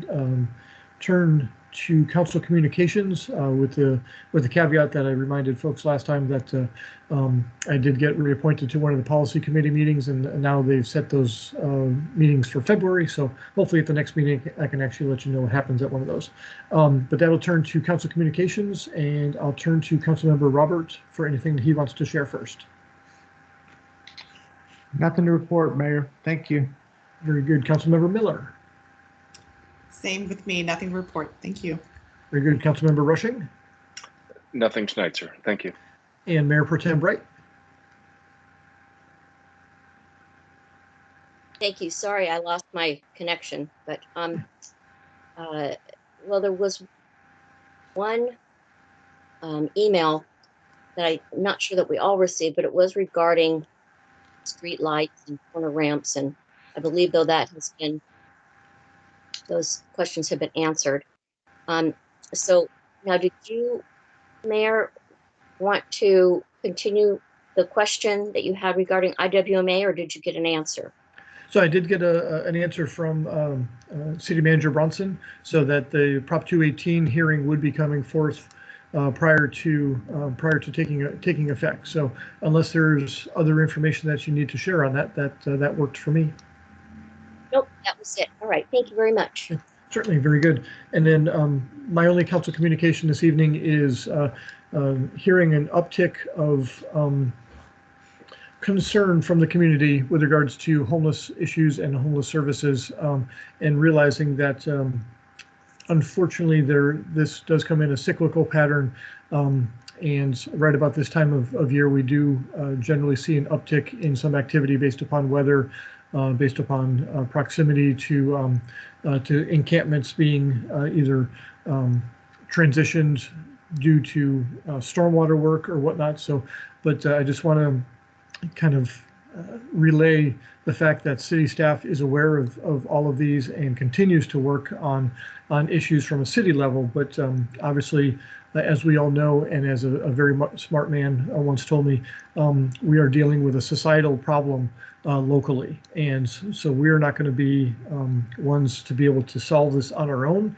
turn to council communications with the caveat that I reminded folks last time that I did get reappointed to one of the policy committee meetings, and now they've set those meetings for February. So hopefully at the next meeting I can actually let you know what happens at one of those. But that'll turn to council communications, and I'll turn to Councilmember Robert for anything that he wants to share first. Nothing to report, Mayor. Thank you. Very good. Councilmember Miller. Same with me, nothing to report. Thank you. Very good. Councilmember Rushing. Nothing tonight, sir. Thank you. And Mayor Pro Tem Bright. Thank you. Sorry, I lost my connection, but well, there was one email that I'm not sure that we all received, but it was regarding street lights and corner ramps. And I believe though those questions have been answered. So now did you, Mayor, want to continue the question that you had regarding IWMA, or did you get an answer? So I did get an answer from City Manager Brunson, so that the Prop 218 hearing would be coming forth prior to taking effect. So unless there's other information that you need to share on that, that worked for me. Nope, that was it. All right, thank you very much. Certainly, very good. And then my only council communication this evening is hearing an uptick of concern from the community with regards to homeless issues and homeless services, and realizing that unfortunately this does come in a cyclical pattern, and right about this time of year we do generally see an uptick in some activity based upon weather, based upon proximity to encampments being either transitioned due to stormwater work or whatnot. So, but I just want to kind of relay the fact that city staff is aware of all of these and continues to work on issues from a city level. But obviously, as we all know, and as a very smart man once told me, we are dealing with a societal problem locally. And so we're not going to be ones to be able to solve this on our own.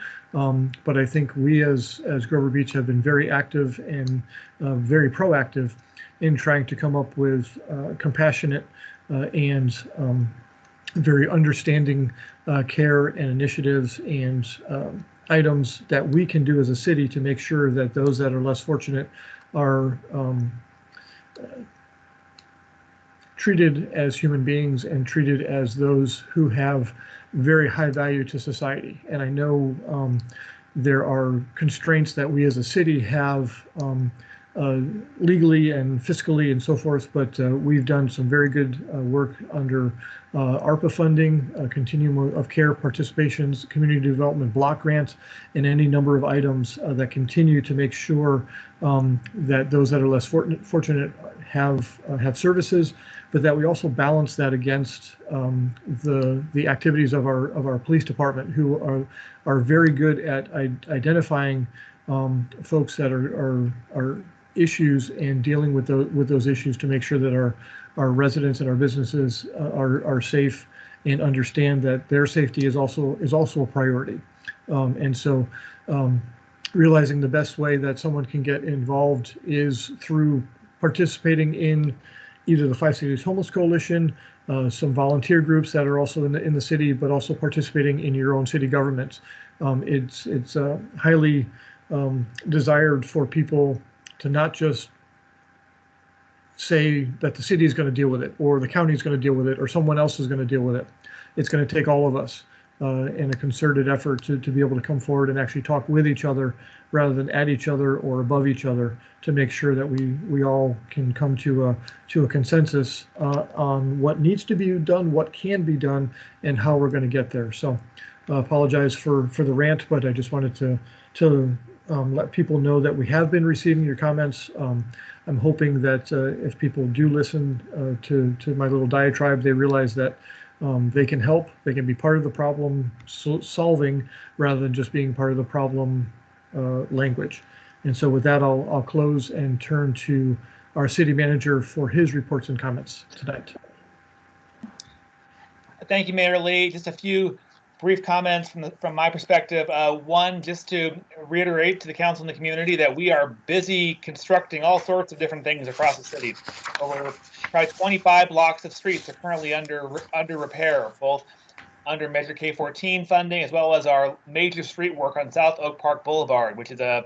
But I think we as Grover Beach have been very active and very proactive in trying to come up with compassionate and very understanding care and initiatives and items that we can do as a city to make sure that those that are less fortunate are treated as human beings and treated as those who have very high value to society. And I know there are constraints that we as a city have legally and fiscally and so forth, but we've done some very good work under ARPA funding, continuum of care participations, community development block grants, and any number of items that continue to make sure that those that are less fortunate have services, but that we also balance that against the activities of our police department, who are very good at identifying folks that are issues and dealing with those issues to make sure that our residents and our businesses are safe and understand that their safety is also a priority. And so realizing the best way that someone can get involved is through participating in either the 5 Cities Homeless Coalition, some volunteer groups that are also in the city, but also participating in your own city governments. It's highly desired for people to not just say that the city is going to deal with it, or the county is going to deal with it, or someone else is going to deal with it. It's going to take all of us in a concerted effort to be able to come forward and actually talk with each other rather than at each other or above each other, to make sure that we all can come to a consensus on what needs to be done, what can be done, and how we're going to get there. So apologize for the rant, but I just wanted to let people know that we have been receiving your comments. I'm hoping that if people do listen to my little diatribe, they realize that they can help, they can be part of the problem solving rather than just being part of the problem language. And so with that, I'll close and turn to our city manager for his reports and comments tonight. Thank you, Mayor Lee. Just a few brief comments from my perspective. One, just to reiterate to the council and the community that we are busy constructing all sorts of different things across the city. Over probably 25 blocks of streets are currently under repair, both under Measure K14 funding, as well as our major street work on South Oak Park Boulevard, which is a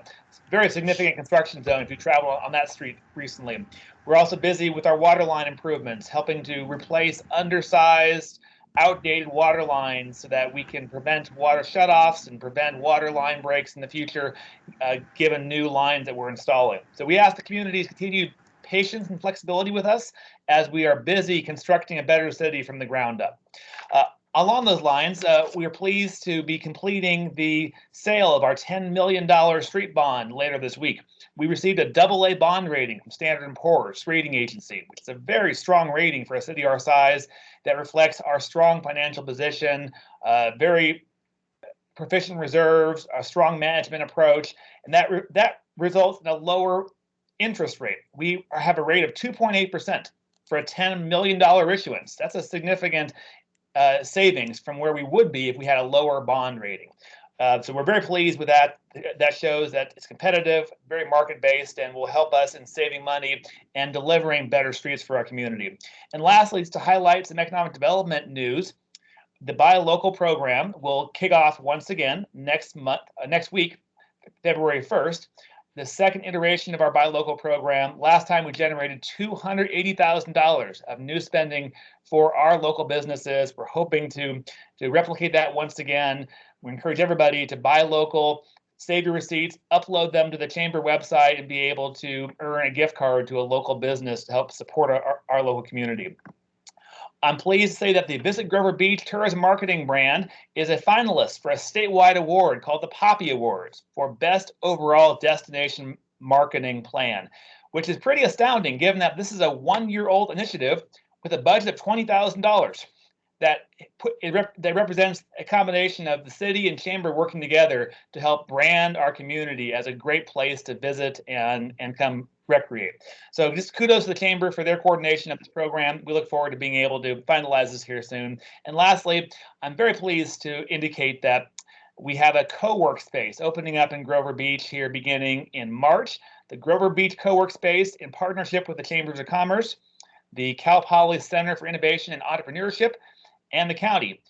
very significant construction zone if you travel on that street recently. We're also busy with our water line improvements, helping to replace undersized, outdated water lines so that we can prevent water shutoffs and prevent water line breaks in the future, given new lines that we're installing. So we ask the community's continued patience and flexibility with us as we are busy constructing a better city from the ground up. along those lines, we are pleased to be completing the sale of our $10 million street bond later this week. We received a AA bond rating from Standard & Poor's rating agency, which is a very strong rating for a city our size that reflects our strong financial position, very proficient reserves, a strong management approach, and that results in a lower interest rate. We have a rate of 2.8% for a $10 million issuance. That's a significant savings from where we would be if we had a lower bond rating. So we're very pleased with that. That shows that it's competitive, very market-based, and will help us in saving money and delivering better streets for our community. And lastly, to highlight some economic development news, the Buy Local program will kick off once again next week, February 1st. The second iteration of our Buy Local program. Last time we generated $280,000 of new spending for our local businesses. We're hoping to replicate that once again. We encourage everybody to buy local, save your receipts, upload them to the chamber website, and be able to earn a gift card to a local business to help support our local community. I'm pleased to say that the Visit Grover Beach tourism marketing brand is a finalist for a statewide award called the Poppy Awards for Best Overall Destination Marketing Plan, which is pretty astounding given that this is a one-year-old initiative with a budget of $20,000 that represents a combination of the city and chamber working together to help brand our community as a great place to visit and come recreate. So just kudos to the chamber for their coordination of this program. We look forward to being able to finalize this here soon. And lastly, I'm very pleased to indicate that we have a co-work space opening up in Grover Beach here beginning in March. The Grover Beach Co-work Space, in partnership with the Chambers of Commerce, the Cal Poly Center for Innovation and Entrepreneurship, and the county,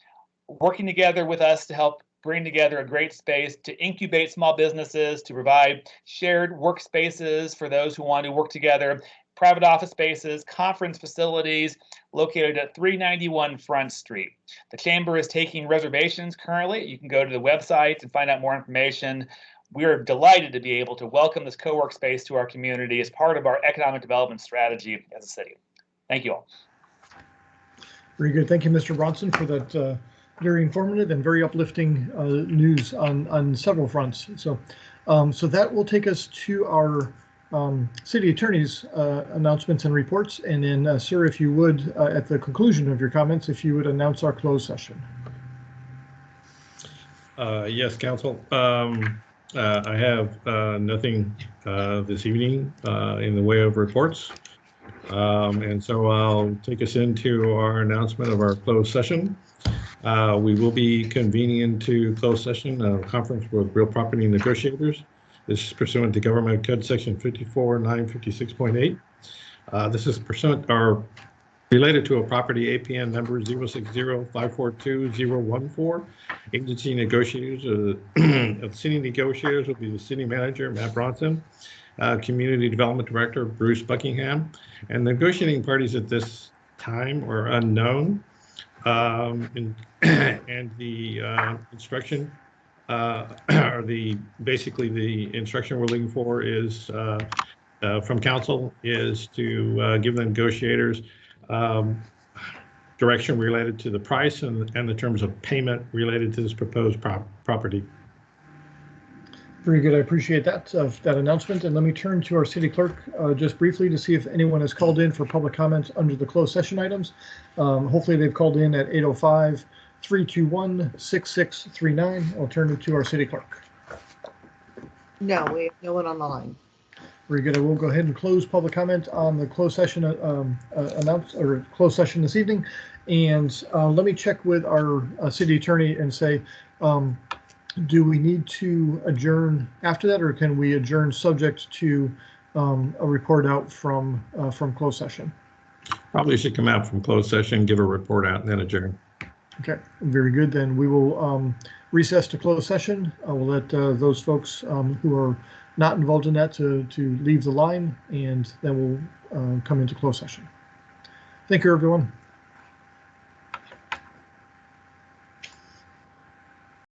working together with us to help bring together a great space to incubate small businesses, to provide shared workspaces for those who want to work together, private office spaces, conference facilities located at 391 Front Street. The chamber is taking reservations currently. You can go to the website and find out more information. We are delighted to be able to welcome this co-work space to our community as part of our economic development strategy as a city. Thank you all. Very good. Thank you, Mr. Bronson, for that very informative and very uplifting news on several fronts. So that will take us to our city attorney's announcements and reports. And then, sir, if you would, at the conclusion of your comments, if you would announce our closed session. Yes, Council. I have nothing this evening in the way of reports. And so I'll take us into our announcement of our closed session. We will be convening into closed session a conference with real property negotiators. This is pursuant to Government Code Section 54-956.8. This is pursuant or related to a property APN number 060-542-014. Agency negotiators of city negotiators will be the city manager, Matt Bronson, Community Development Director, Bruce Buckingham, and negotiating parties at this time are unknown. And the instruction, or basically the instruction we're looking for is from council is to give the negotiators direction related to the price and the terms of payment related to this proposed property. Very good. I appreciate that announcement. And let me turn to our city clerk just briefly to see if anyone has called in for public comments under the closed session items. Hopefully they've called in at 805-321-6639. I'll turn it to our city clerk. No, we have no one on the line. Very good. I will go ahead and close public comment on the closed session closed session this evening. And let me check with our city attorney and say, do we need to adjourn after that, or can we adjourn subject to a report out from closed session? Probably should come out from closed session, give a report out, and then adjourn. Okay, very good. Then we will recess to closed session. I will let those folks who are not involved in that to leave the line, and then we'll come into closed session. Thank you, everyone.